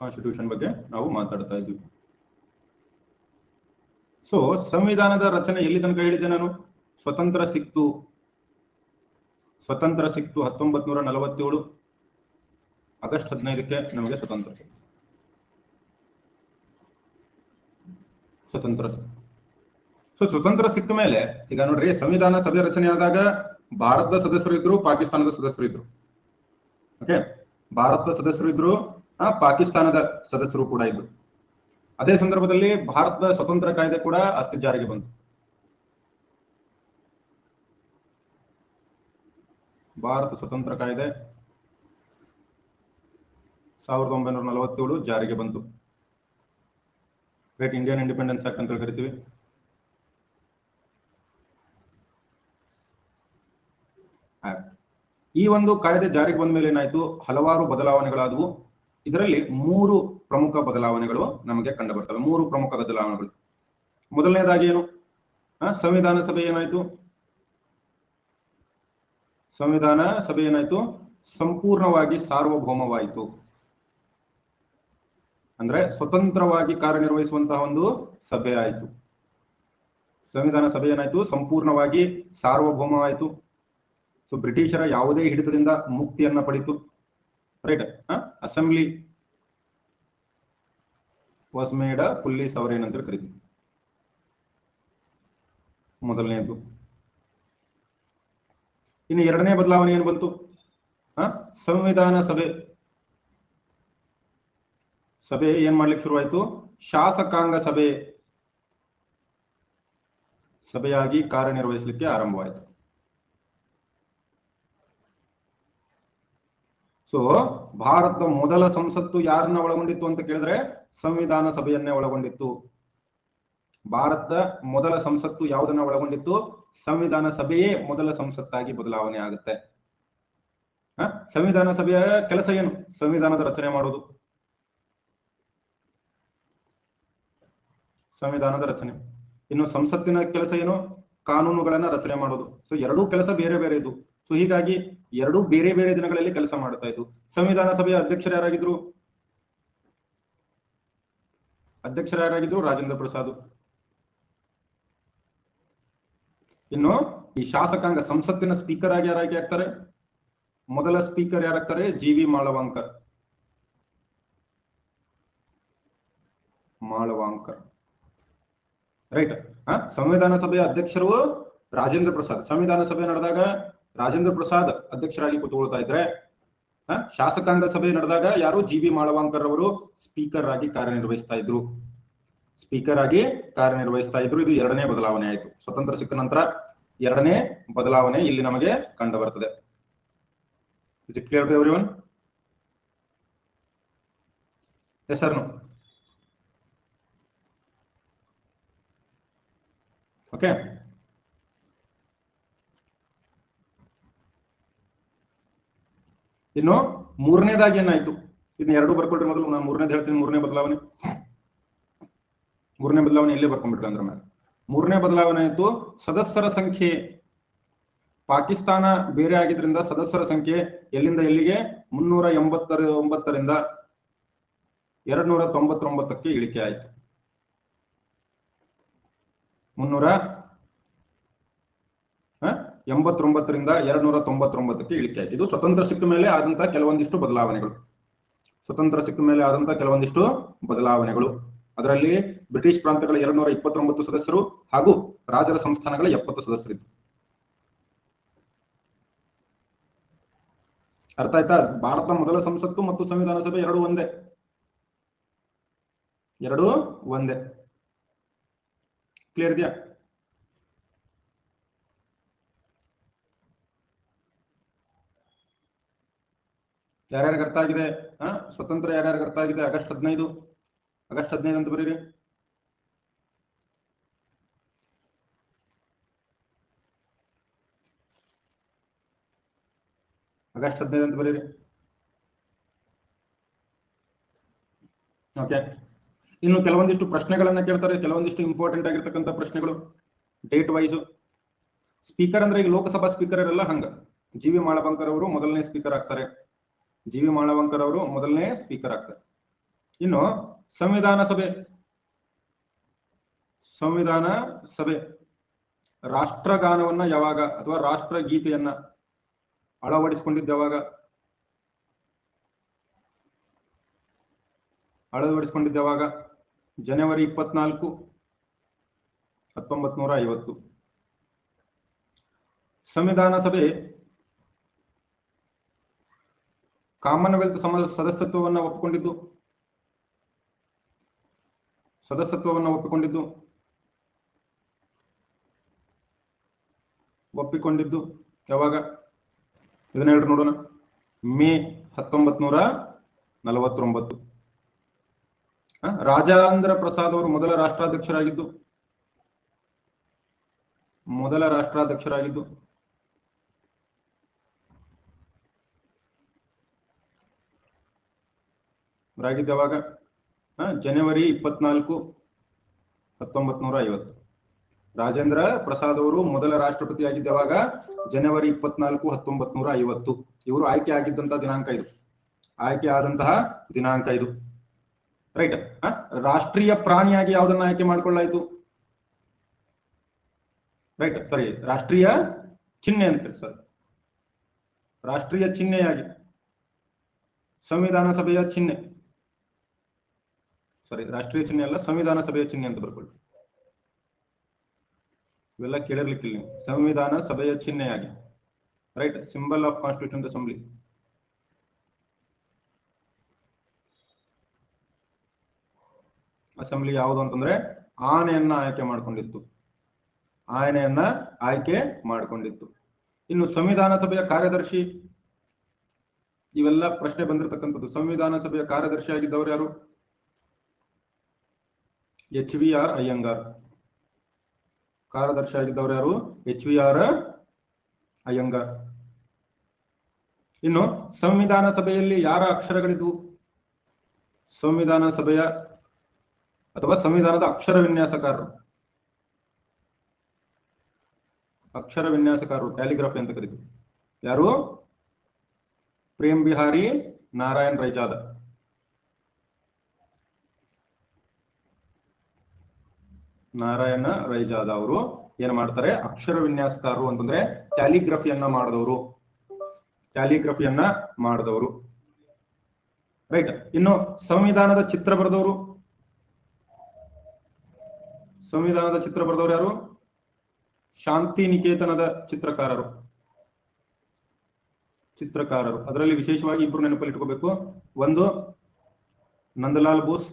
Constitution ಬಗ್ಗೆ ನಾವು ಮಾತಾಡ್ತಾ ಇದ್ವಿ. ಸೊ ಸಂವಿಧಾನದ ರಚನೆ ಎಲ್ಲಿ ತನಕ ಹೇಳಿದೆ ನಾನು? ಸ್ವತಂತ್ರ ಸಿಕ್ತು 1947 ಆಗಸ್ಟ್ 15ಕ್ಕೆ ನಮಗೆ ಸ್ವತಂತ್ರ ಸೊ ಸ್ವತಂತ್ರ ಸಿಕ್ಕ ಮೇಲೆ ಈಗ ನೋಡ್ರಿ, ಸಂವಿಧಾನ ಸಭೆ ರಚನೆ ಆದಾಗ ಭಾರತದ ಸದಸ್ಯರು ಇದ್ರು, ಪಾಕಿಸ್ತಾನದ ಸದಸ್ಯರು ಇದ್ರು. ಓಕೆ, ಭಾರತದ ಸದಸ್ಯರು ಇದ್ರು, ಪಾಕಿಸ್ತಾನದ ಸದಸ್ಯರು ಕೂಡ ಇದ್ರು. ಅದೇ ಸಂದರ್ಭದಲ್ಲಿ ಭಾರತದ ಸ್ವತಂತ್ರ ಕಾಯ್ದೆ ಕೂಡ ಜಾರಿಗೆ ಬಂತು. ಭಾರತ ಸ್ವತಂತ್ರ ಕಾಯ್ದೆ 1947 ಜಾರಿಗೆ ಬಂತು. ಗ್ರೇಟ್ ಇಂಡಿಯನ್ ಇಂಡಿಪೆಂಡೆನ್ಸ್ ಆಕ್ಟ್ ಅಂತ ಕರಿತೀವಿ. ಈ ಒಂದು ಕಾಯ್ದೆ ಜಾರಿಗೆ ಬಂದ ಮೇಲೆ ಏನಾಯ್ತು? ಹಲವಾರು ಬದಲಾವಣೆಗಳಾದವು. ಇದರಲ್ಲಿ 3 ಪ್ರಮುಖ ಬದಲಾವಣೆಗಳು ನಮಗೆ ಕಂಡು ಬರ್ತವೆ. 3 ಪ್ರಮುಖ ಬದಲಾವಣೆಗಳು. ಮೊದಲನೇದಾಗಿ ಏನು? ಸಂವಿಧಾನ ಸಭೆ ಏನಾಯ್ತು? ಸಂವಿಧಾನ ಸಭೆ ಏನಾಯ್ತು? ಸಂಪೂರ್ಣವಾಗಿ ಸಾರ್ವಭೌಮವಾಯಿತು. ಅಂದ್ರೆ ಸ್ವತಂತ್ರವಾಗಿ ಕಾರ್ಯನಿರ್ವಹಿಸುವಂತಹ ಒಂದು ಸಭೆ ಆಯಿತು. ಸಂವಿಧಾನ ಸಭೆ ಏನಾಯ್ತು? ಸಂಪೂರ್ಣವಾಗಿ ಸಾರ್ವಭೌಮವಾಯಿತು. ಸೊ ಬ್ರಿಟಿಷರ ಯಾವುದೇ ಹಿಡಿತದಿಂದ ಮುಕ್ತಿಯನ್ನ ಪಡಿತು. Right, assembly was made fully sovereign ಅಂತ ಕರೀತೀವಿ. ಮೊದಲನೆಯದು. ಇನ್ನು ಎರಡನೇ ಬದಲಾವಣೆ ಏನು ಬಂತು? ಸಂವಿಧಾನ ಸಭೆ ಏನ್ ಮಾಡ್ಲಿಕ್ಕೆ ಶುರುವಾಯಿತು? ಶಾಸಕಾಂಗ ಸಭೆಯಾಗಿ ಕಾರ್ಯನಿರ್ವಹಿಸಲಿಕ್ಕೆ ಆರಂಭವಾಯಿತು. ಸೊ ಭಾರತದ ಮೊದಲ ಸಂಸತ್ತು ಯಾರನ್ನ ಒಳಗೊಂಡಿತ್ತು ಅಂತ ಕೇಳಿದ್ರೆ ಸಂವಿಧಾನ ಸಭೆಯನ್ನೇ ಒಳಗೊಂಡಿತ್ತು. ಭಾರತದ ಮೊದಲ ಸಂಸತ್ತು ಯಾವುದನ್ನ ಒಳಗೊಂಡಿತ್ತು? ಸಂವಿಧಾನ ಸಭೆಯೇ ಮೊದಲ ಸಂಸತ್ತಾಗಿ ಬದಲಾವಣೆ ಆಗುತ್ತೆ. ಸಂವಿಧಾನ ಸಭೆಯ ಕೆಲಸ ಏನು? ಸಂವಿಧಾನದ ರಚನೆ ಮಾಡೋದು. ಸಂವಿಧಾನದ ರಚನೆ. ಇನ್ನು ಸಂಸತ್ತಿನ ಕೆಲಸ ಏನು? ಕಾನೂನುಗಳನ್ನ ರಚನೆ ಮಾಡೋದು. ಸೊ ಎರಡೂ ಕೆಲಸ ಬೇರೆ ಬೇರೆ ಇದ್ದು. ಸೊ ಹೀಗಾಗಿ ಎರಡೂ ಬೇರೆ ಬೇರೆ ದಿನಗಳಲ್ಲಿ ಕೆಲಸ ಮಾಡ್ತಾ ಇದ್ದು. ಸಂವಿಧಾನ ಸಭೆಯ ಅಧ್ಯಕ್ಷರು ಯಾರಾಗಿದ್ರು? ರಾಜೇಂದ್ರ ಪ್ರಸಾದ್. ಇನ್ನು ಈ ಶಾಸಕಾಂಗ ಸಂಸತ್ತಿನ ಸ್ಪೀಕರ್ ಆಗಿ ಯಾರಾಗಿ ಆಗ್ತಾರೆ? ಮೊದಲ ಸ್ಪೀಕರ್ ಯಾರಾಗ್ತಾರೆ? ಜಿ.ವಿ. ಮಾಳವಾಂಕರ್. ರೈಟ್. ಸಂವಿಧಾನ ಸಭೆಯ ಅಧ್ಯಕ್ಷರು ರಾಜೇಂದ್ರ ಪ್ರಸಾದ್. ಸಂವಿಧಾನ ಸಭೆ ನಡೆದಾಗ ರಾಜೇಂದ್ರ ಪ್ರಸಾದ್ ಅಧ್ಯಕ್ಷರಾಗಿ ಕೂತ್ಕೊಳ್ತಾ ಇದ್ರೆ, ಶಾಸಕಾಂಗ ಸಭೆ ನಡೆದಾಗ ಯಾರು? ಜಿ.ವಿ. ಮಾಳವಾಂಕರ್ ಅವರು ಸ್ಪೀಕರ್ ಆಗಿ ಕಾರ್ಯನಿರ್ವಹಿಸ್ತಾ ಇದ್ರು. ಇದು ಎರಡನೇ ಬದಲಾವಣೆ ಆಯಿತು. ಸ್ವತಂತ್ರ ಸಿಕ್ಕ ನಂತರ ಎರಡನೇ ಬದಲಾವಣೆ ಇಲ್ಲಿ ನಮಗೆ ಕಂಡು ಬರ್ತದೆ. Is it clear to everyone? Yes sir, no? Okay. ಇನ್ನು ಮೂರನೇದಾಗಿ ಏನಾಯ್ತು? ಇನ್ನು ಎರಡು ಬರ್ಕೊಳ್ರಿ. ಮೊದಲು ನಾನು ಮೂರನೇದು ಹೇಳ್ತೀನಿ. ಮೂರನೇ ಬದಲಾವಣೆ ಇಲ್ಲೇ ಬರ್ಕೊಂಡ್ಬಿಟ್ರೆ ಅಂದ್ರೆ ಮೇಲೆ ಮೂರನೇ ಬದಲಾವಣೆ ಆಯ್ತು. ಸದಸ್ಯರ ಸಂಖ್ಯೆ. ಪಾಕಿಸ್ತಾನ ಬೇರೆ ಆಗಿದ್ರಿಂದ ಸದಸ್ಯರ ಸಂಖ್ಯೆ ಎಲ್ಲಿಂದ ಎಲ್ಲಿಗೆ? 389ರಿಂದ 299ಕ್ಕೆ ಇಳಿಕೆ ಆಯ್ತು. 389ರಿಂದ 299ಕ್ಕೆ ಇಳಿಕೆ ಆಯ್ತು. ಇದು ಸ್ವತಂತ್ರ ಸಿಕ್ಕ ಮೇಲೆ ಆದಂತಹ ಕೆಲವೊಂದಿಷ್ಟು ಬದಲಾವಣೆಗಳು. ಅದರಲ್ಲಿ ಬ್ರಿಟಿಷ್ ಪ್ರಾಂತ್ಯಗಳ 229 ಸದಸ್ಯರು ಹಾಗೂ ರಾಜರ ಸಂಸ್ಥಾನಗಳ 70 ಸದಸ್ಯರಿದ್ರು. ಅರ್ಥ ಆಯ್ತಾ? ಭಾರತ ಮೊದಲ ಸಂಸತ್ತು ಮತ್ತು ಸಂವಿಧಾನ ಸಭೆ ಎರಡೂ ಒಂದೇ. ಕ್ಲಿಯರ್ ಇದೆಯಾ? ಯಾರ್ಯಾರಿಗೆ ಅರ್ಥ ಆಗಿದೆ? ಸ್ವತಂತ್ರ ಯಾರ್ಯಾರಿಗೆ ಅರ್ಥ ಆಗಿದೆ? ಆಗಸ್ಟ್ 15 ಅಂತ ಬರೀರಿ. ಆಗಸ್ಟ್ 15 ಅಂತ ಬರೀರಿ. ಓಕೆ. ಇನ್ನು ಕೆಲವೊಂದಿಷ್ಟು ಪ್ರಶ್ನೆಗಳನ್ನ ಕೇಳ್ತಾರೆ. ಕೆಲವೊಂದಿಷ್ಟು ಇಂಪಾರ್ಟೆಂಟ್ ಆಗಿರ್ತಕ್ಕಂಥ ಪ್ರಶ್ನೆಗಳು ಡೇಟ್ ವೈಸ್. ಸ್ಪೀಕರ್ ಅಂದ್ರೆ ಈಗ ಲೋಕಸಭಾ ಸ್ಪೀಕರ್ ಇರಲ್ಲ, ಹಂಗ ಜಿ.ವಿ. ಮಾಳವಾಂಕರ್ ಅವರು ಮೊದಲನೇ ಸ್ಪೀಕರ್ ಆಗ್ತಾರೆ. ಇನ್ನು ಸಂವಿಧಾನ ಸಭೆ ರಾಷ್ಟ್ರಗಾನವನ್ನ ಯಾವಾಗ ಅಥವಾ ರಾಷ್ಟ್ರಗೀತೆಯನ್ನ ಅಳವಡಿಸಿಕೊಂಡಿದ್ದು ಯಾವಾಗ? ಜನವರಿ 24, 1950. ಸಂವಿಧಾನ ಸಭೆ ಕಾಮನ್ವೆಲ್ತ್ ಸದಸ್ಯತ್ವವನ್ನು ಒಪ್ಪಿಕೊಂಡಿದ್ದು ಯಾವಾಗ? ಇದನ್ನ ಹೇಳ್ರಿ ನೋಡೋಣ. ಮೇ 1949. ರಾಜೇಂದ್ರ ಪ್ರಸಾದ್ ಅವರು ಮೊದಲ ರಾಷ್ಟ್ರಾಧ್ಯಕ್ಷರಾಗಿದ್ದು ಯಾವಾಗ? ಜನವರಿ 24, 1950. ರಾಜೇಂದ್ರ ಪ್ರಸಾದ್ ಅವರು ಮೊದಲ ರಾಷ್ಟ್ರಪತಿಯಾಗಿದ್ದವಾಗ ಜನವರಿ 24, 1950. ಇವರು ಆಯ್ಕೆ ಆದಂತಹ ದಿನಾಂಕ ಇದು. ರೈಟ್. ರಾಷ್ಟ್ರೀಯ ಪ್ರಾಣಿಯಾಗಿ ಯಾವುದನ್ನ ಆಯ್ಕೆ ಮಾಡಿಕೊಳ್ಳಾಯಿತು? ರೈಟ್, ಸಾರಿ, ರಾಷ್ಟ್ರೀಯ ಚಿಹ್ನೆ ಅಂತ ಹೇಳಿ ಸರ್. ರಾಷ್ಟ್ರೀಯ ಚಿಹ್ನೆಯಾಗಿ ಸಂವಿಧಾನ ಸಭೆಯ ಚಿಹ್ನೆ, ಸಾರಿ, ರಾಷ್ಟ್ರೀಯ ಚಿಹ್ನೆ ಅಲ್ಲ, ಸಂವಿಧಾನ ಸಭೆಯ ಚಿಹ್ನೆ ಅಂತ ಬರ್ಕೊಳ್ಳಿ. ಇವೆಲ್ಲ ಕೇಳಿರ್ಲಿಕ್ಕಿಲ್ಲ ನೀವು. ಸಂವಿಧಾನ ಸಭೆಯ ಚಿಹ್ನೆಯಾಗಿ, right, symbol of constitution assembly. Assembly ಯಾವುದು ಅಂತಂದ್ರೆ ಆನೆಯನ್ನ ಆಯ್ಕೆ ಮಾಡಿಕೊಂಡಿತ್ತು. ಇನ್ನು ಸಂವಿಧಾನ ಸಭೆಯ ಕಾರ್ಯದರ್ಶಿ, ಇವೆಲ್ಲ ಪ್ರಶ್ನೆ ಬಂದಿರತಕ್ಕಂಥದ್ದು. ಸಂವಿಧಾನ ಸಭೆಯ ಕಾರ್ಯದರ್ಶಿ ಆಗಿದ್ದವರು ಯಾರು? HVR ಅಯ್ಯಂಗಾರ್. ಕಾರ್ಯದರ್ಶಿ ಆಗಿದ್ದವರು ಯಾರು? HVR ಅಯ್ಯಂಗಾರ್. ಇನ್ನು ಸಂವಿಧಾನ ಸಭೆಯಲ್ಲಿ ಯಾರ ಅಕ್ಷರಗಳಿದ್ವು? ಸಂವಿಧಾನ ಸಭೆಯ ಅಥವಾ ಸಂವಿಧಾನದ ಅಕ್ಷರ ವಿನ್ಯಾಸಕಾರರು ಕ್ಯಾಲಿಗ್ರಫಿ ಅಂತ ಕರೀತೀವಿ. ಯಾರು? ಪ್ರೇಮ್ ಬಿಹಾರಿ ನಾರಾಯಣ್ ರೈಜಾದ. ಅವರು ಏನ್ ಮಾಡ್ತಾರೆ? ಅಕ್ಷರ ವಿನ್ಯಾಸಕಾರರು ಅಂತಂದ್ರೆ ಕ್ಯಾಲಿಗ್ರಫಿಯನ್ನ ಮಾಡಿದವರು. ರೈಟ್. ಇನ್ನು ಸಂವಿಧಾನದ ಚಿತ್ರ ಬರೆದವರು ಯಾರು? ಶಾಂತಿ ನಿಕೇತನದ ಚಿತ್ರಕಾರರು. ಅದರಲ್ಲಿ ವಿಶೇಷವಾಗಿ ಇಬ್ರು ನೆನಪಲ್ಲಿ ಇಟ್ಕೋಬೇಕು. ಒಂದು ನಂದಲಾಲ್ ಬೋಸ್,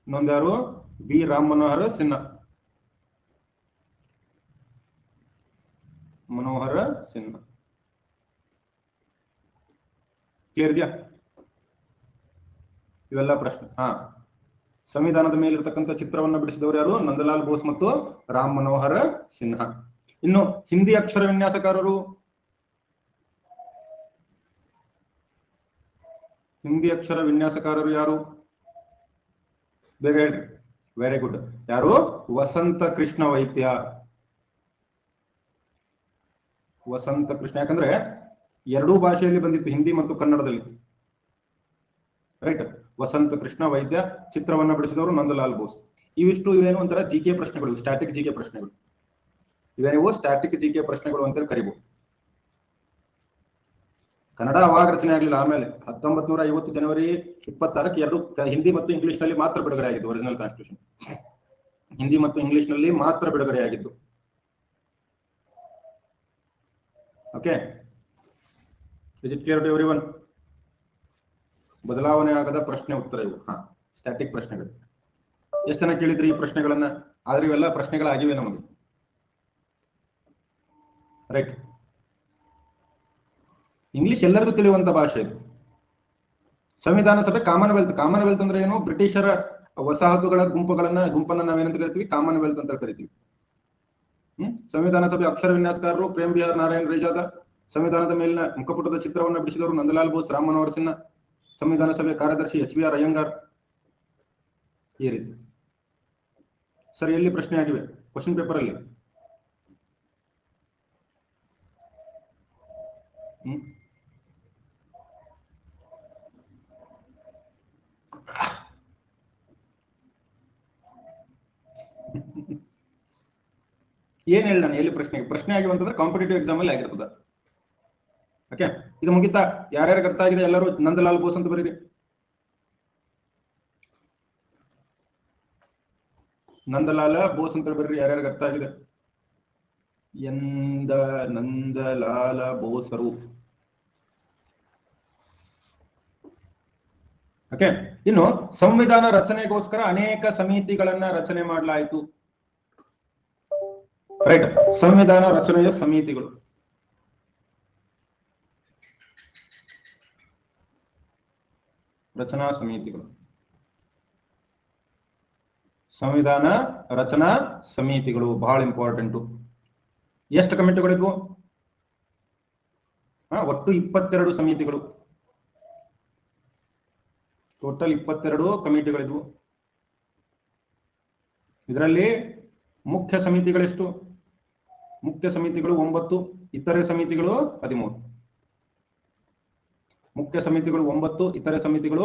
ಇನ್ನೊಂದು ಯಾರು? ಬಿ ರಾಮ್ ಮನೋಹರ್ ಸಿನ್ಹಾ. ಕ್ಲಿಯರ್ ಇದೆಯಾ? ಇವೆಲ್ಲ ಪ್ರಶ್ನೆ. ಸಂವಿಧಾನದ ಮೇಲಿರತಕ್ಕಂಥ ಚಿತ್ರವನ್ನು ಬಿಡಿಸಿದವರು ಯಾರು? ನಂದಲಾಲ್ ಬೋಸ್ ಮತ್ತು ರಾಮ್ ಮನೋಹರ್ ಸಿನ್ಹಾ. ಇನ್ನು ಹಿಂದಿ ಅಕ್ಷರ ವಿನ್ಯಾಸಕಾರರು ಯಾರು? ಬೇಗ ಹೇಳ್ರಿ. Very good. ಯಾರು? ವಸಂತ ಕೃಷ್ಣ ವೈದ್ಯ. ಯಾಕಂದ್ರೆ ಎರಡೂ ಭಾಷೆಯಲ್ಲಿ ಬಂದಿತ್ತು, ಹಿಂದಿ ಮತ್ತು ಕನ್ನಡದಲ್ಲಿ. ರೈಟ್. ವಸಂತ ಕೃಷ್ಣ ವೈದ್ಯ. ಚಿತ್ರವನ್ನ ಬಿಡಿಸಿದವರು ನಂದಲಾಲ್ ಬೋಸ್. ಇವೇನು ಒಂಥರ ಜಿಕೆ ಪ್ರಶ್ನೆಗಳು, ಸ್ಟ್ಯಾಟಿಕ್ ಜಿಕೆ ಪ್ರಶ್ನೆಗಳು. ಸ್ಟ್ಯಾಟಿಕ್ ಜಿಕೆ ಪ್ರಶ್ನೆಗಳು ಅಂತ ಕರಿಬಹುದು. ಕನ್ನಡ ಅವಾಗ ರಚನೆ ಆಗಲಿಲ್ಲ. ಆಮೇಲೆ 1950 ಜನವರಿ 26ಕ್ಕೆ ಎರಡು ಹಿಂದಿ ಮತ್ತು ಇಂಗ್ಲಿಷ್ ನಲ್ಲಿ ಮಾತ್ರ ಬಿಡುಗಡೆ ಆಗಿದ್ದು. ಒರಿಜಿನಲ್ ಕಾನ್ಸ್ಟಿಟ್ಯೂಷನ್ ಹಿಂದಿ ಮತ್ತು ಇಂಗ್ಲಿಷ್ ನಲ್ಲಿ ಮಾತ್ರ ಬಿಡುಗಡೆ ಆಗಿದ್ದು. Okay, is it clear to everyone? ಬದಲಾವಣೆ ಆಗದ ಪ್ರಶ್ನೆ ಉತ್ತರ ಇವು. ಸ್ಟ್ಯಾಟಿಕ್ ಪ್ರಶ್ನೆಗಳು. ಎಷ್ಟು ಜನ ಕೇಳಿದ್ರಿ ಈ ಪ್ರಶ್ನೆಗಳನ್ನ? ಆದ್ರೆ ಇವೆಲ್ಲ ಪ್ರಶ್ನೆಗಳಾಗಿವೆ ನಮಗೆ. ರೈಟ್. ಇಂಗ್ಲಿಷ್ ಎಲ್ಲರಿಗೂ ತಿಳಿಯುವಂತ ಭಾಷೆ ಇದು. ಸಂವಿಧಾನ ಸಭೆ ಕಾಮನ್ವೆಲ್ತ್ ಅಂದ್ರೆ ಏನು? ಬ್ರಿಟಿಷರ ವಸಾಹತುಗಳ ಗುಂಪನ್ನ ನಾವೇನಂತ ಕರಿತೀವಿ? ಕಾಮನ್ವೆಲ್ತ್ ಅಂತ ಕರಿತೀವಿ. ಸಂವಿಧಾನ ಸಭೆ ಅಕ್ಷರ ವಿನ್ಯಾಸಕಾರರು ಪ್ರೇಮ್ ಬಿಹಾರ್ ನಾರಾಯಣ್ ರೈಜಾದ. ಸಂವಿಧಾನದ ಮೇಲಿನ ಮುಖಪುಟದ ಚಿತ್ರವನ್ನು ಬಿಡಿಸಿದವರು ನಂದಲಾಲ್ ಬೋಸ್, ರಾಮ್ ಮನೋಹರ್ ಸಿನ್ಹಾ. ಸಂವಿಧಾನ ಸಭೆಯ ಕಾರ್ಯದರ್ಶಿ HVR ಅಯ್ಯಂಗಾರ್. ಈ ರೀತಿ ಸರಿ. ಎಲ್ಲಿ ಪ್ರಶ್ನೆ ಆಗಿವೆ ಕ್ವಶನ್ ಪೇಪರ್ ಅಲ್ಲಿ? ಏನ್ ಹೇಳಿ ನಾನು ಎಲ್ಲಿ ಪ್ರಶ್ನೆ ಆಗಿರುವಂತಂದ್ರೆ ಕಾಂಪಿಟೇಟಿವ್ ಎಕ್ಸಾಮ್ ಅಲ್ಲಿ ಆಗಿರ್ತದೆ. ಓಕೆ, ಇದು ಮುಗಿತಾ? ಯಾರ್ಯಾರಿಗೆ ಅರ್ಥ ಆಗಿದೆ ಎಲ್ಲರೂ ನಂದಲಾಲ್ ಬೋಸ್ ಅಂತ ಬರೀರಿ. ನಂದಲಾಲ ಬೋಸ್ ಅಂತ ಬರ್ರಿ, ಯಾರ್ಯಾರಿಗೆ ಅರ್ಥ ಆಗಿದೆ? ನಂದಲಾಲ ಬೋಸರು. ಓಕೆ, ಇನ್ನು ಸಂವಿಧಾನ ರಚನೆಗೋಸ್ಕರ ಅನೇಕ ಸಮಿತಿಗಳನ್ನ ರಚನೆ ಮಾಡಲಾಯಿತು. ರೈಟ್, ಸಂವಿಧಾನ ರಚನೆಯ ಸಮಿತಿಗಳು. ರಚನಾ ಸಮಿತಿಗಳು, ಸಂವಿಧಾನ ರಚನಾ ಸಮಿತಿಗಳು ಬಹಳ ಇಂಪಾರ್ಟೆಂಟು. ಎಷ್ಟು ಕಮಿಟಿಗಳಿದ್ವು? ಒಟ್ಟು 22 ಸಮಿತಿಗಳು. ಟೋಟಲ್ 22 ಕಮಿಟಿಗಳಿದ್ವು. ಇದರಲ್ಲಿ ಮುಖ್ಯ ಸಮಿತಿಗಳೆಷ್ಟು? ಮುಖ್ಯ ಸಮಿತಿಗಳು 9, ಇತರೆ ಸಮಿತಿಗಳು 13. ಮುಖ್ಯ ಸಮಿತಿಗಳು 9, ಇತರೆ ಸಮಿತಿಗಳು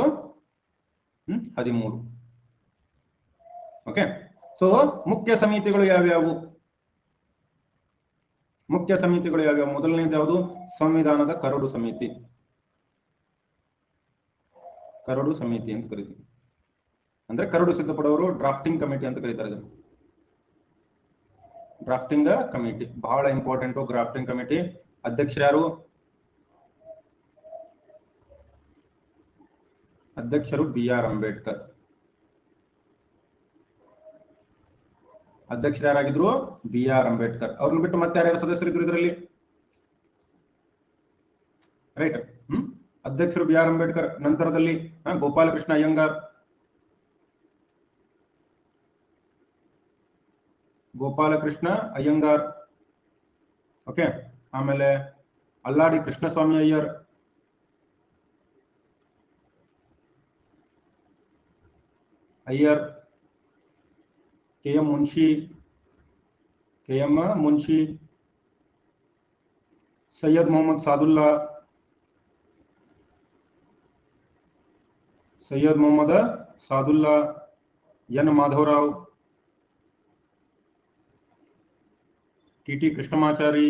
13. ಓಕೆ, ಸೊ ಮುಖ್ಯ ಸಮಿತಿಗಳು ಯಾವ್ಯಾವು? ಮುಖ್ಯ ಸಮಿತಿಗಳು ಯಾವ್ಯಾವು? ಮೊದಲನೇದು ಯಾವುದು? ಸಂವಿಧಾನದ ಕರಡು ಸಮಿತಿ. ಕರಡು ಸಮಿತಿ ಅಂತ ಕರಿತೀವಿ, ಅಂದ್ರೆ ಕರಡು ಸಿದ್ಧಪಡುವವರು ಡ್ರಾಫ್ಟಿಂಗ್ ಕಮಿಟಿ ಅಂತ ಕರೀತಾರೆ. ಡ್ರಾಫ್ಟಿಂಗ್ ಕಮಿಟಿ ಬಹಳ ಇಂಪಾರ್ಟೆಂಟ್. ಡ್ರಾಫ್ಟಿಂಗ್ ಕಮಿಟಿ ಅಧ್ಯಕ್ಷರು ಯಾರು? ಅಧ್ಯಕ್ಷರು BR ಅಂಬೇಡ್ಕರ್. ಅಧ್ಯಕ್ಷರು ಯಾರಾಗಿದ್ರು? BR ಅಂಬೇಡ್ಕರ್. ಅವ್ರನ್ನ ಬಿಟ್ಟು ಮತ್ತೆ ಯಾರ್ಯಾರು ಸದಸ್ಯರಿದ್ರು ಇದರಲ್ಲಿ? ರೈಟ್, ಅಧ್ಯಕ್ಷರು BR ಅಂಬೇಡ್ಕರ್. ನಂತರದಲ್ಲಿ ಗೋಪಾಲಕೃಷ್ಣ ಅಯ್ಯಂಗಾರ್. ಗೋಪಾಲಕೃಷ್ಣ ಅಯ್ಯಂಗಾರ್. ಓಕೆ, ಆಮೇಲೆ ಅಲ್ಲಾಡಿ Krishnaswamy Iyer. KM Munshi, Syed Mohammed Saadulla, N Madhavrao, TT Krishnamachari.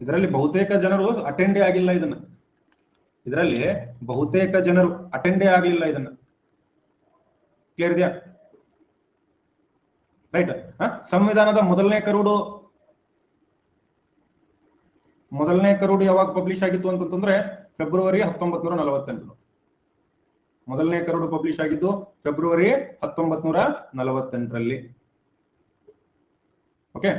ಇದರಲ್ಲಿ ಬಹುತೇಕ ಜನರು ಅಟೆಂಡೇ ಆಗಿಲ್ಲ ಇದನ್ನ. ಇದರಲ್ಲಿ ಬಹುತೇಕ ಜನರು ಅಟೆಂಡೇ ಆಗಲಿಲ್ಲ ಇದನ್ನ. ಕ್ಲಿಯರ್ ಇದೆಯಾ? ರೈಟ್. ಸಂವಿಧಾನದ ಮೊದಲನೇ ಕರಡು ಯಾವಾಗ ಪಬ್ಲಿಷ್ ಆಗಿತ್ತು ಅಂತಂದ್ರೆ ಫೆಬ್ರವರಿ 1948. ಮೊದಲನೇ ಕರಡು ಪಬ್ಲಿಷ್ ಆಗಿದ್ದು ಫೆಬ್ರವರಿ 1948ರಲ್ಲಿ. ಓಕೆ,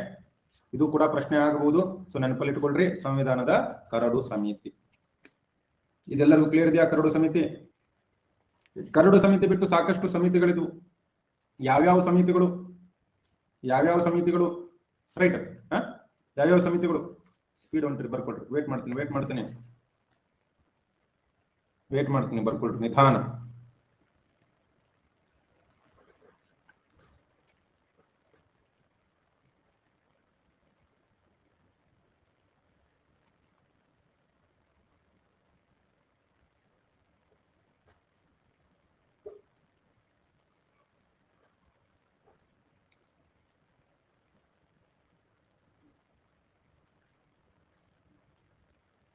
ಇದು ಕೂಡ ಪ್ರಶ್ನೆ ಆಗಬಹುದು, ಸೊ ನೆನಪಲ್ಲಿ ಇಟ್ಕೊಳ್ರಿ. ಸಂವಿಧಾನದ ಕರಡು ಸಮಿತಿ ಇದೆಲ್ಲರಿಗೂ ಕ್ಲಿಯರ್ ಇದೆಯಾ? ಕರಡು ಸಮಿತಿ ಬಿಟ್ಟು ಸಾಕಷ್ಟು ಸಮಿತಿಗಳಿದ್ವು. ಯಾವ್ಯಾವ ಸಮಿತಿಗಳು? ರೈಟ್, ಯಾವ್ಯಾವ ಸಮಿತಿಗಳು? ಸ್ಪೀಡ್ ಹೊಂಟ್ರಿ, ಬರ್ಕೊಳ್ರಿ. ವೇಟ್ ಮಾಡ್ತೀನಿ, ಬರ್ಕೊಳ್ರಿ ನಿಧಾನ.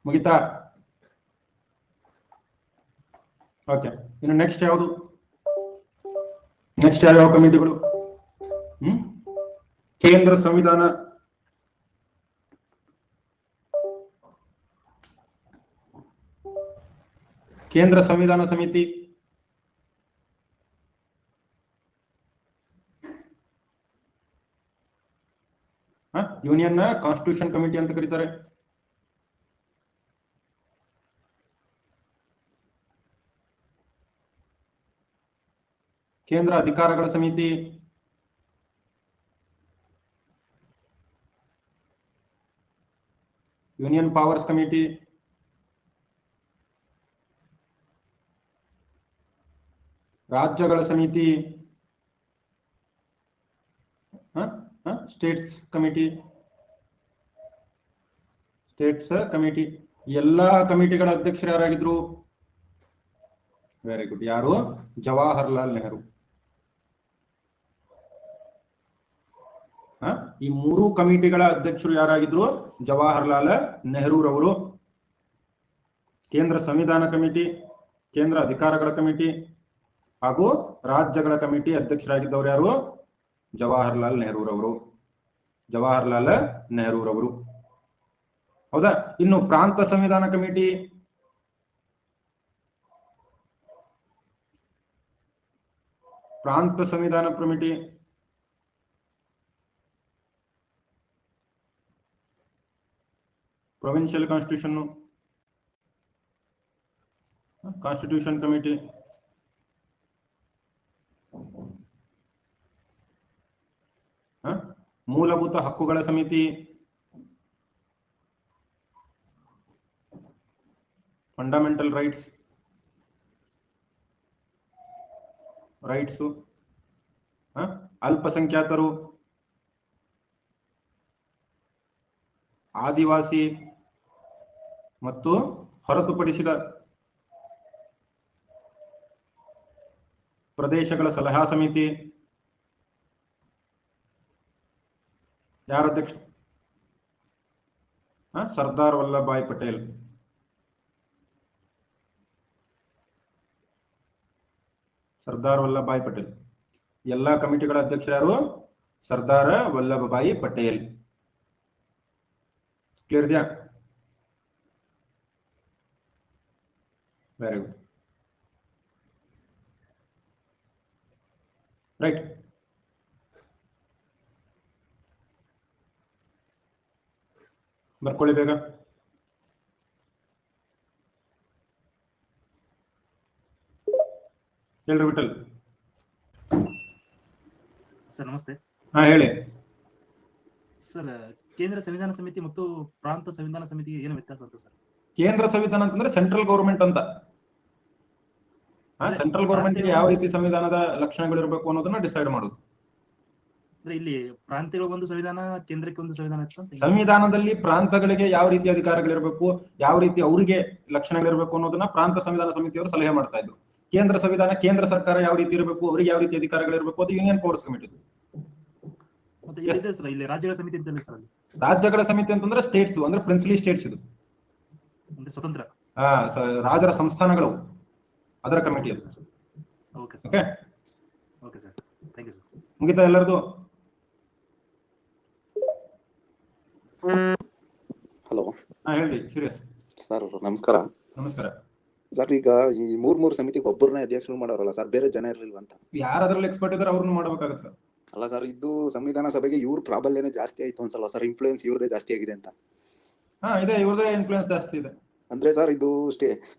ಮುಗಿತಾ? ಓಕೆ, ಇನ್ನು ನೆಕ್ಸ್ಟ್ ಯಾವುದು? ಯಾವ್ಯಾವ ಕಮಿಟಿಗಳು? ಕೇಂದ್ರ ಸಂವಿಧಾನ ಸಮಿತಿ, ಯೂನಿಯನ್ ಕಾನ್ಸ್ಟಿಟ್ಯೂಷನ್ ಕಮಿಟಿ ಅಂತ ಕರೀತಾರೆ. ಕೇಂದ್ರ ಅಧಿಕಾರಗಳ ಸಮಿತಿ, ಯೂನಿಯನ್ ಪವರ್ಸ್ ಕಮಿಟಿ, ರಾಜ್ಯಗಳ ಸಮಿತಿ, ಸ್ಟೇಟ್ಸ್ ಕಮಿಟಿ. ಎಲ್ಲಾ ಕಮಿಟಿಗಳ ಅಧ್ಯಕ್ಷರು ಯಾರಾಗಿದ್ರು? Very good. ಯಾರು? ಜವಾಹರ್ಲಾಲ್ ನೆಹರು. ಈ ಮೂರು ಕಮಿಟಿಗಳ ಅಧ್ಯಕ್ಷರು ಯಾರಾಗಿದ್ರು? ಜವಾಹರ್ಲಾಲ್ ನೆಹರೂರವರು. ಕೇಂದ್ರ ಸಂವಿಧಾನ ಕಮಿಟಿ, ಕೇಂದ್ರ ಅಧಿಕಾರಗಳ ಕಮಿಟಿ ಹಾಗೂ ರಾಜ್ಯಗಳ ಕಮಿಟಿ ಅಧ್ಯಕ್ಷರಾಗಿದ್ದವರು ಯಾರು? ಜವಾಹರ್ಲಾಲ್ ನೆಹರೂರವರು. ಜವಾಹರ್ಲಾಲ್ ನೆಹರೂರವರು. ಹೌದಾ? ಇನ್ನು ಪ್ರಾಂತ ಸಂವಿಧಾನ ಕಮಿಟಿ, ಪ್ರಾಂತ ಸಂವಿಧಾನ ಕಮಿಟಿ ಪ್ರೊವಿನ್ಷಿಯಲ್ ಕಾನ್ಸ್ಟಿಟ್ಯೂಷನ್ ಕಮಿಟಿ, ಮೂಲಭೂತ ಹಕ್ಕುಗಳ ಸಮಿತಿ, ಫಂಡಮೆಂಟಲ್ ರೈಟ್ಸ್, ಅಲ್ಪಸಂಖ್ಯಾತರು, ಆದಿವಾಸಿ ಮತ್ತು ಹೊರತುಪಡಿಸಿದ ಪ್ರದೇಶಗಳ ಸಲಹಾ ಸಮಿತಿ. ಯಾರ ಅಧ್ಯಕ್ಷ? ಸರ್ದಾರ್ ವಲ್ಲಭಭಾಯಿ ಪಟೇಲ್. ಸರ್ದಾರ್ ವಲ್ಲಭಭಾಯಿ ಪಟೇಲ್. ಎಲ್ಲಾ ಕಮಿಟಿಗಳ ಅಧ್ಯಕ್ಷರು ಯಾರು? ಸರ್ದಾರ್ ವಲ್ಲಭಭಾಯಿ ಪಟೇಲ್. ಕ್ಲಿಯರ್ ಇದೆಯಾ? Very good. ರೈಟ್. ಬರ್ಕೊಳ್ಳಿ ಬೇಗ. ಹೇಳ್ರಿ ವಿಠಲ್. ಸರ್ ನಮಸ್ತೆ. ಹೇಳಿ ಸರ್. ಕೇಂದ್ರ ಸಂವಿಧಾನ ಸಮಿತಿ ಮತ್ತು ಪ್ರಾಂತ ಸಂವಿಧಾನ ಸಮಿತಿಗೆ ಏನು ವ್ಯತ್ಯಾಸ ಅಂತ ಸರ್? ಕೇಂದ್ರ ಸಂವಿಧಾನ ಅಂತಂದ್ರೆ ಸೆಂಟ್ರಲ್ ಗೌರ್ಮೆಂಟ್ ಅಂತ. ಸೆಂಟ್ರಲ್ ಗೌರ್ಮೆಂಟ್ ಯಾವ ರೀತಿ ಸಂವಿಧಾನದ ಲಕ್ಷಣಗಳಿರಬೇಕು ಅನ್ನೋದನ್ನ ಡಿಸೈಡ್ ಮಾಡೋದು. ಇಲ್ಲಿ ಪ್ರಾಂತ್ಯಗಳಿಗೆ ಒಂದು ಸಂವಿಧಾನ, ಕೇಂದ್ರಕ್ಕೆ ಒಂದು ಸಂವಿಧಾನ. ಸಂವಿಧಾನದಲ್ಲಿ ಪ್ರಾಂತಗಳಿಗೆ ಯಾವ ರೀತಿ ಅಧಿಕಾರಗಳಿರಬೇಕು, ಯಾವ ರೀತಿ ಅವರಿಗೆ ಲಕ್ಷಣಗಳಿರಬೇಕು ಅನ್ನೋದನ್ನ ಪ್ರಾಂತ ಸಂವಿಧಾನ ಸಮಿತಿಯವರು ಸಲಹೆ ಮಾಡ್ತಾ ಇದ್ರು. ಕೇಂದ್ರ ಸಂವಿಧಾನ, ಕೇಂದ್ರ ಸರ್ಕಾರ ಯಾವ ರೀತಿ ಇರಬೇಕು, ಅವರಿಗೆ ಯಾವ ರೀತಿ ಅಧಿಕಾರಗಳಿರಬೇಕು, ಅದು ಯೂನಿಯನ್ ಪವರ್ಸ್ ಕಮಿಟಿ. ಇಲ್ಲಿ ರಾಜ್ಯಗಳ ಸಮಿತಿ ಅಂತ ಸರ್. ರಾಜ್ಯಗಳ ಸಮಿತಿ ಅಂತಂದ್ರೆ ಸ್ಟೇಟ್ಸ್, ಅಂದ್ರೆ ಪ್ರಿನ್ಸಿಪಲಿ ಸ್ಟೇಟ್ಸ್. ಇದು ಸ್ವತಂತ್ರ ರಾಜರ ಸಂಸ್ಥಾನಗಳು, ಅದರ ಕಮಿಟಿ ಅದು. Okay sir. Thank you sir. ಮುಗಿತಾ ಎಲ್ಲರದು? ಹಲೋ. ಹೇಳಿ ಸೀರಿಯಸ್ ಸರ್. ನಮಸ್ಕಾರ. ನಮಸ್ಕಾರ ಸರ್. ಈಗ ಈ ಮೂರ್ ಸಮಿತಿಗೆ ಒಬ್ಬರನ್ನೇ ಅಧ್ಯಕ್ಷರು ಮಾಡೋರಲ್ಲ ಸರ್, ಬೇರೆ ಜನ ಇರ್ಲಿಲ್ವ ಅಂತ? ಯಾರು ಅದ್ರಲ್ಲಿ ಎಕ್ಸ್ಪರ್ಟ್ ಇದಾರೆ ಅವ್ರನ್ನ ಮಾಡ್ಬೇಕಾಗತ್ತೆ. ಅಲ್ಲ ಸರ್, ಇದು ಸಂವಿಧಾನ ಸಭೆಗೆ ಇವ್ರ ಪ್ರಾಬಲ್ಯನೇ ಜಾಸ್ತಿ ಆಯ್ತು ಅನ್ಸಲ್ವಾ ಸರ್? ಇನ್ಫ್ಲೂಯೆನ್ಸ್ ಇವ್ರದೇ ಜಾಸ್ತಿ ಆಗಿದೆ ಅಂತ. ಇದೆ, ಇವ್ರದೇ ಇನ್ಫ್ಲೂಯೆನ್ಸ್ ಜಾಸ್ತಿ ಇದೆ. ಅಂದ್ರೆ ಸರ್, ಇದು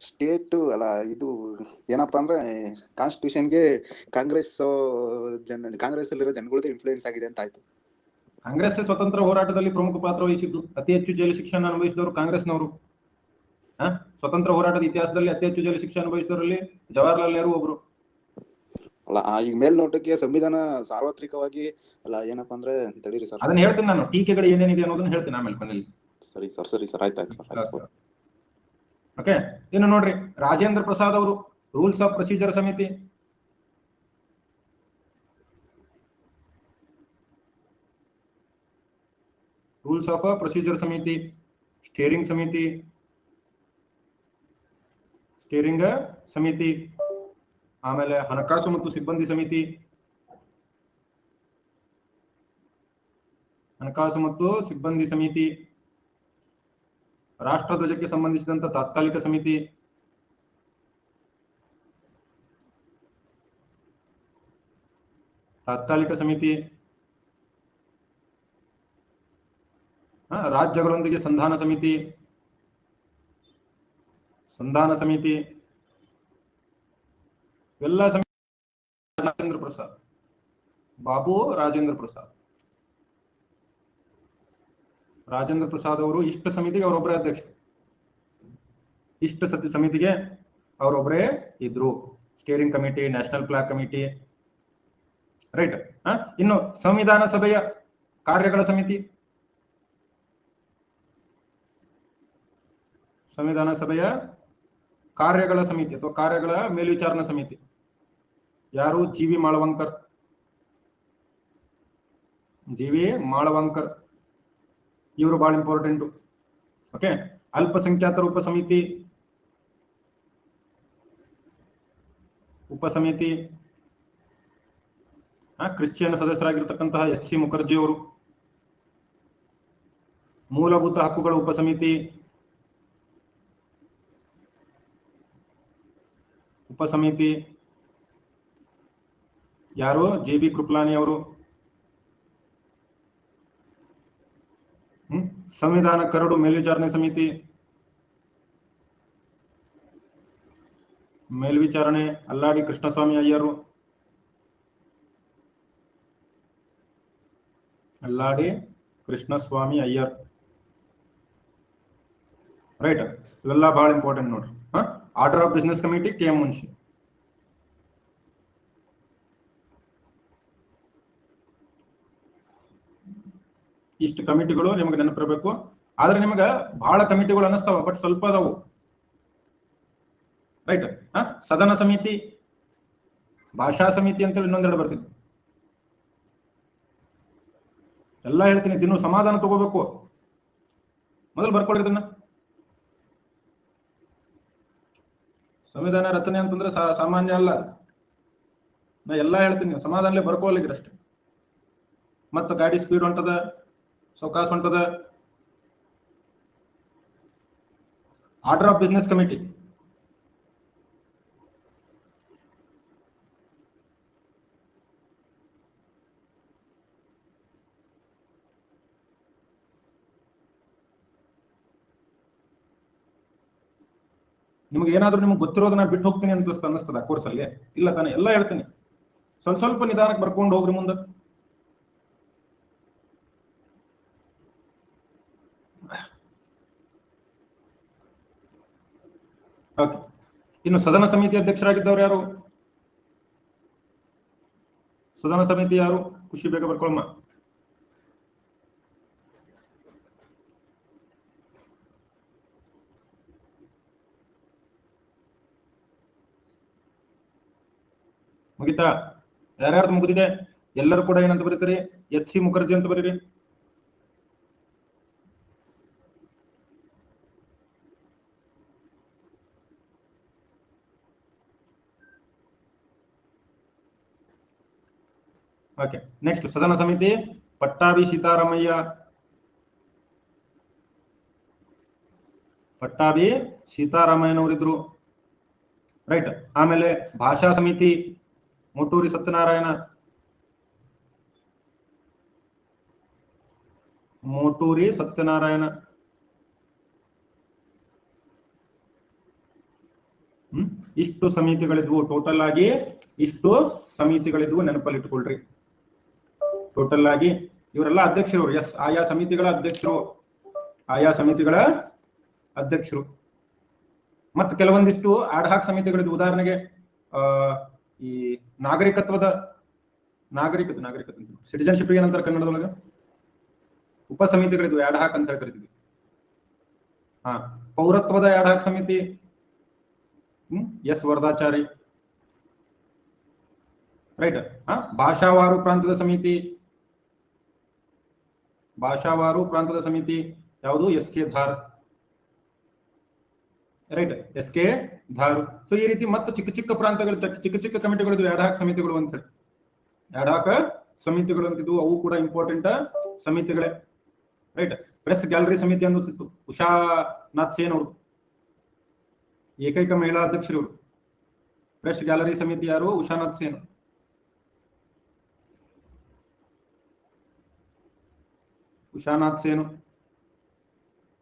ಸ್ಟೇಟ್ ಅಲ್ಲ, ಇದು ಏನಪ್ಪಾ ಅಂದ್ರೆ ಕಾನ್ಸ್ಟಿಟ್ಯೂಷನ್ಗೆ ಕಾಂಗ್ರೆಸ್ ಅಲ್ಲಿರೋ ಜನಗಳದ್ದು ಇನ್ಫ್ಲೂಯೆನ್ಸ್ ಆಗಿದೆ ಅಂತ ಆಯ್ತು. ಕಾಂಗ್ರೆಸ್ ಸ್ವತಂತ್ರ ಹೋರಾಟದಲ್ಲಿ ಪ್ರಮುಖ ಪಾತ್ರ ವಹಿಸಿದ್ದು. ಅತಿ ಹೆಚ್ಚು ಜೈಲು ಶಿಕ್ಷಣ ಅನುಭವಿಸಿದವರು ಕಾಂಗ್ರೆಸ್ನವರು. ಸ್ವತಂತ್ರ ಹೋರಾಟದ ಇತಿಹಾಸದಲ್ಲಿ ಅತಿ ಹೆಚ್ಚು ಜೈಲು ಶಿಕ್ಷೆ ಅನುಭವಿಸಿದವರಲ್ಲಿ ಜವಾಹರ್ಲಾಲ್ ನೆಹರು ಒಬ್ರು. ಅಲ್ಲ, ಈಗ ಮೇಲ್ನೋಟಕ್ಕೆ ಸಂವಿಧಾನ ಸಾರ್ವತ್ರಿಕವಾಗಿ ಅಲ್ಲ, ಏನಪ್ಪಾ ಅಂದ್ರೆ ತಡೀರಿ ಸರ್, ಅದನ್ನ ಹೇಳ್ತೀನಿ ನಾನು. ಟೀಕೆಗಳು ಏನೇನಿದೆ ಅನ್ನೋದನ್ನ ಹೇಳ್ತೀನಿ ಆಮೇಲೆ ಕೊನೆಯಲ್ಲಿ. ಸರಿ ಸರ್. ಆಯ್ತಾಯ್ತು ಸರ್. ಓಕೆ. ಇನ್ನು ನೋಡ್ರಿ, ರಾಜೇಂದ್ರ ಪ್ರಸಾದ್ ಅವರು ರೂಲ್ಸ್ ಆಫ್ ಪ್ರೊಸೀಜರ್ ಸಮಿತಿ. ರೂಲ್ಸ್ ಆಫ್ ಪ್ರೊಸೀಜರ್ ಸಮಿತಿ, ಸ್ಟೇರಿಂಗ್ ಸಮಿತಿ, ಆಮೇಲೆ ಹಣಕಾಸು ಮತ್ತು ಸಿಬ್ಬಂದಿ ಸಮಿತಿ, ರಾಷ್ಟ್ರಧ್ವಜಕ್ಕೆ ಸಂಬಂಧಿಸಿದಂತ ತಾತ್ಕಾಲಿಕ ಸಮಿತಿ, ರಾಜ್ಯಗಳೊಂದಿಗೆ ಸಂಧಾನ ಸಮಿತಿ, ಎಲ್ಲ ಸಮಿತಿ. ಬಾಬು ರಾಜೇಂದ್ರ ಪ್ರಸಾದ್ ಅವರು ಇಷ್ಟ ಸಮಿತಿಗೆ ಅವರೊಬ್ಬರೇ ಅಧ್ಯಕ್ಷರು. ಇಷ್ಟ ಸಮಿತಿಗೆ ಅವರೊಬ್ಬರೇ ಇದ್ರು. Steering committee, national flag committee. Right. ಇನ್ನು ಸಂವಿಧಾನ ಸಭೆಯ ಕಾರ್ಯಗಳ ಸಮಿತಿ, ಅಥವಾ ಕಾರ್ಯಗಳ ಮೇಲ್ವಿಚಾರಣಾ ಸಮಿತಿ. ಯಾರು? G V Malavankar G V. Malavankar ಇವರು ಬಹಳ ಇಂಪಾರ್ಟೆಂಟ್. ಓಕೆ, ಅಲ್ಪಸಂಖ್ಯಾತರ ಉಪಸಮಿತಿ ಕ್ರಿಶ್ಚಿಯನ್ ಸದಸ್ಯರಾಗಿರ್ತಕ್ಕಂತಹ ಎಚ್.ಸಿ. ಮುಖರ್ಜಿ ಅವರು. ಮೂಲಭೂತ ಹಕ್ಕುಗಳ ಉಪಸಮಿತಿ ಯಾರು? ಜೆ.ಬಿ. ಕೃಪಲಾನಿ ಅವರು. ಸಂವಿಧಾನ ಕರಡು ಮೇಲ್ವಿಚಾರಣೆ ಸಮಿತಿ, ಮೇಲ್ವಿಚಾರಣೆ ಅಲ್ಲಾಡಿ ಕೃಷ್ಣಸ್ವಾಮಿ ಅಯ್ಯರು. ಅಲ್ಲಾಡಿ ಕೃಷ್ಣಸ್ವಾಮಿ ಅಯ್ಯರ್, ರೈಟ್. ಇವೆಲ್ಲ ಬಹಳ ಇಂಪಾರ್ಟೆಂಟ್ ನೋಡ್ರಿ. Order of business committee KM. Munshi. ಇಷ್ಟು ಕಮಿಟಿಗಳು ನಿಮಗೆ ನೆನಪಿರಬೇಕು. ಆದ್ರೆ ನಿಮಗೆ ಬಹಳ ಕಮಿಟಿಗಳು ಅನಿಸ್ತಾವ, ಬಟ್ ಸ್ವಲ್ಪ ಅದಾವು, ರೈಟ್. ಸದನ ಸಮಿತಿ, ಭಾಷಾ ಸಮಿತಿ ಅಂತೇಳಿ ಇನ್ನೊಂದೆರಡು ಬರ್ತೀನಿ. ಎಲ್ಲ ಹೇಳ್ತೀನಿ, ದಿನ ಸಮಾಧಾನ ತಗೋಬೇಕು. ಮೊದಲು ಬರ್ಕೊಳ್ಳಿ ಇದನ್ನ. ಸಂವಿಧಾನ ರಚನೆ ಅಂತಂದ್ರೆ ಸಾಮಾನ್ಯ ಅಲ್ಲ. ನಾ ಎಲ್ಲ ಹೇಳ್ತೀನಿ, ಸಮಾಧಾನಲೇ ಬರ್ಕೊಳ್ಳಿಗ್ರಿ ಅಷ್ಟೇ. ಮತ್ತ ಗಾಡಿ ಸ್ಪೀಡ್ ಹೊಂಟದ, ಸೌಕಾಸ ಹೊಂಟದ. ಆರ್ಡರ್ ಆಫ್ ಬಿಸಿನೆಸ್ ಕಮಿಟಿ, ನಿಮ್ಗೆ ಏನಾದ್ರೂ ನಿಮ್ಗೆ ಗೊತ್ತಿರೋದನ್ನ ಬಿಟ್ಟು ಹೋಗ್ತೀನಿ ಅಂತ ಅನ್ನಿಸ್ತದ ಕೋರ್ಸಲ್ಲಿ? ಇಲ್ಲ ತಾನೆ, ಎಲ್ಲ ಹೇಳ್ತೀನಿ. ಸ್ವಲ್ಪ ನಿಧಾನಕ್ಕೆ ಬರ್ಕೊಂಡು ಹೋಗ್ರಿ ಮುಂದೆ. ಓಕೆ, ಇನ್ನು ಸದನ ಸಮಿತಿ ಅಧ್ಯಕ್ಷರಾಗಿದ್ದವ್ರು ಯಾರು? ಸದನ ಸಮಿತಿ ಯಾರು? ಖುಷಿ ಬೇಗ ಬರ್ಕೊಳಮ್ಮ. ಮುಗಿತಾ? ಯಾರ್ಯಾರ್ದು ಮುಗಿದಿದೆ? ಎಲ್ಲರೂ ಕೂಡ ಏನಂತ ಬರೀತೀರಿ? ಎಚ್.ಸಿ. ಮುಖರ್ಜಿ ಅಂತ ಬರೀರಿ. ಓಕೆ, ನೆಕ್ಸ್ಟ್ ಸದನ ಸಮಿತಿ ಪಟ್ಟಾಭಿ ಸೀತಾರಾಮಯ್ಯ. ಪಟ್ಟಾಭಿ ಸೀತಾರಾಮಯ್ಯನವರಿದ್ರು, ರೈಟ್. ಆಮೇಲೆ ಭಾಷಾ ಸಮಿತಿ ಮೋಟೂರಿ ಸತ್ಯನಾರಾಯಣ. ಇಷ್ಟು ಸಮಿತಿಗಳಿದ್ವು. ಟೋಟಲ್ ಆಗಿ ಇಷ್ಟು ಸಮಿತಿಗಳಿದ್ವು, ನೆನಪಲ್ಲಿಟ್ಟುಕೊಳ್ರಿ. ಟೋಟಲ್ ಆಗಿ ಇವರೆಲ್ಲ ಅಧ್ಯಕ್ಷರು. ಎಸ್, ಆಯಾ ಸಮಿತಿಗಳ ಅಧ್ಯಕ್ಷರು. ಮತ್ತು ಕೆಲವೊಂದಿಷ್ಟು ಆಡ್ಹಾಕ್ ಸಮಿತಿಗಳಿದ್ವು. ಉದಾಹರಣೆಗೆ ಈ ನಾಗರಿಕತೆ ಸಿಟಿಜನ್ಶಿಪ್ ಏನಂತಾರೆ ಕನ್ನಡದೊಳಗೆ? ಉಪಸಮಿತಿಗಳಿದ್ವು, ಆಡ್ಹಾಕ್ ಅಂತ ಹೇಳಿ ಕರಿತೀವಿ. ಪೌರತ್ವದ ಆಡ್ಹಾಕ್ ಸಮಿತಿ ಎಸ್ ವರದಾಚಾರಿ, ರೈಟ್. ಭಾಷಾವಾರು ಪ್ರಾಂತದ ಸಮಿತಿ ಯಾವುದು? ಎಸ್.ಕೆ. ಧಾರ್, ರೈಟ್. ಎಸ್.ಕೆ. ಧಾರು. ಸೊ ಈ ರೀತಿ ಮತ್ತು ಚಿಕ್ಕ ಪ್ರಾಂತಗಳು, ಚಿಕ್ಕ ಕಮಿಟಿಗಳು, ಆಡ್ಹಾಕ್ ಸಮಿತಿಗಳು ಅಂತ ಹೇಳಿ. ಆಡ್ಹಾಕ್ ಸಮಿತಿಗಳು ಅಂತಿದ್ವು, ಅವು ಕೂಡ ಇಂಪಾರ್ಟೆಂಟ್ ಸಮಿತಿಗಳೇ, ರೈಟ್. ಪ್ರೆಸ್ ಗ್ಯಾಲರಿ ಸಮಿತಿ ಅನ್ನುತ್ತಿತ್ತು. ಉಷಾನಾಥ್ ಸೇನ್ ಅವರು ಏಕೈಕ ಮಹಿಳಾ ಅಧ್ಯಕ್ಷರು. ಪ್ರೆಸ್ ಗ್ಯಾಲರಿ ಸಮಿತಿ ಯಾರು? ಉಷಾನಾಥ್ ಸೇನ್.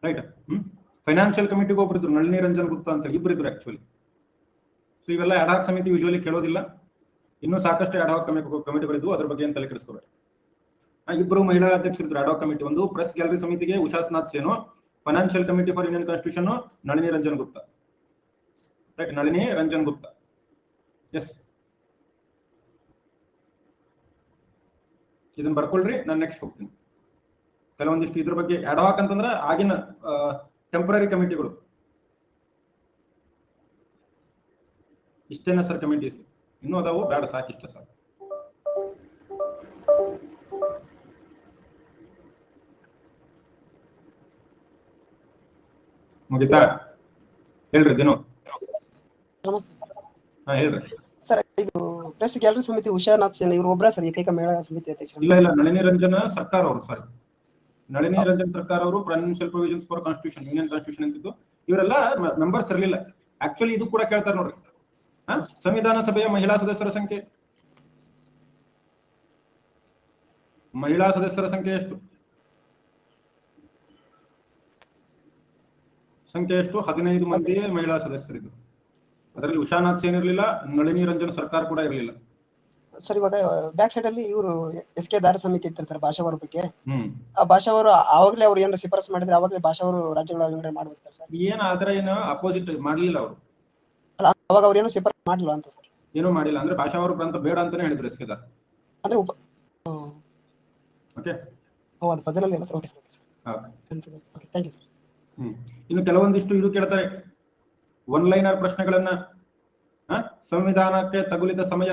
ರೈಟ್. ಫೈನಾನ್ಷಿಯಲ್ ಕಮಿಟಿಗೆ ಒಬ್ಬರಿದ್ರು, ನಳಿನಿ ರಂಜನ್ ಗುಪ್ತಾ ಅಂತ ಇಬ್ಬರಿದ್ರು ಆಕ್ಚುಲಿ. ಸೊ ಇವೆಲ್ಲ ಆಡ್ಹಾಕ್ ಸಮಿತಿ ಯೂಶುವಲಿ ಕೇಳೋದಿಲ್ಲ. ಇನ್ನೂ ಸಾಕಷ್ಟು ಆಡ್ಹಾಕ್ ಕಮಿಟಿಗಳಿದ್ವು, ಅದ್ರ ಬಗ್ಗೆ ಅಂತ ತಿಳಿಸ್ಕೋಬೇಡಿ. ಇಬ್ಬರು ಮಹಿಳಾ ಅಧ್ಯಕ್ಷರಿದ್ರು ಆಡ್ಹಾಕ್ ಕಮಿಟಿ. ಒಂದು ಪ್ರೆಸ್ ಗ್ಯಾಲರಿ ಸಮಿತಿಗೆ Ushanath Sen, financial committee for Indian constitution Nalini Ranjan Gupta, right. Nalini Ranjan Gupta, yes. ಇದನ್ನ ಬರ್ಕೊಳ್ರಿ, ನಾನು ನೆಕ್ಸ್ಟ್ ಹೋಗ್ತೀನಿ. ಕೆಲವೊಂದಿಷ್ಟು ಇದ್ರ ಬಗ್ಗೆ ಆಡ್ಹಾಕ್ ಅಂತಂದ್ರೆ ಆಗಿನ ಟೆಂಪರರಿ ಕಮಿಟಿಗಳು. ಇಷ್ಟೇನ ಸರ್ ಕಮಿಟೀಸ್? ಇನ್ನೂ ಅದಾವು? ಬೇಡ, ಸಾಕಿಷ್ಟ ಸರ್. ಮುಗಿತಾ? ಹೇಳ್ರಿ ದಿನು. ನಮಸ್ತೆ ಹಾ ಹೇಳ್ರಿ. ಸರ್. ಇದು ಪ್ರೆಸ್ ಗ್ಯಾಲರಿ ಸಮಿತಿ ಉಷಾನಾಥ್ ಸೇನ್ ಇವರು ಒಬ್ಬರ ಸರ್ ಏಕೈಕ ಮಹಿಳಾ ಸಮಿತಿ ಅಧ್ಯಕ್ಷರು? ಇಲ್ಲ ನಳಿನಿ ರಂಜನ್ ಸರ್ಕಾರ ಅವರು, ಸಾರಿ, ನಳಿನಿ ರಂಜನ್ ಸರ್ಕಾರ ಅವರು financial provisions for constitution, union constitution ಅಂತಿದ್ದು, ಇವರೆಲ್ಲ ಮೆಂಬರ್ಸ್ ಇರಲಿಲ್ಲ. ಆಕ್ಚುಲಿ ಇದು ಕೂಡ ಕೇಳ್ತಾರೆ ನೋಡ್ರಿ, ಸಂವಿಧಾನ ಸಭೆಯ ಮಹಿಳಾ ಸದಸ್ಯರ ಸಂಖ್ಯೆ ಎಷ್ಟು? ಸಂಖ್ಯೆ ಎಷ್ಟು? 15 ಮಂದಿ ಮಹಿಳಾ ಸದಸ್ಯರಿದ್ರು. ಅದರಲ್ಲಿ ಉಷಾನಾಥ್ ಸೇನ್ ಇರಲಿಲ್ಲ, ನಳಿನಿ ರಂಜನ್ ಸರ್ಕಾರ ಕೂಡ ಇರಲಿಲ್ಲ. ಸರ್ ಇವಾಗ ಬ್ಯಾಕ್ ಸೈಡ್ ಅಲ್ಲಿ ಇವರು ಎಸ್ ಕೆ ದಾರ ಸಮಿತಿ ಇರ್ತಾರೆ ಸರ್, ಭಾಷಾ ಅವರ ಬಗ್ಗೆ. ಆ ಭಾಷಾ ಅವರು ಆವಾಗಲೇ ಅವ್ರು ಏನಾದ್ರು ಶಿಫಾರಸು ಮಾಡಿದ್ರೆ ಅವಾಗಲೇ ಭಾಷಾ ಅವರು ರಾಜ್ಯಗಳ ವಿಂಗಡಣೆ ಮಾಡ್ಬಿಡ್ತಾರೆ ಸರ್. ಏನು ಅಪೋಸಿಟ್ ಮಾಡ್ಲಿಲ್ಲ ಅವರು. ಅಲ್ಲ, ಅವಾಗ ಅವ್ರು ಏನು ಶಿಫಾರಸು ಮಾಡಿಲ್ಲ ಅಂತ ಸರ್? ಏನೂ ಮಾಡಿಲ್ಲ ಅಂದ್ರೆ ಭಾಷಾ ಅವರು ಅಂತ ಬೇಡ ಅಂತಾನೆ ಹೇಳಿದ್ರು ಎಸ್ ಕೆ ದಾರ್. ಅಂದ್ರೆ ಓಕೆ, ಅದು ಭಜನಲ್ಲಿ ಎಲ್ಲ okay sir. Okay, thank you sir. ಇನ್ನು ಕೆಲವೊಂದಿಷ್ಟು ಇದು ಕೇಳ್ತಾರೆ, ಒನ್ ಲೈನರ್ ಪ್ರಶ್ನೆಗಳನ್ನ. ಸಂವಿಧಾನಕ್ಕೆ ತಗುಲಿದ ಸಮಯ,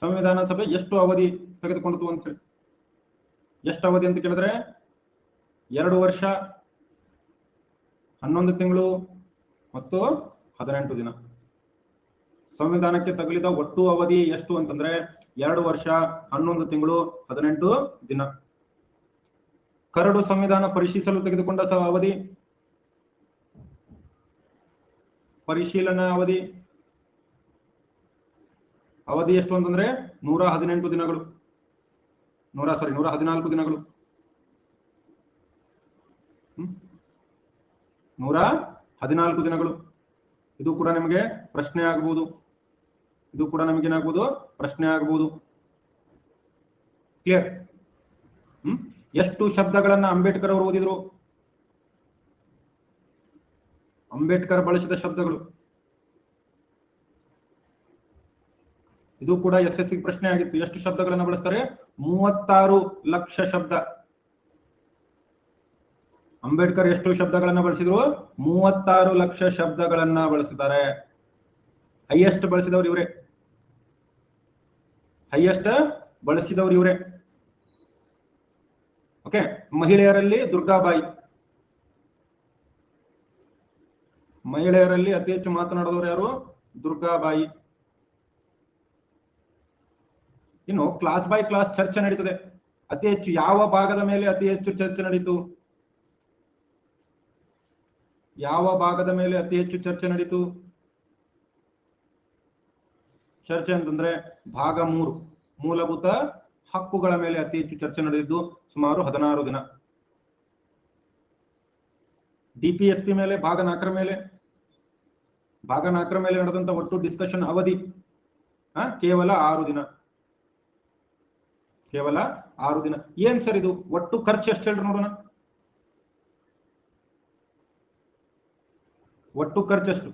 ಸಂವಿಧಾನ ಸಭೆ ಎಷ್ಟು ಅವಧಿ ತೆಗೆದುಕೊಂಡಿತು ಅಂತ ಹೇಳಿ. ಎಷ್ಟು ಅವಧಿ ಅಂತ ಕೇಳಿದ್ರೆ 2 ವರ್ಷ 11 ತಿಂಗಳು ಮತ್ತು 18 ದಿನ. ಸಂವಿಧಾನಕ್ಕೆ ತಗುಲಿದ ಒಟ್ಟು ಅವಧಿ ಎಷ್ಟು ಅಂತಂದ್ರೆ 2 ವರ್ಷ 11 ತಿಂಗಳು 18 ದಿನ. ಕರಡು ಸಂವಿಧಾನ ಪರಿಶೀಲಿಸಲು ತೆಗೆದುಕೊಂಡ ಅವಧಿ, ಪರಿಶೀಲನಾ ಅವಧಿ ಎಷ್ಟು ಅಂತಂದ್ರೆ 114 ದಿನಗಳು. 114 ದಿನಗಳು. 114 ದಿನಗಳು. ಇದು ಕೂಡ ನಿಮಗೆ ಪ್ರಶ್ನೆ ಆಗಬಹುದು. ಪ್ರಶ್ನೆ ಆಗಬಹುದು. ಕ್ಲಿಯರ್? ಎಷ್ಟು ಶಬ್ದಗಳನ್ನ ಅಂಬೇಡ್ಕರ್ ಅವರು ಓದಿದ್ರು? ಅಂಬೇಡ್ಕರ್ ಬಳಸಿದ ಶಬ್ದಗಳು, ಇದು ಕೂಡ SSC ಪ್ರಶ್ನೆ ಆಗಿತ್ತು. ಎಷ್ಟು ಶಬ್ದಗಳನ್ನ ಬಳಸ್ತಾರೆ? 36 ಲಕ್ಷ ಶಬ್ದ. ಅಂಬೇಡ್ಕರ್ ಎಷ್ಟು ಶಬ್ದಗಳನ್ನ ಬಳಸಿದ್ರು? 36 ಲಕ್ಷ ಶಬ್ದಗಳನ್ನ ಬಳಸಿದ್ದಾರೆ. ಹೈಯೆಸ್ಟ್ ಬಳಸಿದವರು ಇವರೇ. ಓಕೆ. ಮಹಿಳೆಯರಲ್ಲಿ ದುರ್ಗಾಬಾಯಿ, ಮಹಿಳೆಯರಲ್ಲಿ ಅತಿ ಹೆಚ್ಚು ಮಾತನಾಡಿದವರು ಯಾರು? ದುರ್ಗಾಬಾಯಿ. ಇನ್ನು ಕ್ಲಾಸ್ ಬೈ ಕ್ಲಾಸ್ ಚರ್ಚೆ ನಡೀತದೆ. ಅತಿ ಹೆಚ್ಚು ಯಾವ ಭಾಗದ ಮೇಲೆ ಅತಿ ಹೆಚ್ಚು ಚರ್ಚೆ ನಡೀತು? ಚರ್ಚೆ ಅಂತಂದ್ರೆ ಭಾಗ 3 ಮೂಲಭೂತ ಹಕ್ಕುಗಳ ಮೇಲೆ ಅತಿ ಹೆಚ್ಚು ಚರ್ಚೆ ನಡೆದಿದ್ದು ಸುಮಾರು 16 ದಿನ. DPSP ಮೇಲೆ ಭಾಗ 4ರ ಮೇಲೆ ನಡೆದಂತ ಒಟ್ಟು ಡಿಸ್ಕಷನ್ ಅವಧಿ ಕೇವಲ 6 ದಿನ. ಏನ್ ಸರ್ ಇದು? ಒಟ್ಟು ಖರ್ಚು ಎಷ್ಟು ಹೇಳ್ರಿ ನೋಡೋಣ. ಒಟ್ಟು ಖರ್ಚು ಎಷ್ಟು?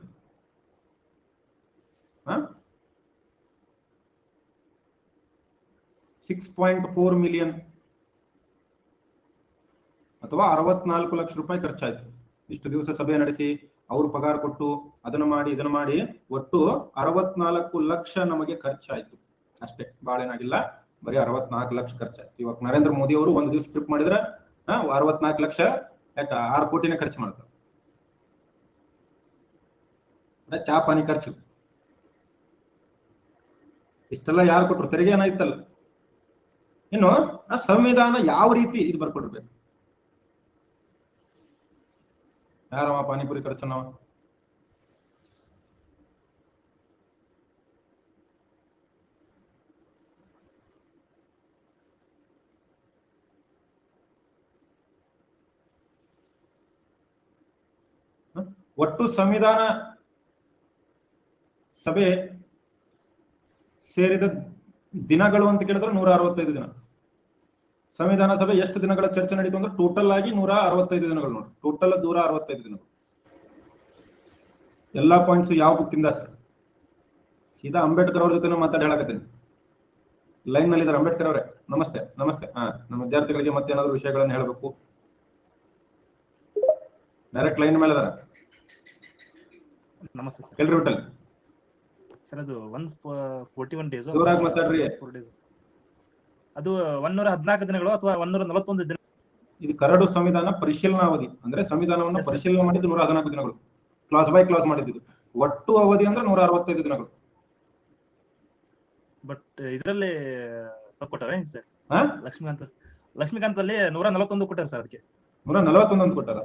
6.4 ಮಿಲಿಯನ್ ಅಥವಾ 64 ಲಕ್ಷ ರೂಪಾಯಿ ಖರ್ಚಾಯ್ತು. ಇಷ್ಟು ದಿವಸ ಸಭೆ ನಡೆಸಿ ಅವ್ರು ಪಗಾರ ಕೊಟ್ಟು ಅದನ್ನ ಮಾಡಿ ಒಟ್ಟು 64 ಲಕ್ಷ ನಮಗೆ ಖರ್ಚಾಯ್ತು ಅಷ್ಟೇ. ಬಾಳೇನಾಗಿಲ್ಲ, ಬರೀ 64 ಲಕ್ಷ ಖರ್ಚಾಯ್ತು. ಇವಾಗ ನರೇಂದ್ರ ಮೋದಿ ಅವರು ಒಂದು ದಿವಸ ಟ್ರಿಪ್ ಮಾಡಿದ್ರೆ 64 ಲಕ್ಷ, ಯಾಕ 6 ಕೋಟಿನೇ ಖರ್ಚು ಮಾಡ್ತಾರೆ. ಚಾ ಪಾನಿ ಖರ್ಚು ಇಷ್ಟೆಲ್ಲ ಯಾರು ಕೊಟ್ರು? ತೆರಿಗೆ ಏನಾಯ್ತಲ್ಲ. ಇನ್ನು ಸಂವಿಧಾನ ಯಾವ ರೀತಿ ಇದು ಬರ್ಕೊಡ್ಬೇಕು? ಯಾರವ ಪಾನಿಪುರಿ ಖರ್ಚನವ? ಒಟ್ಟು ಸಂವಿಧಾನ ಸಭೆ ಸೇರಿದ ದಿನಗಳು ಅಂತ ಕೇಳಿದ್ರೆ 165 ದಿನ. ಸಂವಿಧಾನ ಸಭೆ ಎಷ್ಟು ದಿನಗಳ ಚರ್ಚೆ ನಡೀತು ಅಂದ್ರೆ ಟೋಟಲ್ ಆಗಿ 165 ದಿನಗಳು. ನೋಡಿ, ಟೋಟಲ್ 165 ದಿನಗಳು. ಎಲ್ಲಾ ಪಾಯಿಂಟ್ಸ್ ಯಾವ ಬುಕ್ಕಿಂದ ಸರ್? ಸೀದಾ ಅಂಬೇಡ್ಕರ್ ಅವ್ರ ಜೊತೆ ಮಾತಾಡಿ ಹೇಳಕತ್ತೀನಿ. ಲೈನ್ ನಲ್ಲಿ ಇದ್ದಾರೆ ಅಂಬೇಡ್ಕರ್ ಅವರೇ, ನಮಸ್ತೆ. ನಮ್ಮ ವಿದ್ಯಾರ್ಥಿಗಳಿಗೆ ಮತ್ತೇನಾದ್ರು ವಿಷಯಗಳನ್ನ ಹೇಳಬೇಕು? ಡೈರೆಕ್ಟ್ ಲೈನ್ ಮೇಲೆ ಇದಾರೆ. ನಮಸ್ತೆ ಸರ್. ಎಲ್ರಿ ವಿಠಲ್ ಸರ್, ಅದು 141 ಡೇಸ್ ಮಾತಾಡ್ರಿ. ಅದು 114 ದಿನಗಳು ಅಥವಾ 141 ದಿನ? ಇದು ಕರಡು ಸಂವಿಧಾನ ಪರಿಶೀಲನಾ ಅವಧಿ ಅಂದ್ರೆ ಸಂವಿಧಾನವನ್ನು Yes, sir. ಪರಿಶೀಲನೆ ಮಾಡಿದ್ದು 114 ದಿನಗಳು, ಕ್ಲಾಸ್ ಬೈ ಕ್ಲಾಸ್ ಮಾಡಿದ್ದು. ಒಟ್ಟು ಅವಧಿ ಅಂದ್ರೆ 165 ದಿನಗಳು. ಬಟ್ ಇದರಲ್ಲಿ ತಪ್ಪು ಕೊಟ್ಟಾರೆ ಸರ್. ಹಾ ಲಕ್ಷ್ಮೀಕಾಂತ್ ಅಲ್ಲಿ 141 ಕೊಟ್ಟಾರೆ ಸರ್ ಅದಕ್ಕೆ. 141 ಕೊಟ್ಟಾರ.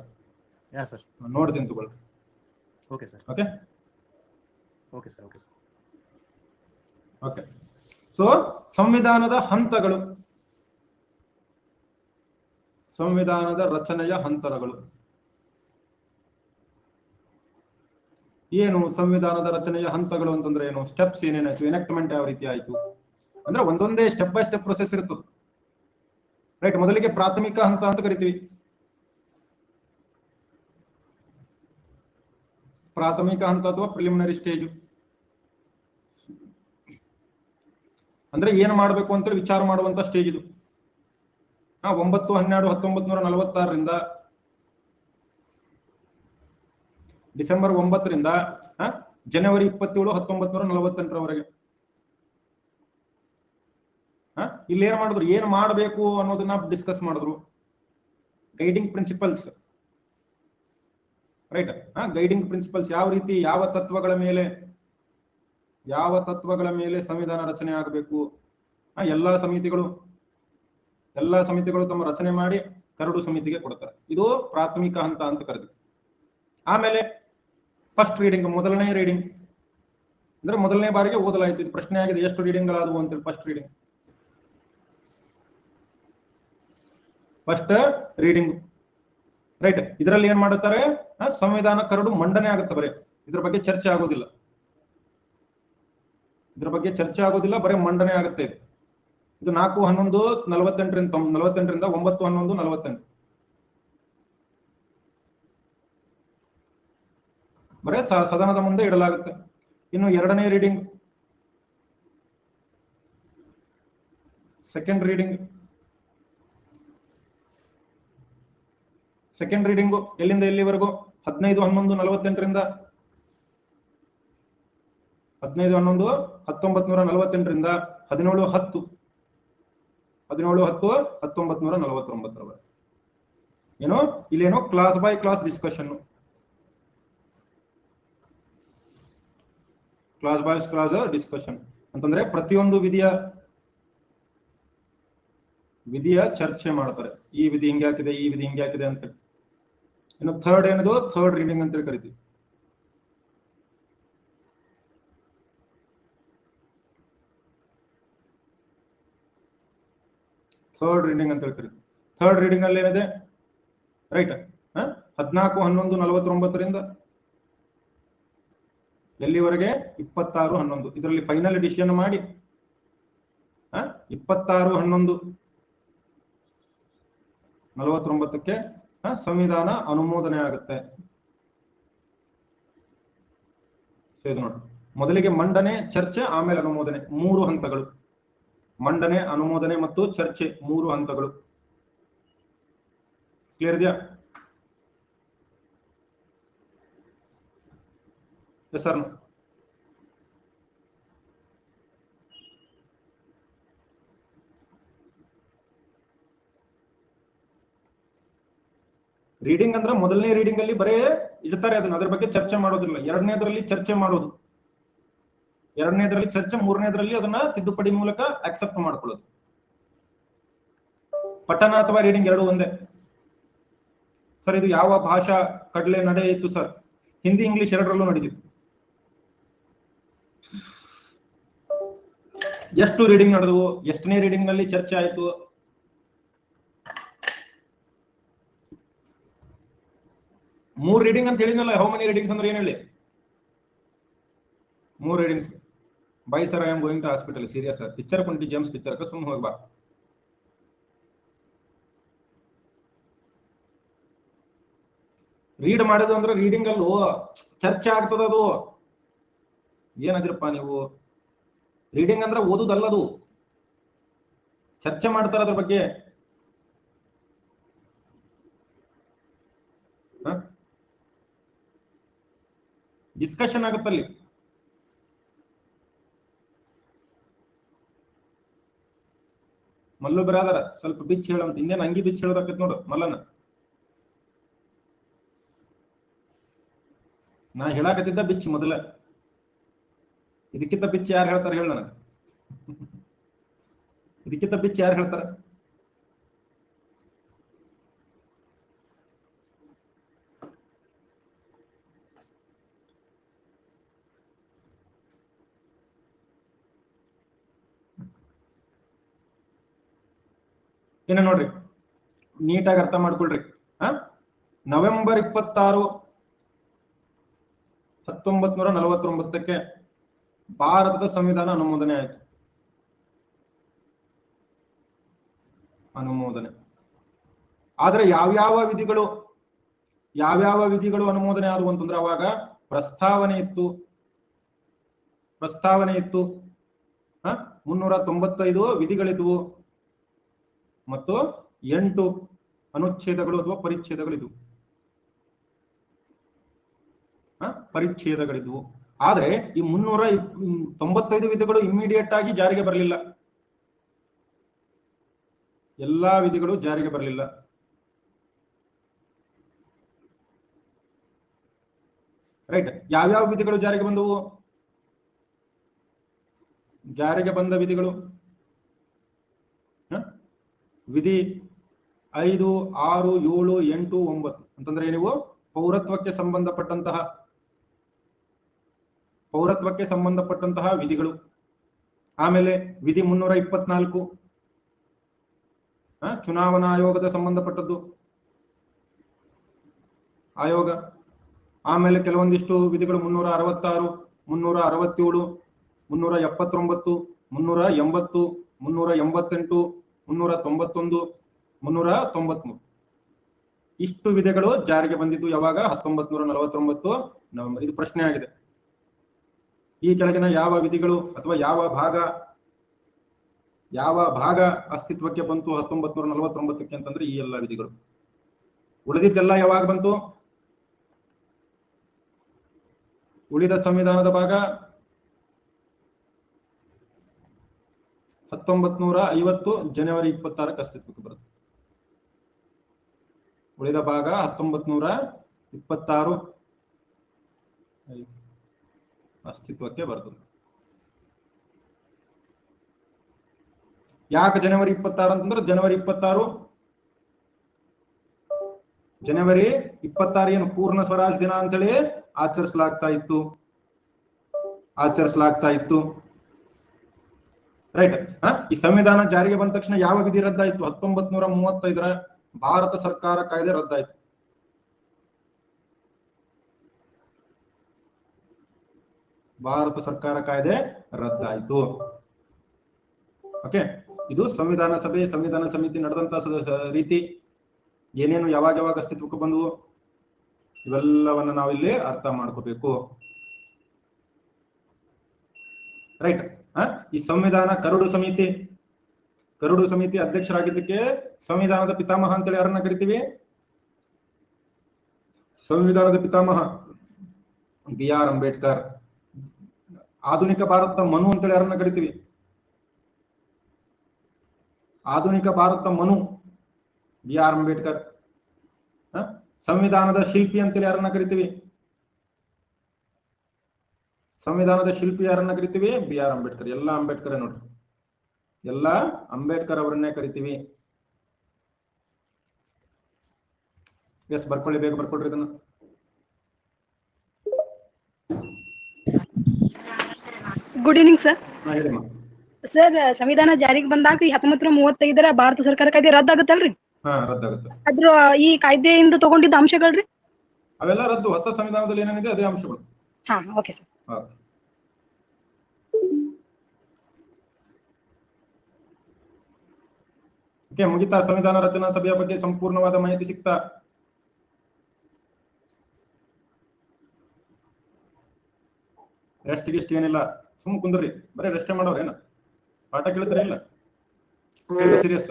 ಯಾ ಸರ್. ನೋಡ್ತೀನಿ ತಗೊಳ್ಳಿ. Okay sir. Okay okay sir. Okay sir. Okay. So ಸಂವಿಧಾನದ ಹಂತಗಳು, ಸಂವಿಧಾನದ ರಚನೆಯ ಹಂತಗಳು ಏನು? ಸಂವಿಧಾನದ ರಚನೆಯ ಹಂತಗಳು ಅಂತಂದ್ರೆ ಏನು? ಸ್ಟೆಪ್ಸ್ ಏನೇನಾಯ್ತು, ಎನೆಕ್ಟ್ಮೆಂಟ್ ಯಾವ ರೀತಿ ಆಯ್ತು ಅಂದ್ರೆ ಒಂದೊಂದೇ ಸ್ಟೆಪ್ ಬೈ ಸ್ಟೆಪ್ ಪ್ರೊಸೆಸ್ ಇರುತ್ತೆ. ರೈಟ್. ಮೊದಲಿಗೆ ಪ್ರಾಥಮಿಕ ಹಂತ ಅಂತ ಕರಿತೀವಿ. ಪ್ರಾಥಮಿಕ ಹಂತ ಅಥವಾ ಪ್ರಿಲಿಮಿನರಿ ಸ್ಟೇಜ್ ಅಂದ್ರೆ ಏನ್ ಮಾಡ್ಬೇಕು ಅಂತೇಳಿ ವಿಚಾರ ಮಾಡುವಂತ ಸ್ಟೇಜ್ ಇದು. 9/12/1946 ಡಿಸೆಂಬರ್ 9 ಜನವರಿ 27 1948 ಇಲ್ಲಿ ಏನ್ ಮಾಡಿದ್ರು, ಏನ್ ಮಾಡಬೇಕು ಅನ್ನೋದನ್ನ ಡಿಸ್ಕಸ್ ಮಾಡಿದ್ರು. Guiding principles, right. Guiding principles ಯಾವ ರೀತಿ, ಯಾವ ತತ್ವಗಳ ಮೇಲೆ ಸಂವಿಧಾನ ರಚನೆ ಆಗಬೇಕು. ಎಲ್ಲಾ ಸಮಿತಿಗಳು ತಮ್ಮ ರಚನೆ ಮಾಡಿ ಕರಡು ಸಮಿತಿಗೆ ಕೊಡ್ತಾರೆ. ಇದು ಪ್ರಾಥಮಿಕ ಹಂತ ಅಂತ ಕರೆದ್ವಿ. ಆಮೇಲೆ ಫಸ್ಟ್ ರೀಡಿಂಗ್, ಮೊದಲನೇ ರೀಡಿಂಗ್ ಅಂದ್ರೆ ಮೊದಲನೇ ಬಾರಿಗೆ ಓದಲಾಯಿತು. ಇದು ಪ್ರಶ್ನೆ ಆಗಿದೆ, ಎಷ್ಟು ರೀಡಿಂಗ್ ಗಳಾದವು ಅಂತೇಳಿ. First reading, right. ಇದರಲ್ಲಿ ಏನ್ ಮಾಡುತ್ತಾರೆ, ಸಂವಿಧಾನ ಕರಡು ಮಂಡನೆ ಆಗುತ್ತೆ. ಬರೀ ಇದ್ರ ಬಗ್ಗೆ ಚರ್ಚೆ ಆಗೋದಿಲ್ಲ, ಬರೀ ಮಂಡನೆ ಆಗುತ್ತೆ. ಇದು 4/11/48 9/11/48 ಬರೇ ಸದನದ ಮುಂದೆ ಇಡಲಾಗುತ್ತೆ. ಇನ್ನು ಎರಡನೇ ರೀಡಿಂಗ್, ಸೆಕೆಂಡ್ ರೀಡಿಂಗು ಎಲ್ಲಿಂದ ಎಲ್ಲಿವರೆಗೂ? 15/11/48 15/11/1948 17/10/1949 ಏನು? ಇಲ್ಲೇನೋ ಕ್ಲಾಸ್ ಬೈ ಕ್ಲಾಸ್ ಡಿಸ್ಕಷನ್, ಅಂತಂದ್ರೆ ಪ್ರತಿಯೊಂದು ವಿಧಿಯ ಚರ್ಚೆ ಮಾಡ್ತಾರೆ. ಈ ವಿಧಿ ಹಿಂಗೆ ಹಾಕಿದೆ, ಈ ವಿಧಿ ಹಿಂಗೆ ಹಾಕಿದೆ ಅಂತ. ಇನ್ನು ಥರ್ಡ್ ಏನದು? ಥರ್ಡ್ ರೀಡಿಂಗ್ ಅಂತ ಕರಿತೀವಿ. ಥರ್ಡ್ ರೀಡಿಂಗ್ ಅಲ್ಲಿ ಏನಿದೆ, ರೈಟ್. 14/11/49 ಎಲ್ಲಿವರೆಗೆ? 26/11. ಇದರಲ್ಲಿ ಫೈನಲ್ ಡಿಸಿಷನ್ ಮಾಡಿ 26/11/49 ಸಂವಿಧಾನ ಅನುಮೋದನೆ ಆಗುತ್ತೆ. ನೋಡಿ, ಮೊದಲಿಗೆ ಮಂಡನೆ, ಚರ್ಚೆ, ಆಮೇಲೆ ಅನುಮೋದನೆ, 3 ಹಂತಗಳು. ಮಂಡನೆ, ಅನುಮೋದನೆ ಮತ್ತು ಚರ್ಚೆ, 3 ಹಂತಗಳು. ಕ್ಲಿಯರ್ ಇದೆಯಾ? ಸರ್, ರೀಡಿಂಗ್ ಅಂದ್ರೆ ಮೊದಲನೇ ರೀಡಿಂಗ್ ಅಲ್ಲಿ ಬರೇ ಇಡ್ತಾರೆ, ಅದನ್ನ ಅದ್ರ ಬಗ್ಗೆ ಚರ್ಚೆ ಮಾಡೋದಿಲ್ಲ. ಎರಡನೇದ್ರಲ್ಲಿ ಚರ್ಚೆ ಮಾಡೋದು, ಮೂರನೇದ್ರಲ್ಲಿ ಅದನ್ನ ತಿದ್ದುಪಡಿ ಮೂಲಕ ಅಕ್ಸೆಪ್ಟ್ ಮಾಡ್ಕೊಳ್ಳೋದು. ಪಠನ ಅಥವಾ ರೀಡಿಂಗ್ ಎರಡು ಒಂದೇ. ಸರ್, ಇದು ಯಾವ ಭಾಷಾ ಕಡಲೆ ನಡೆಯಿತು ಸರ್? ಹಿಂದಿ ಇಂಗ್ಲಿಷ್ ಎರಡರಲ್ಲೂ ನಡೆದಿತ್ತು. ಎಷ್ಟು ರೀಡಿಂಗ್ ನಡೆದವು? ಎಷ್ಟನೇ ರೀಡಿಂಗ್ ನಲ್ಲಿ ಚರ್ಚೆ ಆಯ್ತು? ಮೂರ್ ರೀಡಿಂಗ್ ಅಂತ ಹೇಳಿದ್ನಲ್ಲ. ಹೌ ಮೆನಿ ರೀಡಿಂಗ್ಸ್ ಅಂದ್ರೆ ಏನ್ ಹೇಳಿ? 3 readings. Bye sir, I am going to hospital. Serious sir, picture ಕೊಂಟಿ ಜೇಮ್ಸ್ ಪಿಕ್ಚರ್ ಸುಮ್ ಹೋಗ್ಬಾ. ರೀಡ್ ಮಾಡೋದು ಅಂದ್ರೆ ರೀಡಿಂಗ್ ಅಲ್ಲೂ ಚರ್ಚೆ ಆಗ್ತದ. ಅದು ಏನದಿರಪ್ಪ ನೀವು? ರೀಡಿಂಗ್ ಅಂದ್ರೆ ಓದುದಲ್ಲದು, ಚರ್ಚೆ ಮಾಡ್ತಾರ ಅದ್ರ ಬಗ್ಗೆ. ಡಿಸ್ಕಷನ್ ಆಗುತ್ತಲ್ಲಿ. ಮಲ್ಲು ಬ್ರಾದರ್ ಸ್ವಲ್ಪ ಬಿಚ್ಚಿ ಹೇಳಂತ, ಇನ್ನೇನು ಅಂಗಿ ಬಿಚ್ಚಿ ಹೇಳೋದಕ್ಕೈತ್ ನೋಡು ಮಲ್ಲನ. ನಾ ಹೇಳಾಕತ್ತಿದ್ದ ಬಿಚ್ಚಿ ಮೊದಲ, ಇದಕ್ಕಿಂತ ಬಿಚ್ಚಿ ಯಾರು ಹೇಳ್ತಾರೆ ಹೇಳ ನನಗೆ? ಇದಕ್ಕಿಂತ ಬಿಚ್ಚಿ ಯಾರು ಹೇಳ್ತಾರೆ? ಏನ ನೋಡ್ರಿ, ನೀಟಾಗಿ ಅರ್ಥ ಮಾಡ್ಕೊಳ್ರಿ. ನವೆಂಬರ್ 26, 1949 ಭಾರತದ ಸಂವಿಧಾನ ಅನುಮೋದನೆ ಆಯಿತು. ಅನುಮೋದನೆ ಆದ್ರೆ ಯಾವ್ಯಾವ ವಿಧಿಗಳು ಅನುಮೋದನೆ ಆದವು ಅಂತಂದ್ರೆ, ಅವಾಗ ಪ್ರಸ್ತಾವನೆ ಇತ್ತು 395 ವಿಧಿಗಳಿದ್ವು ಮತ್ತು 8 ಅನುಚ್ಛೇದಗಳು ಅಥವಾ ಪರಿಚ್ಛೇದಗಳಿದ್ವು. ಪರಿಚ್ಛೇದಗಳಿದ್ವು. ಆದ್ರೆ ಈ 395 ವಿಧಿಗಳು ಇಮ್ಮಿಡಿಯೇಟ್ ಆಗಿ ಜಾರಿಗೆ ಬರಲಿಲ್ಲ. ಎಲ್ಲಾ ವಿಧಿಗಳು ಜಾರಿಗೆ ಬರಲಿಲ್ಲ. ರೈಟ್. ಯಾವ್ಯಾವ ವಿಧಿಗಳು ಜಾರಿಗೆ ಬಂದವು? ಜಾರಿಗೆ ಬಂದ ವಿಧಿಗಳು ವಿಧಿ 5, 6, 7, 8, 9 ಅಂತಂದ್ರೆ ನೀವು ಪೌರತ್ವಕ್ಕೆ ಸಂಬಂಧಪಟ್ಟಂತಹ ವಿಧಿಗಳು. ಆಮೇಲೆ ವಿಧಿ 324 ಚುನಾವಣಾ ಆಯೋಗದ ಸಂಬಂಧಪಟ್ಟದ್ದು ಆಯೋಗ. ಆಮೇಲೆ ಕೆಲವೊಂದಿಷ್ಟು ವಿಧಿಗಳು 366, 367, 379, 380, 388, 391, 393 ಇಷ್ಟು ವಿಧಿಗಳು ಜಾರಿಗೆ ಬಂದಿದ್ದು ಯಾವಾಗ? 1949 ನವೆಂಬರ್. ಇದು ಪ್ರಶ್ನೆ ಆಗಿದೆ. ಈ ಕೆಳಗಿನ ಯಾವ ವಿಧಿಗಳು ಅಥವಾ ಯಾವ ಭಾಗ ಅಸ್ತಿತ್ವಕ್ಕೆ ಬಂತು 1949 ಅಂತಂದ್ರೆ ಈ ಎಲ್ಲ ವಿಧಿಗಳು. ಉಳಿದಿದ್ದೆಲ್ಲ ಯಾವಾಗ ಬಂತು? ಉಳಿದ ಸಂವಿಧಾನದ ಭಾಗ 1950 ಜನವರಿ 26 ಅಸ್ತಿತ್ವಕ್ಕೆ ಬರುತ್ತೆ. ಉಳಿದ ಭಾಗ 1926 ಅಸ್ತಿತ್ವಕ್ಕೆ ಬರ್ತದೆ. ಯಾಕೆ ಜನವರಿ 26 ಅಂತಂದ್ರೆ ಜನವರಿ 26 ಏನು ಪೂರ್ಣ ಸ್ವರಾಜ್ ದಿನ ಅಂತೇಳಿ ಆಚರಿಸಲಾಗ್ತಾ ಇತ್ತು. ರೈಟ್. ಈ ಸಂವಿಧಾನ ಜಾರಿಗೆ ಬಂದ ತಕ್ಷಣ ಯಾವ ವಿಧಿ ರದ್ದಾಯಿತು? 1935 ಭಾರತ ಸರ್ಕಾರ ಕಾಯ್ದೆ ರದ್ದಾಯಿತು. ಓಕೆ. ಇದು ಸಂವಿಧಾನ ಸಭೆ, ಸಂವಿಧಾನ ಸಮಿತಿ ನಡೆದಂತ ರೀತಿ, ಏನೇನು ಯಾವಾಗ ಅಸ್ತಿತ್ವಕ್ಕೆ ಬಂದವು ಇವೆಲ್ಲವನ್ನ ನಾವಿಲ್ಲಿ ಅರ್ಥ ಮಾಡ್ಕೋಬೇಕು. ರೈಟ್. ಈ ಸಂವಿಧಾನ ಕರಡು ಸಮಿತಿ ಅಧ್ಯಕ್ಷರಾಗಿದ್ದಕ್ಕೆ ಸಂವಿಧಾನದ ಪಿತಾಮಹ ಅಂತೇಳಿ ಯಾರನ್ನ ಕರಿತೀವಿ? ಸಂವಿಧಾನದ ಪಿತಾಮಹ BR ಅಂಬೇಡ್ಕರ್. ಆಧುನಿಕ ಭಾರತದ ಮನು ಅಂತೇಳಿ ಯಾರನ್ನ ಕರಿತೀವಿ? ಆಧುನಿಕ ಭಾರತದ ಮನು BR ಅಂಬೇಡ್ಕರ್. ಸಂವಿಧಾನದ ಶಿಲ್ಪಿ ಅಂತೇಳಿ ಯಾರನ್ನ ಕರಿತೀವಿ? ಸಂವಿಧಾನದ ಶಿಲ್ಪಿ ಯಾರನ್ನ ಕರಿತೀವಿ? BR ಅಂಬೇಡ್ಕರ್. ಎಲ್ಲ ಅಂಬೇಡ್ಕರ್ ನೋಡ್ರಿ, ಎಲ್ಲ ಅಂಬೇಡ್ಕರ್ ಅವರನ್ನೇ ಕರಿತೀವಿ. ಎಸ್, ಬರ್ಕೊಳ್ಳಿ, ಬೇಗ ಬರ್ಕೊಳ್ರಿ ಇದನ್ನ. Good evening sir. ಹೇಳಿಮ್ಮ. ಸರ್, ಸಂವಿಧಾನ ಜಾರಿಗೆ ಬಂದಾಗ 1935 ಭಾರತ ಸರ್ಕಾರ ಕಾಯ್ದೆ ರದ್ದಾಗುತ್ತಲ್ರಿ? ರದ್ದಾಗುತ್ತೆ. ಅದ್ರ ಈ ಕಾಯ್ದೆಯಿಂದ ತಗೊಂಡಿದ್ದ ಅಂಶಗಳ್ರಿ? ಅವೆಲ್ಲ ರದ್ದು. ಹೊಸ ಸಂವಿಧಾನದಲ್ಲಿ ಏನೇನಿದೆ ಅದೇ ಅಂಶಗಳು. Okay sir. ಓಕೆ, ಮುಗಿತಾ? ಸಂವಿಧಾನ ರಚನಾ ಸಭೆಯ ಬಗ್ಗೆ ಸಂಪೂರ್ಣವಾದ ಮಾಹಿತಿ ಸಿಗ್ತಾ? ರೆಸ್ಟ್ ಗಿಸ್ಟ್ ಏನಿಲ್ಲ, ಸುಮ್ ಕುಂದ್ರಿ, ಬರೀ ರೆಸ್ಟೇ ಮಾಡೋರೇನ? ಪಾಠ ಕೇಳಿದ್ರೆ ಇಲ್ಲ? Serious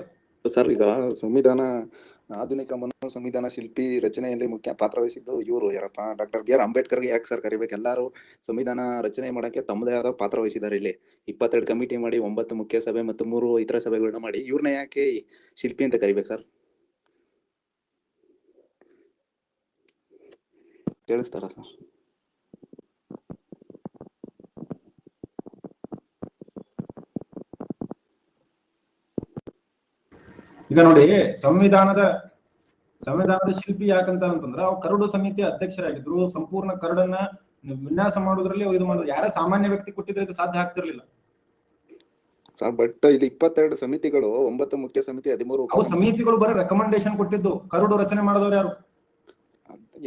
sir. ಈಗ ಸಂವಿಧಾನ ಆಧುನಿಕ ಮನು ಸಂವಿಧಾನ ಶಿಲ್ಪಿ ರಚನೆಯಲ್ಲಿ ಮುಖ್ಯ ಪಾತ್ರ ವಹಿಸಿದ್ದು ಇವರು ಯಾರಪ್ಪ, ಡಾಕ್ಟರ್ BR ಅಂಬೇಡ್ಕರ್ಗೆ ಯಾಕೆ ಸರ್ ಕರಿಬೇಕು? ಎಲ್ಲರೂ ಸಂವಿಧಾನ ರಚನೆ ಮಾಡಕ್ಕೆ ತಮ್ಮದೇ ಆದ ಪಾತ್ರ ವಹಿಸಿದ್ದಾರೆ. ಇಲ್ಲಿ 22 ಕಮಿಟಿ ಮಾಡಿ 9 ಮುಖ್ಯ ಸಭೆ ಮತ್ತು 3 ಇತರ ಸಭೆಗಳನ್ನ ಮಾಡಿ ಇವ್ರನ್ನ ಯಾಕೆ ಶಿಲ್ಪಿ ಅಂತ ಕರಿಬೇಕು ಸರ್? ಕೇಳಿಸ್ತಾರ ಸರ್? ಈಗ ನೋಡಿ, ಸಂವಿಧಾನದ ಶಿಲ್ಪಿ ಯಾಕಂತ ಅಂತಂದ್ರೆ ಅವ್ರು ಕರಡು ಸಮಿತಿ ಅಧ್ಯಕ್ಷರಾಗಿದ್ರು. ಸಂಪೂರ್ಣ ಕರಡನ್ನ ವಿನ್ಯಾಸ ಮಾಡೋದ್ರಲ್ಲಿ ಇದು ಮಾಡೋದು ಯಾರ ಸಾಮಾನ್ಯ ವ್ಯಕ್ತಿ ಕೊಟ್ಟಿದ್ರೆ ಇದು ಸಾಧ್ಯ ಆಗ್ತಿರ್ಲಿಲ್ಲ ಸರ್. ಬಟ್ ಇಲ್ಲಿ 22 ಸಮಿತಿಗಳು, 9 ಮುಖ್ಯ ಸಮಿತಿ, 13 ಅವು ಸಮಿತಿಗಳು ಬರೀ ರೆಕಮೆಂಡೇಶನ್ ಕೊಟ್ಟಿದ್ದು. ಕರಡು ರಚನೆ ಮಾಡಿದವ್ರು ಯಾರು?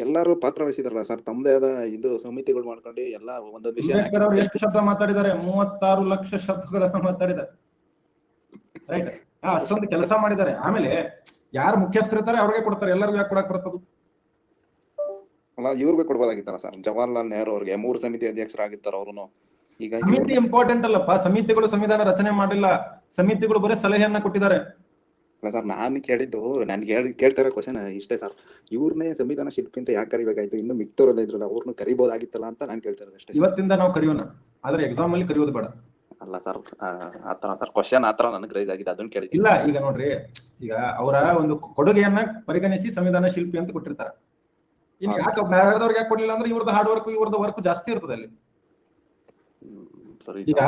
ಎಲ್ಲರೂ ಪಾತ್ರ ವಹಿಸಿದಾರಲ್ಲ ಸರ್, ತಮ್ಮದೇ ಆದ ಇದು ಸಮಿತಿಗಳು ಮಾಡ್ಕೊಂಡು ಎಲ್ಲ ಒಂದೊಂದು ವಿಷಯ. ಅಂಬೇಡ್ಕರ್ ಅವರು ಎಷ್ಟು ಶಬ್ದ ಮಾತಾಡಿದ್ದಾರೆ? 36 ಲಕ್ಷ ಶಬ್ದಗಳನ್ನ ಮಾತಾಡಿದ್ದಾರೆ. ರೈಟ್, ಅಷ್ಟೊಂದು ಕೆಲಸ ಮಾಡಿದ್ದಾರೆ. ಆಮೇಲೆ ಯಾರು ಮುಖ್ಯಸ್ಥರು ಇರ್ತಾರೆ ಅವ್ರಿಗೆ ಕೊಡ್ತಾರೆ, ಎಲ್ಲರಿಗೂ ಯಾಕೆ ಕೊಡಕ್ ಬರ್ತದೆ? ಅಲ್ಲ, ಇವ್ರಿಗೆ ಕೊಡ್ಬೋದಾಗಿತ್ತಲ್ಲ ಸರ್, ಜವಾಹರ್ಲಾಲ್ ನೆಹರು ಅವ್ರಿಗೆ 3 ಸಮಿತಿ ಅಧ್ಯಕ್ಷರಾಗಿರ್ತಾರ ಅವ್ರು. ಈಗ ಸಮಿತಿ ಇಂಪಾರ್ಟೆಂಟ್ ಅಲ್ಲಪ್ಪ. ಸಮಿತಿಗಳು ಸಂವಿಧಾನ ರಚನೆ ಮಾಡಿಲ್ಲ, ಸಮಿತಿಗಳು ಬರೀ ಸಲಹೆಯನ್ನ ಕೊಟ್ಟಿದ್ದಾರೆ. ಅಲ್ಲ ಸರ್, ನಾನು ಕೇಳಿದ್ದು, ಕೇಳ್ತಾ ಇರೋ ಕ್ವಶನ್ ಇಷ್ಟೇ ಸರ್. ಇವ್ರನ್ನೇ ಸಂವಿಧಾನ ಶಿಲ್ಪಿ ಅಂತ ಯಾಕೆ ಕರಿಬೇಕಾಯ್ತು? ಇನ್ನು ಮಿಕ್ತವರೆಲ್ಲ ಇದ್ರಲ್ಲ, ಅವ್ರನ್ನ ಕರಿಬೋದಾಗಿತ್ತಲ್ಲ ಅಂತ ನಾನು ಕೇಳ್ತಾ ಇರೋದು ಅಷ್ಟೇ. ಇವತ್ತಿಂದ ನಾವು ಕರೆಯೋಣ, ಆದ್ರೆ ಎಕ್ಸಾಮ್ ಅಲ್ಲಿ ಕರೆಯೋದು ಬೇಡ. ಅಲ್ಲ ಸರ್, ಆತರ ಸರ್ ಕ್ವಶನ್ ಆತರ ನನಗೆ ರೈಸ್ ಆಗಿದೆ, ಅದನ್ನ ಕೇಳಿ. ಇಲ್ಲ, ಈಗ ನೋಡ್ರಿ, ಈಗ ಅವರ ಒಂದು ಕೊಡುಗೆಯನ್ನ ಪರಿಗಣಿಸಿ ಸಂವಿಧಾನ ಶಿಲ್ಪಿ ಅಂತ ಕೊಟ್ಟಿರ್ತಾರೆ. ಇನ್ನು ಯಾಕೆ ಬೇರೆದವ್ರಿಗೆ ಯಾಕೆ ಕೊಡ್ಲಿಲ್ಲ ಅಂದ್ರೆ ಇವ್ರದ್ದು ಹಾರ್ಡ್ ವರ್ಕ್, ಇವ್ರದ್ದು ವರ್ಕ್ ಜಾಸ್ತಿ ಇರ್ತದೆ ಅಲ್ಲಿ. ಈಗ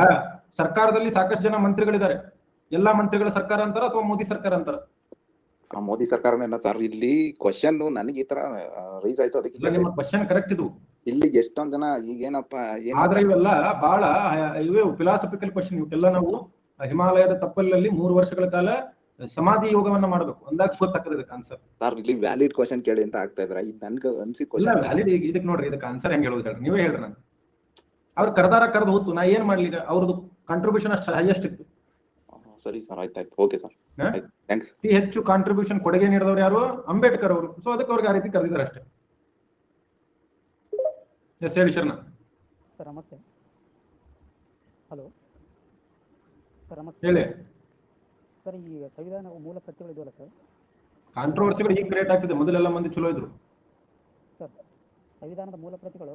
ಸರ್ಕಾರದಲ್ಲಿ ಸಾಕಷ್ಟು ಜನ ಮಂತ್ರಿಗಳಿದ್ದಾರೆ. ಎಲ್ಲಾ ಮಂತ್ರಿಗಳ ಸರ್ಕಾರ ಅಂತಾರ ಅಥವಾ ಮೋದಿ ಸರ್ಕಾರ ಅಂತಾರ? ಮೋದಿ ಸರ್ಕಾರನೇ ಸರ್. ಇಲ್ಲಿ ಕ್ವಶನ್ ನನಗೆ ಈ ತರ ರೈಸ್ ಆಯ್ತು, ಅದಕ್ಕೆ ನಿಮ್ಮ ಕ್ವಶನ್ ಕರೆಕ್ಟ್ ಇದು. ಇಲ್ಲಿಗೆ ಎಷ್ಟೊಂದ್ ಜನ ಈಗೇನಪ್ಪ ಆದ್ರೆ ಇವೆಲ್ಲ ಬಹಳ ಇವೇ ಫಿಲಾಸಫಿಕಲ್ ಕ್ವಶನ್. ಇವಕ್ಕೆಲ್ಲ ನಾವು ಹಿಮಾಲಯದ ತಪ್ಪಲಲ್ಲಿ 3 ವರ್ಷಗಳ ಕಾಲ ಸಮಾಧಿ ಯೋಗವನ್ನ ಮಾಡಬೇಕು, ಅಂದಾಗ ಗೊತ್ತಾಗ್ತದೆ ಇದಕ್ಕೆ ಆನ್ಸರ್. ಸರ್, ಇಲ್ಲಿ ವ್ಯಾಲಿಡ್ ಕ್ವಶನ್ ಕೇಳಿ ಅಂತ ಆಗ್ತಾ ಇದ್ರ? ಇದು ನನ್ಗೆ ಅನ್ಸಿದ ಕ್ವಶನ್ ವ್ಯಾಲಿಡ್. ಇದಕ್ಕೆ ನೋಡ್ರಿ, ಇದಕ್ಕೆ ಆನ್ಸರ್ ಹೆಂಗ್ ಹೇಳೋದು ಹೇಳ್ರಿ, ನೀವೇ ಹೇಳ್ರಿ. ನಾನು ಅವ್ರು ಕರೆದು ಹೋತು, ನಾ ಏನ್ ಮಾಡ್ಲಿ? ಅವ್ರದ್ದು ಕಾಂಟ್ರಿಬ್ಯೂಷನ್ ಅಷ್ಟು ಹೈಯೆಸ್ಟ್ ಇತ್ತು. ಸರಿ ಸರ್, ಆಯ್ತಾಯ್ತು, ಓಕೆ ಸರ್, ಥ್ಯಾಂಕ್ಸ್. ಅತಿ ಹೆಚ್ಚು ಕಾಂಟ್ರಿಬ್ಯೂಷನ್ ಕೊಡುಗೆ ನೀಡಿದವರು ಯಾರು? ಅಂಬೇಡ್ಕರ್ ಅವರು. ಸೊ ಅದಕ್ಕೆ ಅವ್ರಿಗೆ ಆ ರೀತಿ ಕರೆದಿದ್ದಾರೆ ಅಷ್ಟೇ. ಎಸ್, ಹೇಳಿ ಶರಣ ಸರ್. ನಮಸ್ತೆ. ಹಲೋ ಸರ್, ನಮಸ್ತೆ. ಹೇಳಿ ಸರ್, ಈ ಸಂವಿಧಾನ ಮೂಲ ಪ್ರತಿಗಳು ಇದೆಯಲ್ಲ ಸರ್, ಕಾಂಟ್ರವರ್ಸಿಗಳು ಈಗ ಕ್ರಿಯೇಟ್ ಆಗ್ತಿದೆ. ಮೊದಲೆಲ್ಲ ಮಂದಿ ಚಲೋ ಇದ್ರು ಸರ್. ಸಂವಿಧಾನದ ಮೂಲ ಪ್ರತಿಗಳು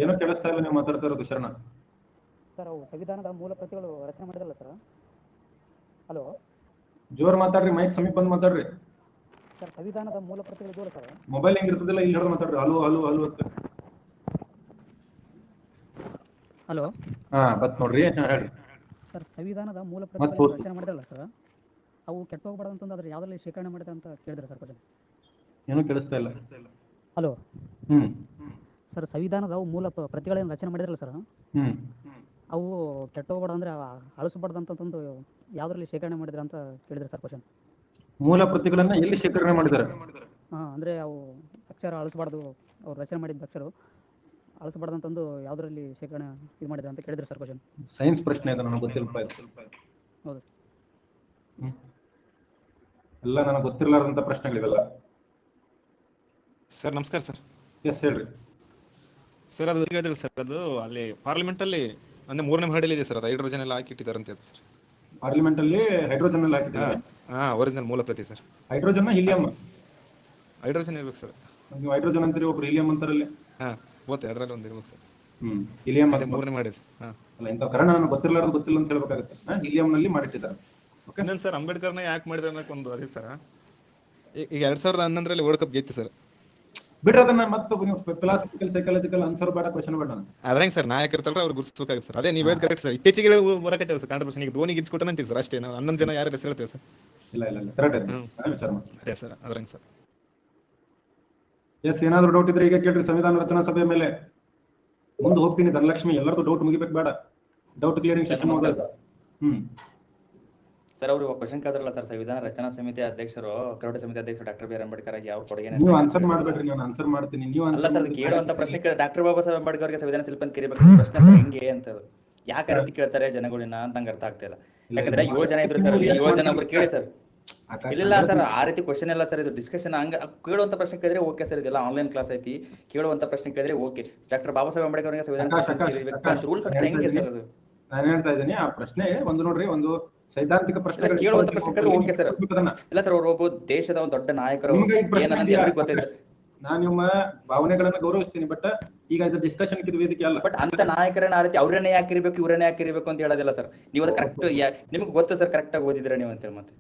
ಏನೋ ಕೇಳಿಸ್ತಾ ಇಲ್ಲ ನೀವು ಮಾತಾಡ್ತಾ ಇರೋದು ಶರಣ. ಸರ್, ಅವು ಸಂವಿಧಾನದ ಮೂಲ ಪ್ರತಿಗಳು ರಚನೆ ಮಾಡಿದ್ರಲ್ಲ ಸರ್. ಹಲೋ, ಜೋರ್ ಮಾತಾಡ್ರಿ, ಮೈಕ್ ಸಮೀಪ ಬಂದು ಮಾತಾಡ್ರಿ. ಸರ್, ಸಂವಿಧಾನದ ಮೂಲ ಪ್ರತಿಗಳು ಇದೆಯಲ್ಲ ಸರ್. ಮೊಬೈಲ್ ಹೆಂಗಿರ್ತದಿಲ್ಲ, ಇಲ್ಲಿ ಹಿಡಿದು ಮಾತಾಡ್ರಿ. ಹಲೋ ಹಲೋ ಹಲೋ ಅಂತ. ಹಲೋ, ಬತ್ ನೋಡ್ರಿ, ಹೇಳಿ ಸರ್. ಸಂವಿಧಾನದ ಮೂಲ ಪ್ರತಿಗಳು ರಚನೆ ಮಾಡಿದ್ರಲ್ಲ ಸರ್, ಅವು ಕೆಟ್ಟ ಹೋಗ್ಬಾರ್ದು ಅಂತಂದ್ರೆ ಅದ್ರ ಯಾವ್ದ್ರಲ್ಲಿ ಶೇಖರಣೆ ಮಾಡಿದೆ ಅಂತ ಕೇಳಿದ್ರೆ ಸರ್ ಕ್ವಶನ್. ಏನೂ ಕೇಳಿಸ್ತಾ ಇಲ್ಲ. ಹಲೋ ಸರ್, ಸಂವಿಧಾನದ ಮೂಲ ಪ್ರತಿಗಳನ್ನು ರಚನೆ ಮಾಡಿದ್ರಲ್ಲ ಸರ್, ಅವು ಕೆಟ್ಟ ಹೋಗ್ಬಾರ್ದು ಅಂದ್ರೆ ಅಳಿಸಬಾರ್ದು ಅಂತಂದು ಯಾವ್ದ್ರಲ್ಲಿ ಶೇಖರಣೆ ಮಾಡಿದ್ರೆ ಅಂತ ಕೇಳಿದ್ರೆ ಸರ್ ಕ್ವಶನ್. ಮೂಲ ಪ್ರತಿಗಳನ್ನ ಎಲ್ಲಿ ಶೇಖರಣೆ ಮಾಡಿದ್ದಾರೆ? ಅಂದ್ರೆ ಅವು ಅಕ್ಷರ ಅಳಿಸಬಾರ್ದು, ಅವ್ರು ರಚನೆ ಮಾಡಿದ ಅಕ್ಷರ ಅಳಿಸಬಾರ್ದು ಅಂತಂದು ಯಾವ್ದ್ರಲ್ಲಿ ಶೇಖರಣೆ ಇದು ಮಾಡಿದ್ರೆ ಅಂತ ಕೇಳಿದ್ರೆ ಸರ್ ಕ್ವಶನ್. ಸೈನ್ಸ್ ಪ್ರಶ್ನೆ ಇದೆ, ನನಗೆ ಗೊತ್ತಿಲ್ಲ. ಹೌದು ಎಲ್ಲ ನನಗೆ ಗೊತ್ತಿರಲಾರಂತ ಪ್ರಶ್ನೆಗಳಿವೆಲ್ಲ. ಸರ್ ನಮಸ್ಕಾರ ಸರ್. ಎಸ್, ಹೇಳ್ರಿ ಸರ್. ಅದು ಹೇಳಿದ್ರಲ್ಲ ಸರ್, ಅದು ಅಲ್ಲಿ ಪಾರ್ಲಿಮೆಂಟಲ್ಲಿ ಅಂದರೆ 3ನೇ ಮಹಡಿಯಲ್ಲಿ ಇದೆ ಸರ್, ಅದು ಹೈಡ್ರೋಜನ್ ಎಲ್ಲ ಹಾಕಿಟ್ಟಿದ್ದಾರೆ ಅಂತ ಹೇಳಿ ಸರ್. ಪಾರ್ಲಿಮೆಂಟ್ ಅಲ್ಲಿ ಹೈಡ್ರೋಜನ್ ಎಲ್ಲ ಹಾಕಿದ್ದಾರೆ. ಒರಿಜಿನಲ್ ಮೂಲ ಪ್ರತಿ ಸರ್. Hydrogen helium? ಹೈಡ್ರೋಜನ್ ಇರ್ಬೇಕು ಸರ್. ನೀವು ಹೈಡ್ರೋಜನ್ ಅಂತೀರಿ, ಒಬ್ರು ಹೀಲಿಯಂ ಅಂತಾರಲ್ಲಿ. ಓಕೆ, ಅದರಲ್ಲಿ ಒಂದು ಇರ್ಬೇಕು ಸರ್. ಹೀಲಿಯಂ ಅದೇ 3ನೇ ಮಹಡಿ ಸರ್. ಅಲ್ಲ, ಇಂಥ ಕಾರಣ ನನಗೆ ಗೊತ್ತಿರಲಾರ್ದು ಗೊತ್ತಿಲ್ಲ ಅಂತ ಹೇಳ್ಬೇಕಾಗುತ್ತೆ. ಹೀಲಿಯಂ ನಲ್ಲಿ ಮಾಡಿಟ್ಟಿದ್ದಾರೆ. ಇನ್ನೊಂದು ಸರ್, ಅಂಬೇಡ್ಕರ್ನ ಯಾಕೆ ಮಾಡಿದ್ರೆ ಅನ್ನೋಕೆ ಒಂದು ಅದೇ ಸರ್. ಈಗ 2011ರಲ್ಲಿ ವರ್ಲ್ಡ್ ಕಪ್ ಗೆದ್ದು ಸರ್. ಬಿಡ್ರಿ ಅದನ್ನ, ಮತ್ತೆ ನೀವು ಫಿಲಾಸಫಿಕಲ್ ಸೈಕಾಲಜಿಕಲ್ ಆನ್ಸರ್ ಬೇಡ, ಕ್ವಶನ್ ಬೇಡ. ಅದ್ರಂಗೆ ಸರ್, ನಾಯಕ ಇರ್ತಾರ ಅವ್ರು ಗುರುತಿಸಬೇಕಾಗುತ್ತೆ ಸರ್. ಅದೇ ನೀವು ಹೇಳೋದು ಕರೆಕ್ಟ್ ಸರ್. ಇತ್ತೀಚೆಗೆ ಬರಕೈತೆ ಸರ್ ಕಾಂಟ್ರಿಬ್ಯೂಷನ್. ಈಗ ಧೋನಿ ಗಿಚ್ಕೊಟ್ಟನ ಅಂತೀವಿ ಸರ್, ಅಷ್ಟೇ. ನಾವು 11 ಜನ ಯಾರು ಹೆಸರು ಹೇಳ್ತೇವೆ ಸರ್. ಇಲ್ಲ ಕರೆಕ್ಟ್ ವಿಚಾರ ಮಾಡಿ. ಅದೇ ಸರ್, ಅದ್ರಂಗೆ ಸರ್. ಎಸ್, ಏನಾದ್ರು ಡೌಟ್ ಇದ್ರೆ ಈಗ ಕೇಳ್ರಿ. ಸಂವಿಧಾನ ರಚನಾ ಸಭೆ ಮೇಲೆ ಮುಂದೆ ಹೋಗ್ತೀನಿ. ಧನಲಕ್ಷ್ಮಿ, ಎಲ್ಲರದು ಡೌಟ್ ಮುಗಿಬೇಕು ಬೇಡ. Doubt clearing session sir. ಅವರು ಕ್ವಶನ್ ಕೇಳಿದ್ರಲ್ಲ ಸರ್, ಸಂವಿಧಾನ ರಚನಾ ಸಮಿತಿ ಅಧ್ಯಕ್ಷರು, ಕರಡು ಸಮಿತಿ ಅಧ್ಯಕ್ಷರು ಡಾಕ್ಟರ್ BR ಅಂಬೇಡ್ಕರ್ ಆಗಿ ಯಾವ ಕೊಡುಗೆ? ನೀವು ಆನ್ಸರ್ ಮಾಡಬೇಡ್ರಿ, ನಾನು ಆನ್ಸರ್ ಮಾಡ್ತೀನಿ. ನೀವು ಅಲ್ಲ ಸರ್, ಕೇಳುವಂತ ಪ್ರಶ್ನೆ ಡಾಕ್ಟರ್ ಬಾಬಾ ಸಾಹೇಬ್ ಅಂಬೇಡ್ಕರ್ ಅವರಿಗೆ ಸಂವಿಧಾನ ಶಿಲ್ಪಿ ಅಂತ ಕರಿಬೇಕು ಪ್ರಶ್ನೆ ಹೆಂಗೆ ಅಂತ. ಯಾಕೆ ರೀತಿ ಕೇಳ್ತಾರೆ ಜನಗಳನ್ನ ಅಂತ ನಂಗೆ ಅರ್ಥ ಆಗ್ತಿಲ್ಲ. ಯಾಕಂದ್ರೆ 7 ಜನ ಇದ್ರು ಸರ್, 7 ಜನ ಒಬ್ರು ಕೇಳಿ ಸರ್. ಇಲ್ಲ ಸರ್, ಆ ರೀತಿ ಕ್ವಶನ್ ಎಲ್ಲ ಸರ್. ಇದು ಡಿಸ್ಕಷನ್ ಹಂಗ ಕೇಳುವಂತ ಪ್ರಶ್ನೆ ಕೇಳಿದ್ರೆ ಓಕೆ ಸರ್. ಇದೆಲ್ಲ ಆನ್ಲೈನ್ ಕ್ಲಾಸ್ ಐತಿ, ಕೇಳುವಂತ ಪ್ರಶ್ನೆ ಕೇಳಿದ್ರೆ ಓಕೆ. ಡಾಕ್ಟರ್ ಬಾಬಾ ಸಾಹೇಬ್ ಅಂಬೇಡ್ಕರ್ ಅವರಿಗೆ ಸಂವಿಧಾನ ರೂಲ್ಸ್ ಹೆಂಗೆ ಸರ್ ಅದು? ನಾನು ಹೇಳ್ತಾ ಇದ್ದೀನಿ ಆ ಪ್ರಶ್ನೆ ಒಂದು ನೋಡ್ರಿ, ಒಂದು ಸೈದ್ಧಾಂತಿಕ ಪ್ರಶ್ನೆ ಕೇಳುವಂತ ಪ್ರಶ್ನೆ ಓಕೆ ಸರ್. ಇಲ್ಲ ಸರ್, ಅವರು ಒಬ್ಬ ದೇಶದ ಒಂದು ದೊಡ್ಡ ನಾಯಕರು ಏನನ್ನಂತ ಎಲ್ರಿಗೂ ಗೊತ್ತಿದೆ. ನಾನು ನಿಮ್ಮ ಭಾವನೆಗಳನ್ನ ಗೌರವಿಸ್ತೀನಿ, ಬಟ್ ಈಗ ಇದು ಡಿಸ್ಕಷನ್ ವೇದಿಕೆ ಅಲ್ಲ. ಬಟ್ ಅಂತ ನಾಯಕರನ್ನ ಆ ರೀತಿ ಅವ್ರನ್ನೇ ಯಾಕಿರ್ಬೇಕು ಇವ್ರನ್ನೇ ಯಾಕಿರ್ಬೇಕು ಅಂತ ಹೇಳೋದಿಲ್ಲ ಸರ್. ನೀವು ಅದು ಕರೆಕ್ಟ್ ನಿಮ್ಗೆ ಗೊತ್ತು ಸರ್, ಕರೆಕ್ಟ್ ಆಗಿ ಓದಿದ್ರೆ ನೀವು ಅಂತ ಮತ್ತೆ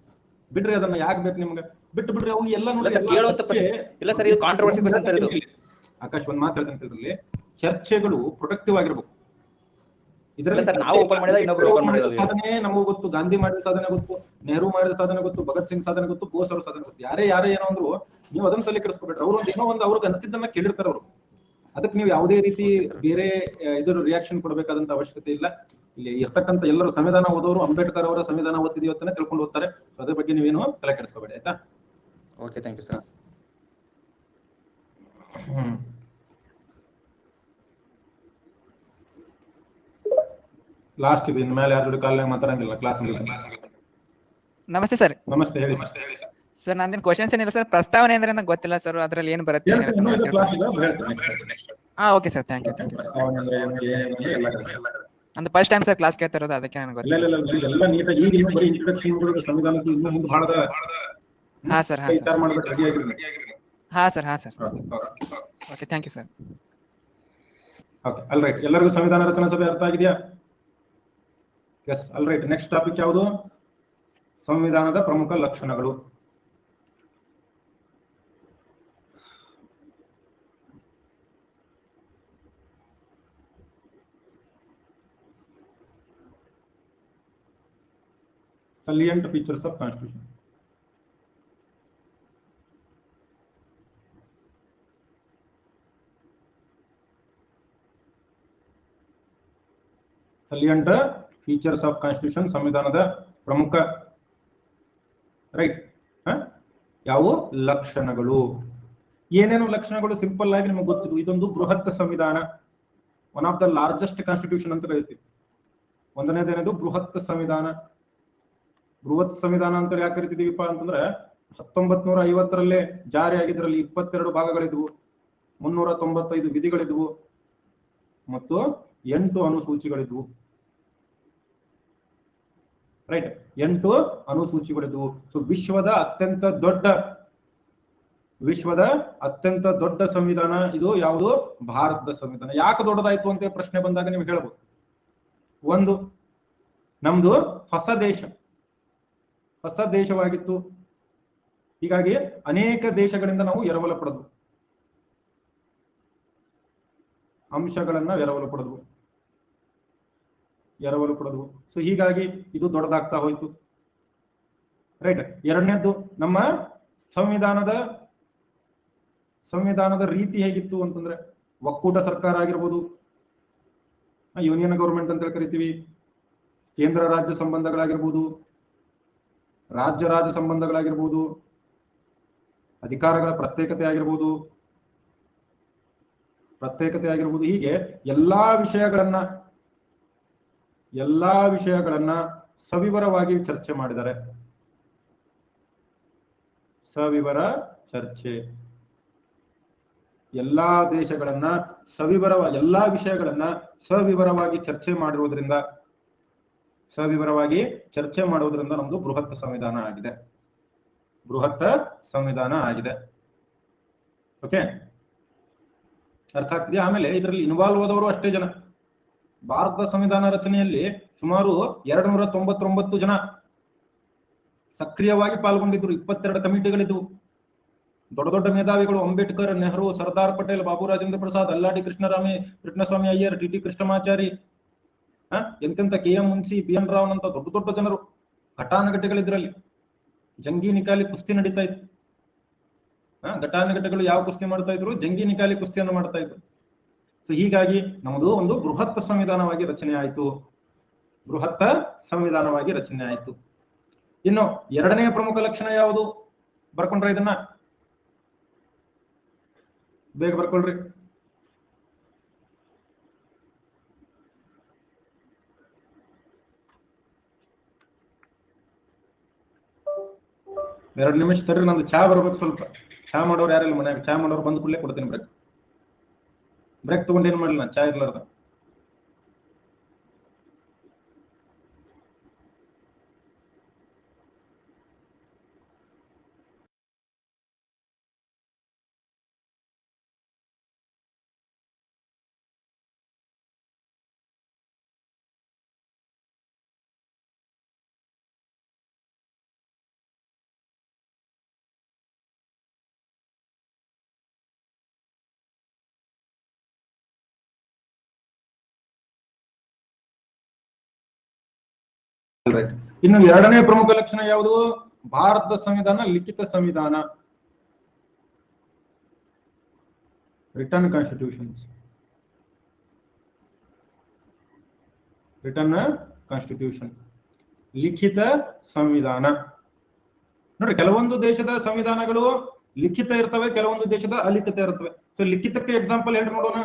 ಬಿಡ್ರಿ, ಅದನ್ನ ಯಾಕೆ ಬೇಕು ನಿಮ್ಗೆ? ಬಿಟ್ಟು ಬಿಡ್ರಿ, ಅವ್ನು ಎಲ್ಲ ಕೇಳುವಂತ ಪ್ರಶ್ನೆ ಇಲ್ಲ ಸರ್, ಇದು ಕಾಂಟ್ರವರ್ಸಿ ಕ್ವೆಶ್ಚನ್ ಸರ್ ಇದು. ಆಕಾಶ್ ಒಂದ್ ಮಾತು ಹೇಳ್ತೇನೆ, ಇದರಲ್ಲಿ ಚರ್ಚೆಗಳು ಪ್ರೊಡಕ್ಟಿವ್ ಆಗಿರ್ಬೇಕು. ಇದರಲ್ಲಿ ಸರ್ ನಾವು ಓಪನ್ ಮಾಡಿದ ಇನ್ನೊಬ್ರು ಓಪನ್ ಮಾಡಿರೋದು ಸಾಧನೆ ನಮಗೂ ಗೊತ್ತು, ಗಾಂಧಿ ಮಾಡಿದ ಸಾಧನೆ ಗೊತ್ತು, ನೆಹರು ಮಾಡಿದ ಸಾಧನೆ ಗೊತ್ತು, ಭಗತ್ ಸಿಂಗ್ ಸಾಧನೆ ಗೊತ್ತು, ಬೋಸ್ ಅವ್ರ ಸಾಧನೆ ಗೊತ್ತು. ಯಾರೇ ಏನೋ ಅಂದ್ರು ನೀವು ಅದನ್ನ ತಲೆ ಕೆಡಿಸ್ಕೊಬೇಡ್ರಿ. ಅವ್ರು ಏನೋ ಒಂದು ಅವ್ರಿಗೆ ಅನಿಸಿದ್ದನ್ನ ಕೇಳಿರ್ತಾರ ಅವರು. ಅದಕ್ಕೆ ನೀವು ಯಾವುದೇ ರೀತಿ ಬೇರೆ ಇದ್ರ ರಿಯಾಕ್ಷನ್ ಕೊಡಬೇಕಾದಂತ ಅವಶ್ಯಕತೆ ಇಲ್ಲ. ಇಲ್ಲಿ ಇರ್ತಕ್ಕಂಥ ಎಲ್ಲರೂ ಸಂವಿಧಾನ ಓದೋರು ಅಂಬೇಡ್ಕರ್ ಅವರ ಸಂವಿಧಾನ ಓದ್ತಿದೀವಿ ಅಂತಾನೆ ತಿಳ್ಕೊಂಡು ಓದ್ತಾರೆ. ಅದ್ರ ಬಗ್ಗೆ ನೀವೇನು ತಲೆ ಕೆಡಿಸ್ಕೋಬೇಡಿ, ಆಯ್ತಾ? Okay, thank you sir. Last ಇದು, ಇನ್ ಮೇಲೆ ಯಾರು ಕಾಲ್ ಮಾತಾಡಂಗಿಲ್ಲ ಕ್ಲಾಸ್. ನಮಸ್ತೆ ಸರ್. ನಮಸ್ತೆ, ಹೇಳಿ ಸರ್. ನಂದೇನು ಕ್ವಶನ್ಸ್ ಏನಿಲ್ಲ ಸರ್, ಪ್ರಸ್ತಾವನೆ ಅಂದ್ರೆ ನಂಗೆ ಗೊತ್ತಿಲ್ಲ ಸರ್, ಅದ್ರಲ್ಲಿ ಏನು ಬರುತ್ತೆ? Okay sir, thank you sir. ನಂದು ಫಸ್ಟ್ ಟೈಮ್ ಸರ್ ಕ್ಲಾಸ್ ಕೇಳ್ತಾ ಇರೋದು, ಅದಕ್ಕೆ ನನಗೆ ಗೊತ್ತಿಲ್ಲ. ಹಾಂ sir. Okay, thank you sir. Okay, all right. ಎಲ್ಲರಿಗೂ ಸಂವಿಧಾನ ರಚನಾ ಸಭೆ ಅರ್ಥ ಆಗಿದೆಯಾ? Yes, all right. Next topic ಯಾವುದು? ಸಂವಿಧಾನದ ಪ್ರಮುಖ ಲಕ್ಷಣಗಳು. Salient features of Constitution. Salient features of Constitution, ಸಂವಿಧಾನದ ಪ್ರಮುಖ ರೈಟ್ ಯಾವ ಲಕ್ಷಣಗಳು? ಏನೇನು ಲಕ್ಷಣಗಳು? ಸಿಂಪಲ್ ಆಗಿ ನಿಮಗೆ ಗೊತ್ತಿದ್ದು, ಇದೊಂದು ಬೃಹತ್ ಸಂವಿಧಾನ, one of the largest constitution ಅಂತ ಕರಿತೀವಿ. ಒಂದನೇದೇನದು ಬೃಹತ್ ಸಂವಿಧಾನ. ಬೃಹತ್ ಸಂವಿಧಾನ ಅಂತ ಯಾಕೆ ಕರಿತಿದೀವಿಪ್ಪ ಅಂತಂದ್ರೆ 1950ರಲ್ಲೇ ಜಾರಿ ಆಗಿದ್ರಲ್ಲಿ 22 ಭಾಗಗಳಿದ್ವು, 395 ವಿಧಿಗಳಿದ್ವು ಮತ್ತು 8 ಅನುಸೂಚಿಗಳಿದ್ವು. ರೈಟ್, 8 ಅನುಸೂಚಿಗಳಿದ್ವು. ಸೊ ವಿಶ್ವದ ಅತ್ಯಂತ ದೊಡ್ಡ ಸಂವಿಧಾನ ಇದು ಯಾವುದು? ಭಾರತದ ಸಂವಿಧಾನ. ಯಾಕೆ ದೊಡ್ಡದಾಯ್ತು ಅಂತ ಪ್ರಶ್ನೆ ಬಂದಾಗ ನೀವು ಹೇಳ್ಬೋದು, ಒಂದು ನಮ್ದು ಹೊಸ ದೇಶವಾಗಿತ್ತು, ಹೀಗಾಗಿ ಅನೇಕ ದೇಶಗಳಿಂದ ನಾವು ಎರವಲು ಪಡೆದ್ವು, ಅಂಶಗಳನ್ನ ಎರವಲು ಪಡೆದ್ವು. ಸೊ ಹೀಗಾಗಿ ಇದು ದೊಡ್ಡದಾಗ್ತಾ ಹೋಯ್ತು. ರೈಟ್. ಎರಡನೇದ್ದು, ನಮ್ಮ ಸಂವಿಧಾನದ ರೀತಿ ಹೇಗಿತ್ತು ಅಂತಂದ್ರೆ, ಒಕ್ಕೂಟ ಸರ್ಕಾರ ಆಗಿರ್ಬೋದು, ಯೂನಿಯನ್ ಗವರ್ಮೆಂಟ್ ಅಂತ ಕರಿತೀವಿ, ಕೇಂದ್ರ ರಾಜ್ಯ ಸಂಬಂಧಗಳಾಗಿರ್ಬೋದು, ರಾಜ್ಯ ಸಂಬಂಧಗಳಾಗಿರ್ಬೋದು, ಅಧಿಕಾರಗಳ ಪ್ರತ್ಯೇಕತೆ ಆಗಿರ್ಬೋದು, ಹೀಗೆ ಎಲ್ಲಾ ವಿಷಯಗಳನ್ನ ಸವಿವರವಾಗಿ ಚರ್ಚೆ ಮಾಡಿದ್ದಾರೆ. ಸವಿವರ ಚರ್ಚೆ. ಎಲ್ಲಾ ದೇಶಗಳನ್ನ ಎಲ್ಲಾ ವಿಷಯಗಳನ್ನ ಸವಿವರವಾಗಿ ಚರ್ಚೆ ಮಾಡುವುದರಿಂದ ನಮ್ದು ಬೃಹತ್ ಸಂವಿಧಾನ ಆಗಿದೆ. ಓಕೆ, ಅರ್ಥ ಆಗ್ತಿದೆಯಾ? ಆಮೇಲೆ ಇದರಲ್ಲಿ ಇನ್ವಾಲ್ವ್ ಆದವರು ಅಷ್ಟೇ ಜನ. ಭಾರತದ ಸಂವಿಧಾನ ರಚನೆಯಲ್ಲಿ ಸುಮಾರು 299 ಜನ ಸಕ್ರಿಯವಾಗಿ ಪಾಲ್ಗೊಂಡಿದ್ರು. 22 ಕಮಿಟಿಗಳಿದ್ವು. ದೊಡ್ಡ ಮೇಧಾವಿಗಳು ಅಂಬೇಡ್ಕರ್, ನೆಹರು, ಸರ್ದಾರ್ ಪಟೇಲ್, ಬಾಬು ರಾಜೇಂದ್ರ ಪ್ರಸಾದ್, ಅಲ್ಲಾಡಿ ಕೃಷ್ಣಸ್ವಾಮಿ ಅಯ್ಯರ್, ಟಿ ಕೃಷ್ಣಮಾಚಾರಿ, ಎಂತೆಂತ KM ಮುನ್ಸಿ, BN ರಾವ್ ಅಂತ ದೊಡ್ಡ ಜನರು, ಘಟಾನುಘಟಿಗಳಿದ್ರಲ್ಲಿ. ಜಂಗಿ ನಿಕಾಲಿ ಕುಸ್ತಿ ನಡೀತಾ ಇತ್ತು. ಘಟಾನುಘಟಿಗಳು ಯಾವ ಕುಸ್ತಿ ಮಾಡ್ತಾ ಇದ್ರು? ಜಂಗಿ ನಿಕಾಲಿ ಕುಸ್ತಿಯನ್ನು ಮಾಡ್ತಾ ಇದ್ರು. ಸೊ ಹೀಗಾಗಿ ನಮ್ಮದು ಒಂದು ಬೃಹತ್ ಸಂವಿಧಾನವಾಗಿ ರಚನೆ ಆಯಿತು. ಇನ್ನು ಎರಡನೇ ಪ್ರಮುಖ ಲಕ್ಷಣ ಯಾವುದು? ಬರ್ಕೊಂಡ್ರೆ ಇದನ್ನ ಬೇಗ ಬರ್ಕೊಳ್ರಿ. ಎರಡು ನಿಮಿಷ ತರ್ರಿ, ನಂದು ಚಾ ಬರ್ಬೇಕು ಸ್ವಲ್ಪ. ಚಾ ಮಾಡೋರು ಯಾರಿಲ್ಲ ಮನ್ಯಾಗ? ಚಾ ಮಾಡೋರು ಬಂದ ಕೂಡಲೇ ಕೊಡ್ತೀನಿ ಬ್ರೇಕ್ ತಗೊಂಡು ಏನ್ ಮಾಡಲಿ, ನಾನು ಚಾ ಇರ್ಲಾರ್ದ. ರೈಟ್. ಇನ್ನು ಎರಡನೇ ಪ್ರಮುಖ ಲಕ್ಷಣ ಯಾವುದು? ಭಾರತದ ಸಂವಿಧಾನ ಲಿಖಿತ ಸಂವಿಧಾನ, ರಿಟರ್ನ್ ಕಾನ್ಸ್ಟಿಟ್ಯೂಷನ್ಸ್. ರಿಟರ್ನ್ ಕಾನ್ಸ್ಟಿಟ್ಯೂಷನ್, ಲಿಖಿತ ಸಂವಿಧಾನ. ನೋಡಿ, ಕೆಲವೊಂದು ದೇಶದ ಸಂವಿಧಾನಗಳು ಲಿಖಿತ ಇರ್ತವೆ, ಕೆಲವೊಂದು ದೇಶದ ಅಲಿಖಿತ ಇರ್ತವೆ. ಸೊ ಲಿಖಿತಕ್ಕೆ ಎಕ್ಸಾಂಪಲ್ ಹೇಳಿ ನೋಡೋಣ.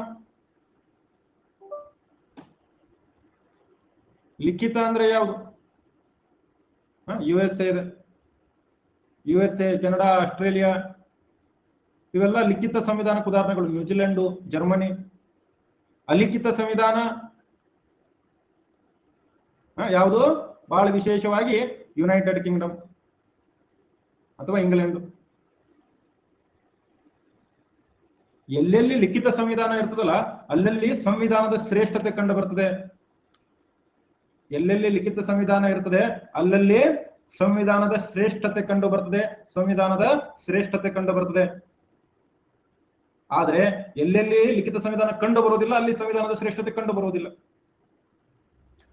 ಲಿಖಿತ ಅಂದ್ರೆ ಯಾವುದು? USA ಇದೆ, USA, ಕೆನಡಾ, ಆಸ್ಟ್ರೇಲಿಯಾ, ಇವೆಲ್ಲ ಲಿಖಿತ ಸಂವಿಧಾನಕ್ಕೆ ಉದಾಹರಣೆಗಳು. New Zealand, Germany. ಅಲಿಖಿತ ಸಂವಿಧಾನ ಯಾವುದು? ಬಹಳ ವಿಶೇಷವಾಗಿ ಯುನೈಟೆಡ್ ಕಿಂಗ್ಡಮ್ ಅಥವಾ ಇಂಗ್ಲೆಂಡ್. ಎಲ್ಲೆಲ್ಲಿ ಲಿಖಿತ ಸಂವಿಧಾನ ಇರ್ತದಲ್ಲ ಅಲ್ಲಲ್ಲಿ ಸಂವಿಧಾನದ ಶ್ರೇಷ್ಠತೆ ಕಂಡು ಬರ್ತದೆ. ಎಲ್ಲೆಲ್ಲಿ ಲಿಖಿತ ಸಂವಿಧಾನ ಇರ್ತದೆ ಅಲ್ಲಲ್ಲಿ ಸಂವಿಧಾನದ ಶ್ರೇಷ್ಠತೆ ಕಂಡು ಬರ್ತದೆ. ಸಂವಿಧಾನದ ಶ್ರೇಷ್ಠತೆ ಕಂಡು ಬರ್ತದೆ. ಆದ್ರೆ ಎಲ್ಲೆಲ್ಲಿ ಲಿಖಿತ ಸಂವಿಧಾನ ಕಂಡು ಬರುವುದಿಲ್ಲ ಅಲ್ಲಿ ಸಂವಿಧಾನದ ಶ್ರೇಷ್ಠತೆ ಕಂಡು ಬರುವುದಿಲ್ಲ.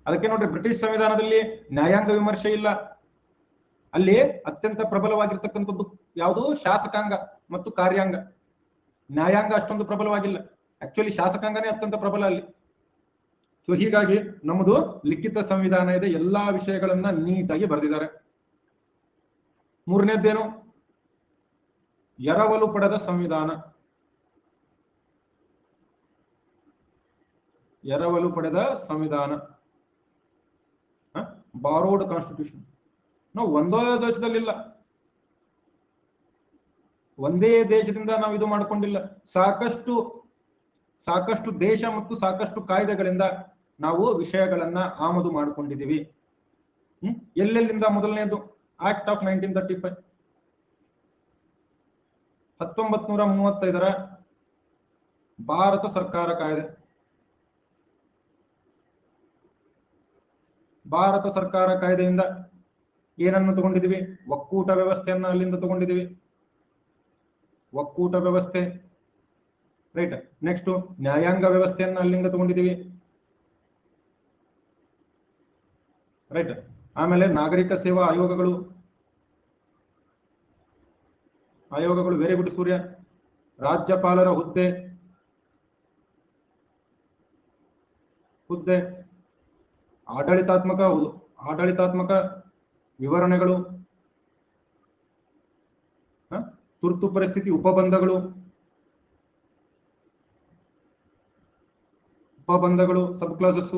ಅದಕ್ಕೆ ನೋಡ್ರಿ, ಬ್ರಿಟಿಷ್ ಸಂವಿಧಾನದಲ್ಲಿ ನ್ಯಾಯಾಂಗ ವಿಮರ್ಶೆ ಇಲ್ಲ. ಅಲ್ಲಿ ಅತ್ಯಂತ ಪ್ರಬಲವಾಗಿರ್ತಕ್ಕಂಥದ್ದು ಯಾವುದು? ಶಾಸಕಾಂಗ ಮತ್ತು ಕಾರ್ಯಾಂಗ. ನ್ಯಾಯಾಂಗ ಅಷ್ಟೊಂದು ಪ್ರಬಲವಾಗಿಲ್ಲ. ಆಕ್ಚುಲಿ ಶಾಸಕಾಂಗನೇ ಅತ್ಯಂತ ಪ್ರಬಲ ಅಲ್ಲಿ. ಸೊ ಹೀಗಾಗಿ ನಮ್ಮದು ಲಿಖಿತ ಸಂವಿಧಾನ ಇದೆ, ಎಲ್ಲಾ ವಿಷಯಗಳನ್ನ ನೀಟಾಗಿ ಬರೆದಿದ್ದಾರೆ. ಮೂರನೇದ್ದೇನು? ಎರವಲು ಪಡೆದ ಸಂವಿಧಾನ. ಎರವಲು ಪಡೆದ ಸಂವಿಧಾನ, ಬಾರೋಡ್ ಕಾನ್ಸ್ಟಿಟ್ಯೂಷನ್. ನಾವು ಒಂದೇ ದೇಶದಲ್ಲಿಲ್ಲ, ಒಂದೇ ದೇಶದಿಂದ ನಾವು ಇದು ಮಾಡಿಕೊಂಡಿಲ್ಲ. ಸಾಕಷ್ಟು ದೇಶ ಮತ್ತು ಸಾಕಷ್ಟು ಕಾಯ್ದೆಗಳಿಂದ ನಾವು ವಿಷಯಗಳನ್ನ ಆಮದು ಮಾಡಿಕೊಂಡಿದ್ದೀವಿ. ಎಲ್ಲೆಲ್ಲಿಂದ? ಮೊದಲನೇದು ಆಕ್ಟ್ ಆಫ್ 1935, 1935ರ ಭಾರತ ಸರ್ಕಾರ ಕಾಯ್ದೆ. ಭಾರತ ಸರ್ಕಾರ ಕಾಯ್ದೆಯಿಂದ ಏನನ್ನು ತಗೊಂಡಿದ್ದೀವಿ? ಒಕ್ಕೂಟ ವ್ಯವಸ್ಥೆಯನ್ನ ಅಲ್ಲಿಂದ ತಗೊಂಡಿದ್ದೀವಿ. ಒಕ್ಕೂಟ ವ್ಯವಸ್ಥೆ, ರೈಟ್. ನೆಕ್ಸ್ಟ್ ನ್ಯಾಯಾಂಗ ವ್ಯವಸ್ಥೆಯನ್ನ ಅಲ್ಲಿಂದ ತಗೊಂಡಿದ್ದೀವಿ, ರೈಟ್. ಆಮೇಲೆ ನಾಗರಿಕ ಸೇವಾ ಆಯೋಗಗಳು, ವೆರಿ ಗುಡ್ ಸೂರ್ಯ. ರಾಜ್ಯಪಾಲರ ಹುದ್ದೆ, ಆಡಳಿತಾತ್ಮಕ ವಿವರಣೆಗಳು, ತುರ್ತು ಪರಿಸ್ಥಿತಿ ಉಪಬಂಧಗಳು, ಸಬ್ ಕ್ಲಾಸಸ್,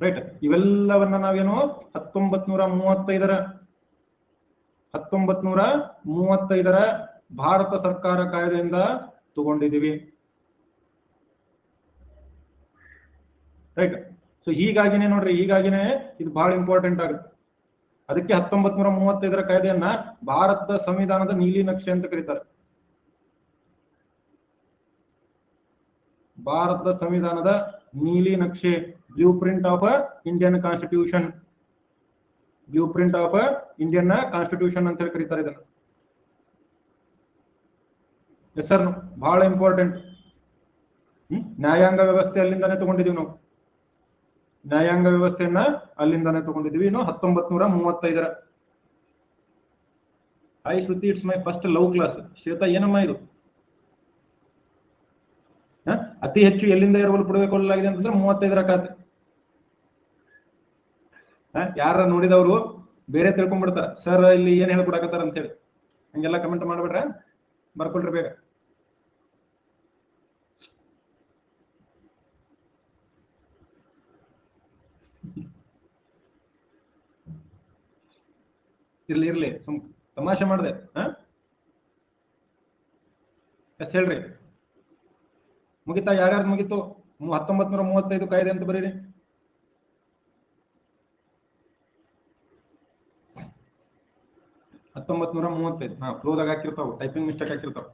ರೈಟ್. ಇವೆಲ್ಲವನ್ನ ನಾವೇನು 1935ರ ಭಾರತ ಸರ್ಕಾರ ಕಾಯ್ದೆಯಿಂದ ತಗೊಂಡಿದ್ದೀವಿ, ರೈಟ್. ಸೊ ಹೀಗಾಗಿನೇ ನೋಡ್ರಿ, ಹೀಗಾಗಿನೇ ಇದು ಬಹಳ ಇಂಪಾರ್ಟೆಂಟ್ ಆಗುತ್ತೆ. ಅದಕ್ಕೆ 1935ರ ಕಾಯ್ದೆಯನ್ನ ಭಾರತದ ಸಂವಿಧಾನದ ನೀಲಿ ನಕ್ಷೆ ಅಂತ ಕರೀತಾರೆ. ಭಾರತದ ಸಂವಿಧಾನದ ನೀಲಿ ನಕ್ಷೆ, blue print of Indian constitution, ಅಂತ ಹೇಳಿ ಕರೀತಾರೆ ಇದನ್ನ. ಎಸ್ ಸರ್, ಬಹಳ ಇಂಪಾರ್ಟೆಂಟ್. ನ್ಯಾಯಾಂಗ ವ್ಯವಸ್ಥೆ ಅಲ್ಲಿಂದಾನೆ ತಗೊಂಡಿದೀವಿ ನಾವು. ನ್ಯಾಯಾಂಗ ವ್ಯವಸ್ಥೆಯನ್ನ ಅಲ್ಲಿಂದಾನೆ ತಗೊಂಡಿದ್ವಿ. ಇನ್ನು 1935ರ I Shruti, it's my first love class. Shweta, ಏನಮ್ಮ ಇದು? ಅತಿ ಹೆಚ್ಚು ಎಲ್ಲಿಂದ ಎರವಲು ಪಡೆದುಕೊಳ್ಳಲಾಗಿದೆ ಅಂತಂದ್ರೆ 35ರ ಖಾತೆ. ಯಾರ ನೋಡಿದವರು ಬೇರೆ ತಿಳ್ಕೊಂಡ್ಬಿಡ್ತಾರ, ಸರ್ ಇಲ್ಲಿ ಏನ್ ಹೇಳ್ಕೊಡಕತ್ತಾರ ಅಂತ ಹೇಳಿ. ಹಂಗೆಲ್ಲ ಕಮೆಂಟ್ ಮಾಡ್ಬೇಡ್ರ, ಬರ್ಕೊಳ್ರಿ ಬೇಗ. ಇರ್ಲಿ, ತಮಾಷೆ ಮಾಡಿದೆ. ಎಸ್ ಹೇಳ್ರಿ, ಮುಗಿತಾ? ಯಾರ್ಯಾರು ಮುಗಿತು? 1935 ಕಾಯ್ದೆ ಅಂತ ಬರೀರಿ. ಫ್ಲೋದಾಗ ಹಾಕಿರ್ತಾವ, ಟೈಪಿಂಗ್ ಮಿಸ್ಟೇಕ್ ಹಾಕಿರ್ತಾವ.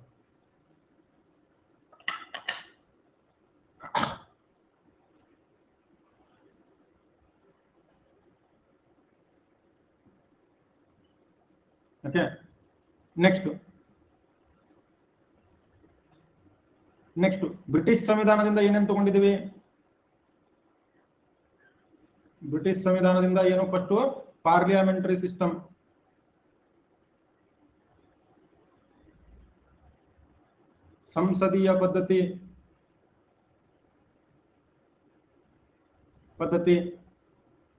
ಓಕೆ, ನೆಕ್ಸ್ಟ್ ಬ್ರಿಟಿಷ್ ಸಂವಿಧಾನದಿಂದ ಏನೇನು ತಗೊಂಡಿದ್ದೀವಿ? ಬ್ರಿಟಿಷ್ ಸಂವಿಧಾನದಿಂದ ಏನು ಫಸ್ಟ್ ಪಾರ್ಲಿಯಾಮೆಂಟರಿ ಸಿಸ್ಟಮ್. ಸಂಸದೀಯ ಪದ್ಧತಿ,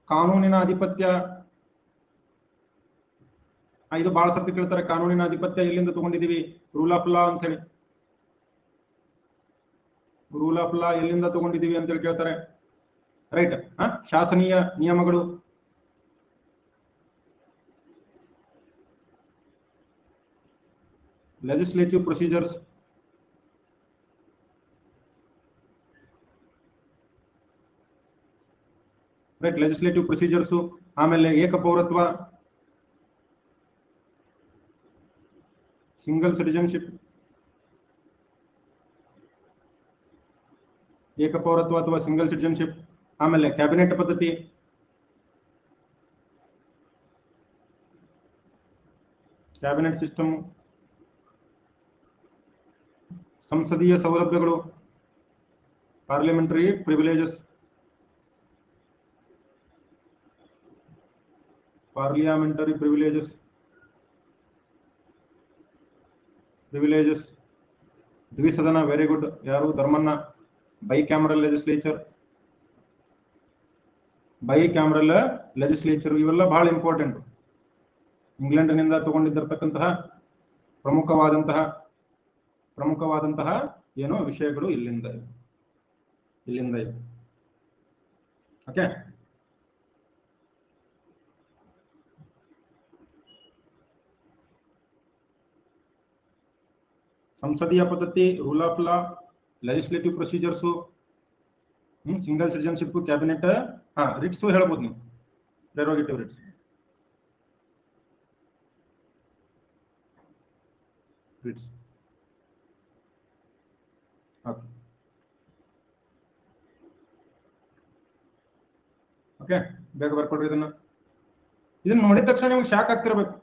ಕಾನೂನಿನ ಆಧಿಪತ್ಯ. ಇದು ಬಹಳ ಸರ್ತಿ ಕೇಳ್ತಾರೆ, ಕಾನೂನಿನ ಆಧಿಪತ್ಯ ಎಲ್ಲಿಂದ ತಗೊಂಡಿದೀವಿ? ರೂಲ್ ಆಫ್ ಲಾ ಅಂತ ಹೇಳಿ. ರೂಲ್ ಆಫ್ ಲಾ ಎಲ್ಲಿಂದ ತಗೊಂಡಿದೀವಿ ಅಂತ ಹೇಳಿ ಕೇಳ್ತಾರೆ, ರೈಟ್. ಶಾಸನೀಯ ನಿಯಮಗಳು, legislative procedures, right, legislative procedures. ಆಮೇಲೆ ಏಕಪೌರತ್ವ, ಸಿಂಗಲ್ ಸಿಟಿಜನ್ಶಿಪ್, ಏಕಪೌರತ್ವ ಅಥವಾ ಸಿಂಗಲ್ ಸಿಟಿಜನ್ಶಿಪ್. ಆಮೇಲೆ ಕ್ಯಾಬಿನೆಟ್ ಪದ್ಧತಿ, ಕ್ಯಾಬಿನೆಟ್ ಸಿಸ್ಟಮ್, ಸಂಸದೀಯ ಸೌಲಭ್ಯಗಳು, ಪಾರ್ಲಿಮೆಂಟರಿ ಪ್ರಿವಿಲೇಜಸ್, ಪಾರ್ಲಿಯಾಮೆಂಟರಿ ಪ್ರಿವಿಲೇಜಸ್, ದ್ವಿಸದನ, ವೆರಿ ಗುಡ್. ಯಾರು? ಧರ್ಮಣ್ಣ. ಬೈಕ್ಯಾಮರಲ್ ಲೆಜಿಸ್ಲೇಚರ್, ಇವೆಲ್ಲ ಬಹಳ ಇಂಪಾರ್ಟೆಂಟ್. ಇಂಗ್ಲೆಂಡ್ನಿಂದ ತಗೊಂಡಿದ್ದಿರತಕ್ಕಂತಹ ಪ್ರಮುಖವಾದಂತಹ ಏನೋ ವಿಷಯಗಳು ಇಲ್ಲಿಂದ ಇವೆ. ಓಕೆ. ಸಂಸದೀಯ ಪದ್ಧತಿ, rule of law, legislative procedures, single citizenship, cabinet, writs ಹೇಳ್ಬೋದು ನೀವು, ಪ್ರೆರೋಗೇಟಿವ್ ರಿಟ್ಸ್. ಓಕೆ, ಬೇಗ ಬರ್ಕೊಡ್ರಿ ಇದನ್ನ ನೋಡಿದ ತಕ್ಷಣ ನಿಮ್ಗೆ ಶಾಕ್ ಆಗ್ತಿರ್ಬೇಕು.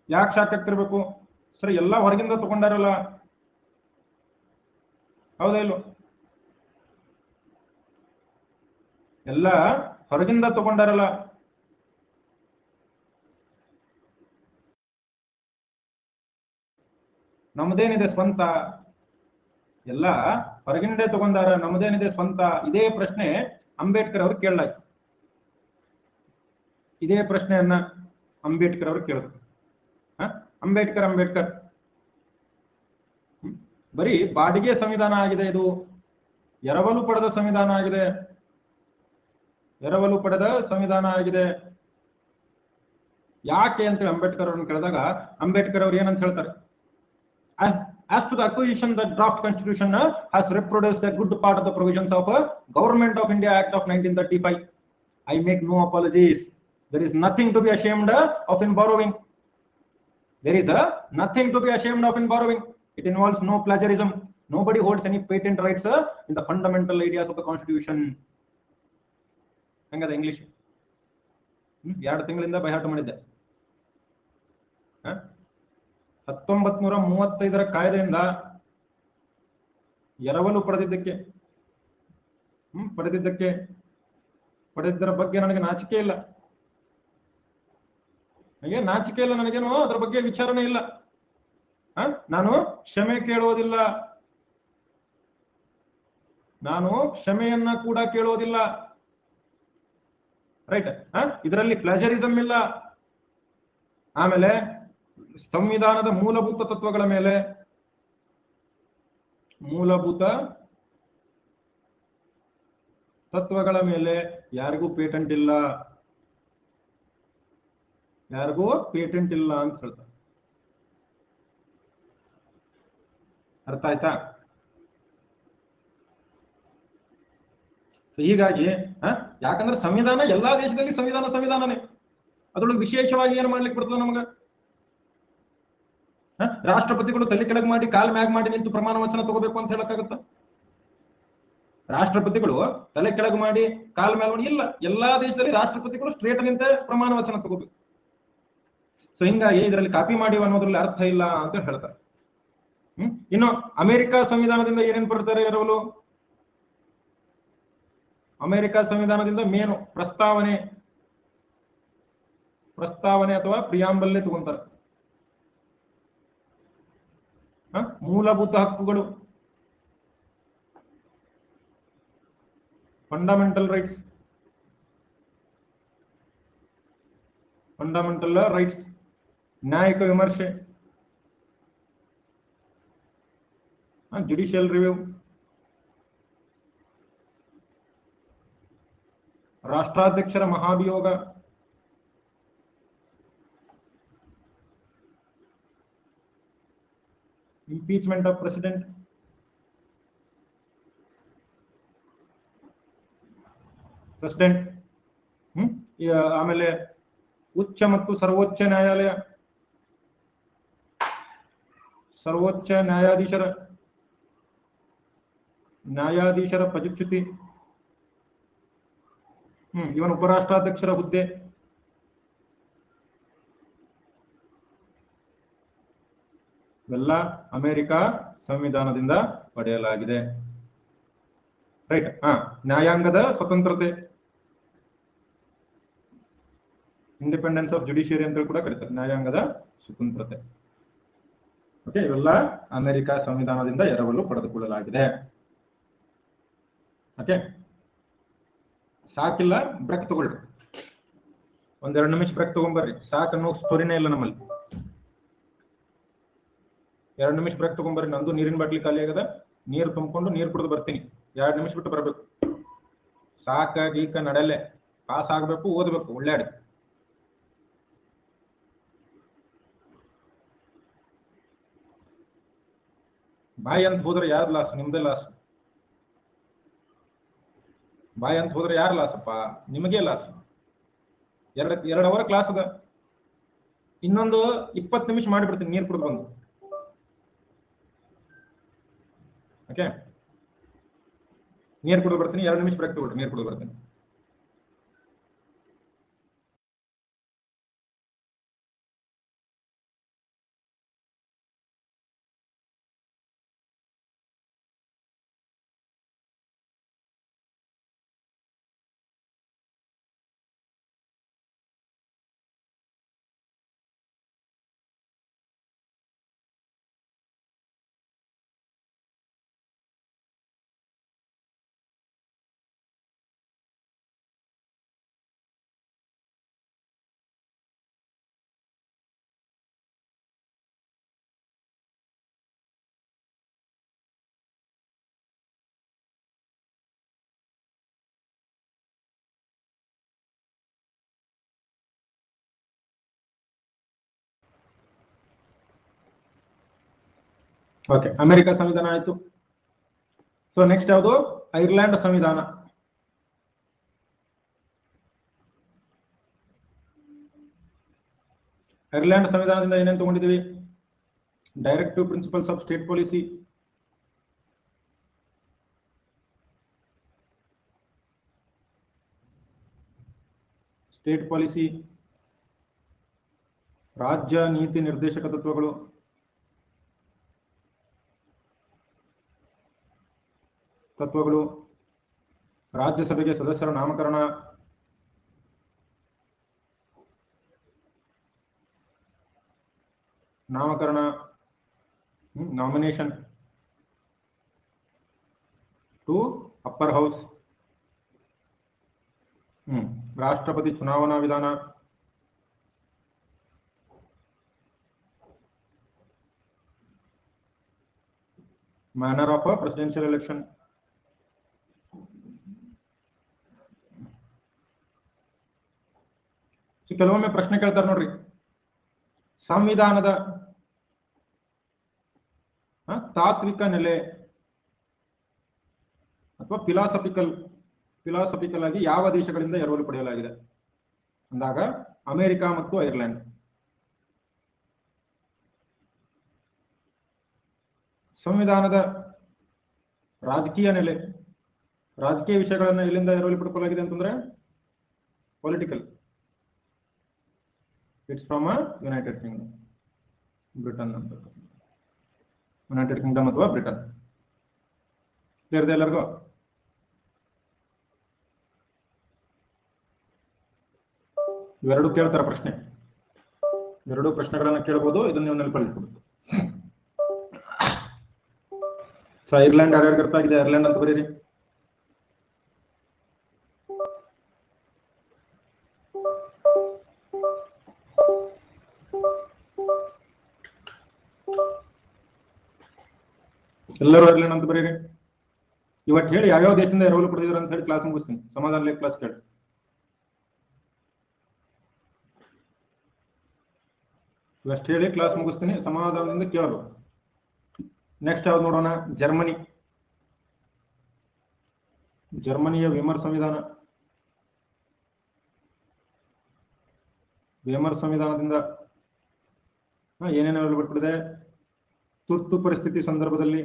ಯಾಕೆ ಶಾಕ್ ಆಗ್ತಿರ್ಬೇಕು? ಸರಿ, ಎಲ್ಲ ಹೊರಗಿಂದ ತಗೊಂಡಾರಲ್ಲ, ಹೌದಾ ಇಲ್ಲೋ? ಎಲ್ಲ ಹೊರಗಿಂದ ತಗೊಂಡಾರಲ್ಲ. ನಮ್ದೇನಿದೆ ಸ್ವಂತ? ಎಲ್ಲ ಹೊರಗಿಂದೇ ತಗೊಂಡಾರ, ನಮ್ದೇನಿದೆ ಸ್ವಂತ? ಇದೇ ಪ್ರಶ್ನೆ ಅಂಬೇಡ್ಕರ್ ಅವರು ಕೇಳಲಾಯ್ತು. ಇದೇ ಪ್ರಶ್ನೆಯನ್ನ ಅಂಬೇಡ್ಕರ್ ಅವರು ಕೇಳಿದ್ರು. ಅಂಬೇಡ್ಕರ್ ಬರೀ ಬಾಡಿಗೆ ಸಂವಿಧಾನ ಆಗಿದೆ, ಇದು ಎರವಲು ಪಡೆದ ಸಂವಿಧಾನ ಆಗಿದೆ. ಯಾಕೆ ಅಂತೇಳಿ ಅಂಬೇಡ್ಕರ್ ಅವ್ರನ್ನ ಕೇಳಿದಾಗ ಅಂಬೇಡ್ಕರ್ ಅವ್ರು ಏನಂತ ಹೇಳ್ತಾರೆ? As to the acquisition, the draft constitution has reproduced a good part of the provisions of Government of India Act of 1935. I make no apologies. There is nothing to be ashamed of in borrowing. Nothing to be ashamed of in borrowing. It involves no plagiarism. Nobody holds any patent rights in the fundamental ideas of the Constitution. ಹೆಂಗದ English? 2 ತಿಂಗಳಿಂದ ಬಯಹಾಟ ಮಾಡಿದ್ದೆ. 1935ರ ಕಾಯ್ದೆಯಿಂದ ಎರವಲು ಪಡೆದಿದ್ದರ ಬಗ್ಗೆ ನನಗೆ ನಾಚಿಕೆ ಇಲ್ಲ. ನನಗೇನು ಅದರ ಬಗ್ಗೆ ವಿಚಾರಣೆ ಇಲ್ಲ. ನಾನು ಕ್ಷಮೆ ಕೇಳೋದಿಲ್ಲ, ನಾನು ಕ್ಷಮೆಯನ್ನ ಕೂಡ ಕೇಳೋದಿಲ್ಲ. ರೈಟ್. ಇದರಲ್ಲಿ ಪ್ಲಾಜರಿಸಮ್ ಇಲ್ಲ. ಆಮೇಲೆ ಸಂವಿಧಾನದ ಮೂಲಭೂತ ತತ್ವಗಳ ಮೇಲೆ ಯಾರಿಗೂ ಪೇಟೆಂಟ್ ಇಲ್ಲ ಅಂತ ಹೇಳ್ತಾರೆ. ಅರ್ಥ ಆಯ್ತಾ? ಹೀಗಾಗಿ ಯಾಕಂದ್ರೆ ಸಂವಿಧಾನ ಎಲ್ಲಾ ದೇಶದಲ್ಲಿ ಸಂವಿಧಾನನೇ. ಅದ್ರೊಳಗೆ ವಿಶೇಷವಾಗಿ ಏನ್ ಮಾಡ್ಲಿಕ್ಕೆ ಬರ್ತದೆ ನಮಗ? ರಾಷ್ಟ್ರಪತಿಗಳು ತಲೆ ಕೆಳಗೆ ಮಾಡಿ ಕಾಲ್ ಮ್ಯಾಗ್ ಮಾಡಿ ನಿಂತು ಪ್ರಮಾಣ ವಚನ ತಗೋಬೇಕು ಅಂತ ಹೇಳಕ್ಕಾಗತ್ತ? ರಾಷ್ಟ್ರಪತಿಗಳು ತಲೆ ಕೆಳಗೆ ಮಾಡಿ ಕಾಲ್ ಮ್ಯಾಗ್ ಮಾಡಿ ಇಲ್ಲ. ಎಲ್ಲಾ ದೇಶದಲ್ಲಿ ರಾಷ್ಟ್ರಪತಿಗಳು ಸ್ಟ್ರೇಟ್ ನಿಂತ ಪ್ರಮಾಣ ವಚನ ತಗೋಬೇಕು. ಸೊ ಹಿಂಗಾಗಿ ಇದರಲ್ಲಿ ಕಾಪಿ ಮಾಡಿ ಅನ್ನೋದ್ರಲ್ಲಿ ಅರ್ಥ ಇಲ್ಲ ಅಂತ ಹೇಳ್ತಾರೆ. ಇನ್ನು ಅಮೆರಿಕ ಸಂವಿಧಾನದಿಂದ ಏನೇನ್ ಬರ್ತಾರೆ ಎರವಲು? ಅಮೆರಿಕ ಸಂವಿಧಾನದಿಂದ ಮೇನು ಪ್ರಸ್ತಾವನೆ ಅಥವಾ ಪ್ರಿಯಾಂಬಲ್ಲೇ ತಗೊಂತಾರೆ. ಮೂಲಭೂತ ಹಕ್ಕುಗಳು, ಫಂಡಮೆಂಟಲ್ ರೈಟ್ಸ್, ನ್ಯಾಯಿಕ ವಿಮರ್ಶೆ, ಜುಡಿಷಿಯಲ್ ರಿವ್ಯೂ, ರಾಷ್ಟ್ರಾಧ್ಯಕ್ಷರ ಮಹಾಭಿಯೋಗ, ಇಂಪೀಚ್ಮೆಂಟ್ ಆಫ್ ಪ್ರೆಸಿಡೆಂಟ್, ಆಮೇಲೆ ಉಚ್ಚ ಮತ್ತು ಸರ್ವೋಚ್ಚ ನ್ಯಾಯಾಲಯ, ಸರ್ವೋಚ್ಚ ನ್ಯಾಯಾಧೀಶರ ಪದಚ್ಯುತಿ, ಇವನ್ ಉಪರಾಷ್ಟ್ರಾಧ್ಯಕ್ಷರ ಹುದ್ದೆ, ಇವೆಲ್ಲ ಅಮೆರಿಕ ಸಂವಿಧಾನದಿಂದ ಪಡೆಯಲಾಗಿದೆ. ರೈಟ್. ನ್ಯಾಯಾಂಗದ ಸ್ವತಂತ್ರತೆ, ಇಂಡಿಪೆಂಡೆನ್ಸ್ ಆಫ್ ಜುಡಿಷಿಯರಿ ಅಂತ ಕೂಡ ಕರೀತಾರೆ, ನ್ಯಾಯಾಂಗದ ಸ್ವತಂತ್ರತೆ. ಓಕೆ, ಇವೆಲ್ಲ ಅಮೆರಿಕ ಸಂವಿಧಾನದಿಂದ ಎರವಲು ಪಡೆದುಕೊಳ್ಳಲಾಗಿದೆ. ಓಕೆ, ಸಾಕಿಲ್ಲ ಬ್ರೇಕ್ ತಗೊಳ್ರಿ, ಒಂದೆರಡು ನಿಮಿಷ ಬ್ರೇಕ್ ತಗೊಂಡ್ಬರ್ರಿ. ಸಾಕನ್ನೋ ಸ್ಟೋರಿನೇ ಇಲ್ಲ ನಮ್ಮಲ್ಲಿ. 2 ನಿಮಿಷ ಬ್ರೇಕ್ ತಗೊಂಡ್ಬರ್ರಿ. ನಂದು ನೀರಿನ ಬಾಟ್ಲಿ ಖಾಲಿ ಆಗದ, ನೀರು ತುಂಬಿಕೊಂಡು ನೀರು ಕುಡಿದು ಬರ್ತೀನಿ. 2 ನಿಮಿಷ ಬಿಟ್ಟು ಬರ್ಬೇಕು. ಸಾಕ ಗೀಕ ನಡೆಯಲ್ಲೇ, ಪಾಸ್ ಆಗ್ಬೇಕು, ಓದ್ಬೇಕು, ಒಳ್ಳೆಯಾಡಿ. ಬಾಯಿ ಅಂತ ಹೋದ್ರೆ ಯಾರು ಲಾಸ್? ನಿಮ್ದೇ ಲಾಸ್. ಬಾಯಿ ಅಂತ ಹೋದ್ರೆ ಯಾರು ಲಾಸಪ್ಪ? ನಿಮಗೇ ಲಾಸ್. 2 ಅವರ್ ಕ್ಲಾಸ್ ಅದ, ಇನ್ನೊಂದು 20 ನಿಮಿಷ ಮಾಡಿಬಿಡ್ತೀನಿ ನೀರು ಕುಡಿದು ಬಂದು. ಓಕೆ, ನೀರು ಕುಡಿದು ಬರ್ತೀನಿ. 2 ನಿಮಿಷ ಬ್ರೇಕ್ ತಗೊಳ್ರಿ, ನೀರು ಕುಡಿದು ಬರ್ತೀನಿ. ಓಕೆ, ಅಮೆರಿಕ ಸಂವಿಧಾನ ಆಯ್ತು. ಸೊ ನೆಕ್ಸ್ಟ್ ಯಾವುದು? ಐರ್ಲೆಂಡ್ ಸಂವಿಧಾನ. ಐರ್ಲೆಂಡ್ ಸಂವಿಧಾನದಿಂದ ಏನೇನು ತಗೊಂಡಿದ್ದೀವಿ? Directive principles of state policy, ರಾಜ್ಯ ನೀತಿ ನಿರ್ದೇಶಕ ತತ್ವಗಳು, ರಾಜ್ಯಸಭೆಗೆ ಸದಸ್ಯರ ನಾಮಕರಣ, ನಾಮಿನೇಷನ್ ಟು ಅಪ್ಪರ್ ಹೌಸ್, ರಾಷ್ಟ್ರಪತಿ ಚುನಾವಣಾ ವಿಧಾನ, ಮ್ಯಾನರ್ ಆಫ್ ಪ್ರೆಸಿಡೆನ್ಷಿಯಲ್ ಎಲೆಕ್ಷನ್. ಕೆಲವೊಮ್ಮೆ ಪ್ರಶ್ನೆ ಕೇಳ್ತಾರೆ ನೋಡ್ರಿ, ಸಂವಿಧಾನದ ತಾತ್ವಿಕ ನೆಲೆ ಅಥವಾ ಫಿಲಾಸಫಿಕಲ್ ಆಗಿ ಯಾವ ದೇಶಗಳಿಂದ ಎರವಲು ಪಡೆಯಲಾಗಿದೆ ಅಂದಾಗ ಅಮೆರಿಕ ಮತ್ತು ಐರ್ಲೆಂಡ್. ಸಂವಿಧಾನದ ರಾಜಕೀಯ ನೆಲೆ, ರಾಜಕೀಯ ವಿಷಯಗಳನ್ನ ಎಲ್ಲಿಂದ ಎರವಲು ಪಡ್ಕೊಳ್ಳಲಾಗಿದೆ ಅಂತಂದ್ರೆ political, it's from United Kingdom, Britain ಅಂತ. ಯುನೈಟೆಡ್ ಕಿಂಗ್ಡಮ್ ಅಥವಾ ಬ್ರಿಟನ್. ಸೇರಿದೆ ಎಲ್ಲರಿಗೂ? ಇವೆರಡು ಕೇಳ್ತಾರ ಪ್ರಶ್ನೆ, ಎರಡು ಪ್ರಶ್ನೆಗಳನ್ನ ಕೇಳಬಹುದು, ಇದನ್ನ ನೀವು ನೆನಪಲ್ಲಿಟ್ಕೊಬೇಕು. ಸೊ ಐರ್ಲೆಂಡ್ ಯಾರ್ಯಾರು ಅರ್ಥ ಆಗಿದೆ? ಐರ್ಲೆಂಡ್ ಅಂತ ಬರೀರಿ. ಎಲ್ಲರೂ ಐರ್ಲೆಂಡ್ ಅಂತ ಬರೀರಿ. ಇವತ್ತು ಹೇಳಿ ಯಾವ್ಯಾವ ದೇಶದಿಂದ ಎರವಲು ಪಡೆದಿದ್ರು ಅಂತ ಹೇಳಿ ಕ್ಲಾಸ್ ಮುಗಿಸ್ತೀನಿ. ಸಮಾಧಾನ ಕ್ಲಾಸ್ ಕೇಳಿ. ಇವಷ್ಟು ಹೇಳಿ ಕ್ಲಾಸ್ ಮುಗಿಸ್ತೀನಿ, ಸಮಾಧಾನದಿಂದ ಕೇಳಬೇಕು. ನೆಕ್ಸ್ಟ್ ಯಾವ್ದು ನೋಡೋಣ? ಜರ್ಮನಿ. ಜರ್ಮನಿಯ ವೇಮರ್ ಸಂವಿಧಾನ. ವೇಮರ್ ಸಂವಿಧಾನದಿಂದ ಏನೇನು ಬಿಟ್ಬಿಟ್ಟಿದೆ? ತುರ್ತು ಪರಿಸ್ಥಿತಿ ಸಂದರ್ಭದಲ್ಲಿ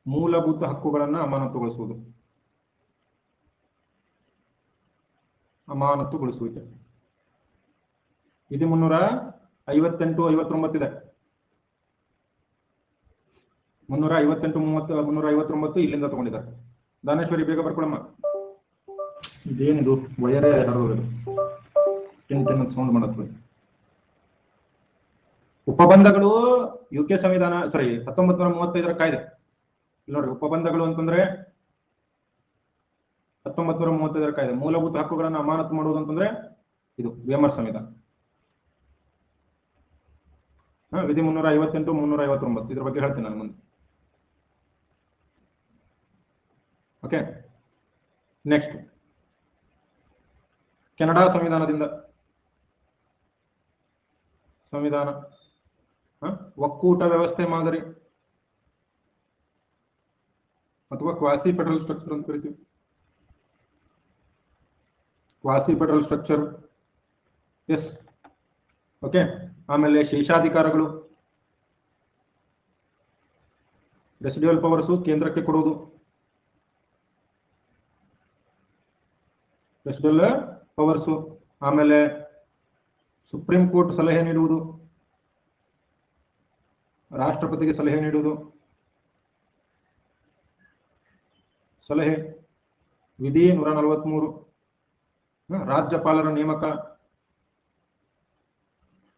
ಮೂಲಭೂತ ಹಕ್ಕುಗಳನ್ನು ಅಮಾನತುಗೊಳಿಸುವಿಕೆ. ಇದು 358, 59 ಇದೆ. 358, 359 ಇಲ್ಲಿಂದ ತಗೊಂಡಿದ್ದಾರೆ. ದಾನೇಶ್ವರಿ ಬೇಗ ಬರ್ಕೊಳಮ್ಮ. ಇದೇನಿದು ವಯರೇ ಹರಿದೋದು, ಸೌಂಡ್ ಮಾಡತ್ತೀವಿ. ಉಪಬಂಧಗಳು ಯುಕೆ ಸಂವಿಧಾನ, ಸಾರಿ 1935ರ ಕಾಯ್ದೆ. ಇಲ್ಲಿ ನೋಡ್ರಿ, ಉಪಬಂಧಗಳು ಅಂತಂದ್ರೆ 1935ರ ಕಾಯ್ದೆ. ಮೂಲಭೂತ ಹಕ್ಕುಗಳನ್ನು ಅಮಾನತು ಮಾಡುವುದು ಅಂತಂದ್ರೆ ಇದು ವೇಮರ್ ಸಂವಿಧಾನ. ವಿಧಿ 358, 359 ಇದ್ರ ಬಗ್ಗೆ ಹೇಳ್ತೀನಿ ನಾನು ಮುಂದೆ. ಓಕೆ, ನೆಕ್ಸ್ಟ್ ಕೆನಡಾ ಸಂವಿಧಾನದಿಂದ ಒಕ್ಕೂಟ ವ್ಯವಸ್ಥೆ ಮಾದರಿ ಅಥವಾ ಕ್ವಾಸಿ ಫೆಡರಲ್ ಸ್ಟ್ರಕ್ಚರ್ ಅಂತ ಕರಿತೀವಿ. Quasi federal structure, yes. Okay, ಆಮೇಲೆ ಶೇಷಾಧಿಕಾರಗಳು, ರೆಸಿಡ್ಯೂಯಲ್ ಪವರ್ಸು ಕೇಂದ್ರಕ್ಕೆ ಕೊಡುವುದು, ರೆಸಿಡ್ಯೂಯಲ್ ಪವರ್ಸು. ಆಮೇಲೆ ಸುಪ್ರೀಂ ಕೋರ್ಟ್ ಸಲಹೆ ನೀಡುವುದು, ರಾಷ್ಟ್ರಪತಿಗೆ ಸಲಹೆ ನೀಡುವುದು, ಸಲಹೆ. ವಿಧಿ 143, ರಾಜ್ಯಪಾಲರ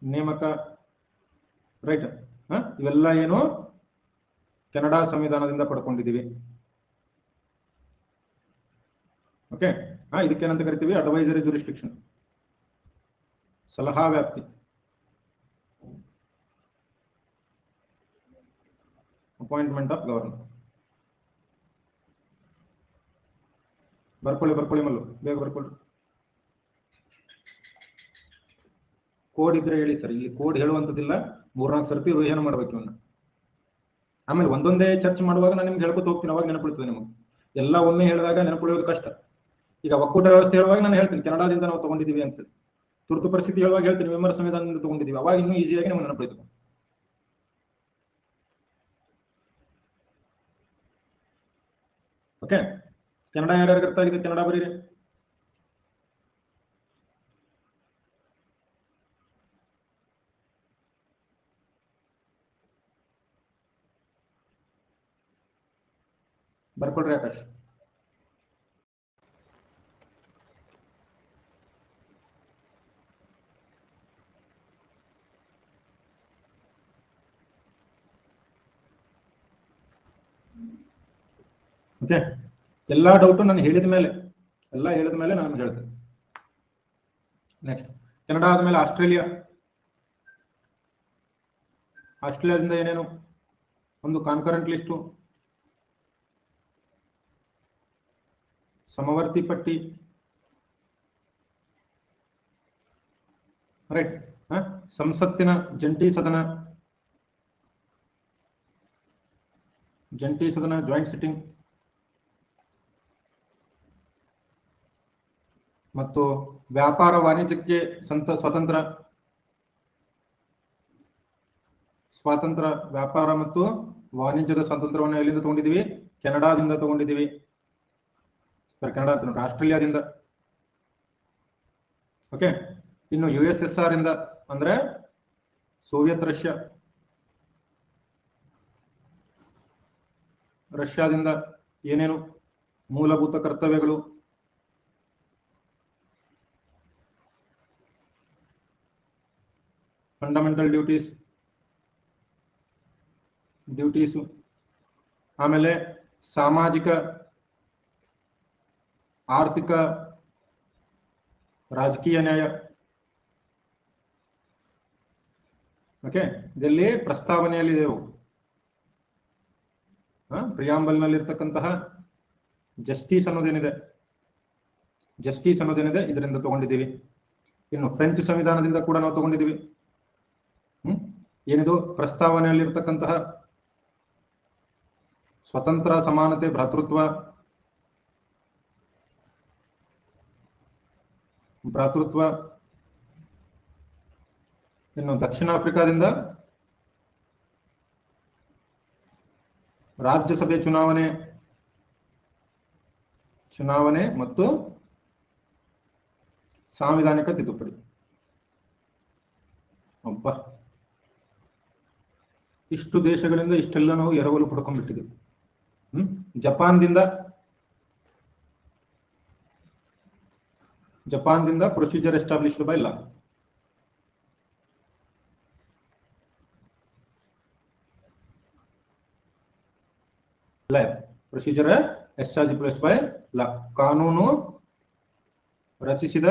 ನೇಮಕ ರೈಟ್. ಇವೆಲ್ಲ ಏನು ಕೆನಡಾ ಸಂವಿಧಾನದಿಂದ ಪಡ್ಕೊಂಡಿದ್ದೀವಿ. ಓಕೆ, ಇದಕ್ಕೇನಂತ ಕರಿತೀವಿ? ಅಡ್ವೈಸರಿ ಜುರಿಸ್ಡಿಕ್ಷನ್, ಸಲಹಾ ವ್ಯಾಪ್ತಿ. Appointment of governor. ಬರ್ಕೊಳ್ಳಿ ಮಲ್ಲು, ಬೇಗ ಬರ್ಕೊಳ್ಳಿ. ಕೋಡ್ ಇದ್ರೆ ಹೇಳಿ ಸರ್. ಇಲ್ಲಿ ಕೋಡ್ ಹೇಳುವಂಥದ್ದಿಲ್ಲ, 3-4 ಸರ್ತಿ ರಿವಿಷನ್ ಮಾಡ್ಬೇಕು ಇವನ್ನ. ಆಮೇಲೆ ಒಂದೊಂದೇ ಚರ್ಚೆ ಮಾಡುವಾಗ ನಾನು ನಿಮ್ಗೆ ಹೇಳ್ಕೊತ ಹೋಗ್ತೀನಿ, ಅವಾಗ ನೆನಪಿಡ್ತದೆ ನಿಮಗೆ. ಎಲ್ಲ ಒಮ್ಮೆ ಹೇಳಿದಾಗ ನೆನಪುಳಿಯೋದು ಕಷ್ಟ. ಈಗ ಒಕ್ಕೂಟ ವ್ಯವಸ್ಥೆ ಹೇಳುವಾಗ ನಾನು ಹೇಳ್ತೀನಿ ಕೆನಡಾದಿಂದ ನಾವು ತಗೊಂಡಿದ್ದೀವಿ ಅಂತ ಹೇಳಿ. ತುರ್ತು ಪರಿಸ್ಥಿತಿ ಹೇಳುವಾಗ ಹೇಳ್ತೀನಿ ವೇಮರ್ ಸಂವಿಧಾನದಿಂದ ತಗೊಂಡಿದ್ದೀವಿ. ಅವಾಗ ಇನ್ನೂ ಈಸಿಯಾಗಿ ನಮ್ಗೆ ನೆನಪಿಡ್ತೀವಿ. ಓಕೆ, ಕೆನಡಾ ಯಾರ್ಯಾರು ಅರ್ಥ ಆಗಿದೆ? ಕೆನಡಾ ಬರೀರಿ. ಬರ್ಕೊಳ್ರಿ ಆಕಾಶ್. ಓಕೆ, ಎಲ್ಲಾ ಡೌಟು ನಾನು ಹೇಳಿದ ಮೇಲೆ ನಾನು ಹೇಳ್ತೇನೆ. ನೆಕ್ಸ್ಟ್ ಕೆನಡಾ ಆದ್ಮೇಲೆ ಆಸ್ಟ್ರೇಲಿಯಾದಿಂದ ಏನೇನು? ಒಂದು ಕಾನ್ಕರೆಂಟ್ ಲಿಸ್ಟು, ಸಮವರ್ತಿ ಪಟ್ಟಿ, ರೈಟ್. ಸಂಸತ್ತಿನ ಜಂಟಿ ಸದನ, ಜಾಯಿಂಟ್ ಸಿಟ್ಟಿಂಗ್, ಮತ್ತು ವ್ಯಾಪಾರ ವಾಣಿಜ್ಯಕ್ಕೆ ಸ್ವಾತಂತ್ರ್ಯ, ವ್ಯಾಪಾರ ಮತ್ತು ವಾಣಿಜ್ಯದ ಸ್ವಾತಂತ್ರ್ಯವನ್ನು ಎಲ್ಲಿಂದ ತಗೊಂಡಿದ್ದೀವಿ? ಕೆನಡಾದಿಂದ ತಗೊಂಡಿದ್ದೀವಿ. ಕೆನಡಾ ಅಂತ ಆಸ್ಟ್ರೇಲಿಯಾದಿಂದ. ಓಕೆ, ಇನ್ನು USSR ಇಂದ ಅಂದ್ರೆ ಸೋವಿಯತ್ ರಷ್ಯಾದಿಂದ ಏನೇನು ಮೂಲಭೂತ ಕರ್ತವ್ಯಗಳು, ಫಂಡಮೆಂಟಲ್ ಡ್ಯೂಟೀಸು, ಆಮೇಲೆ ಸಾಮಾಜಿಕ, ಆರ್ಥಿಕ, ರಾಜಕೀಯ ನ್ಯಾಯ. ಓಕೆ, ಇದೆಲ್ಲಿ ಪ್ರಸ್ತಾವನೆಯಲ್ಲಿ ಇವು ಪ್ರಿಯಾಂಬಲ್ ನಲ್ಲಿ ಇರ್ತಕ್ಕಂತಹ ಜಸ್ಟಿಸ್ ಅನ್ನೋದೇನಿದೆ, ಇದರಿಂದ ತಗೊಂಡಿದ್ದೀವಿ. ಇನ್ನು ಫ್ರೆಂಚ್ ಸಂವಿಧಾನದಿಂದ ಕೂಡ ನಾವು ತಗೊಂಡಿದ್ದೀವಿ. ಏನಿದು ಪ್ರಸ್ತಾವನೆಯಲ್ಲಿ ಇರ್ತಕ್ಕಂತಹ ಸ್ವತಂತ್ರ, ಸಮಾನತೆ, ಭ್ರಾತೃತ್ವ, ಇನ್ನು ದಕ್ಷಿಣ ಆಫ್ರಿಕಾದಿಂದ ರಾಜ್ಯಸಭೆ ಚುನಾವಣೆ ಮತ್ತು ಸಾಂವಿಧಾನಿಕ ತಿದ್ದುಪಡಿ. ಇಷ್ಟು ದೇಶಗಳಿಂದ ಇಷ್ಟೆಲ್ಲ ನಾವು ಎರವಲು ಪಡ್ಕೊಂಡ್ಬಿಟ್ಟಿದ್ದೀವಿ. ಜಪಾನ್ದಿಂದ procedure established by law. Procedure established by law, ಕಾನೂನು ರಚಿಸಿದ,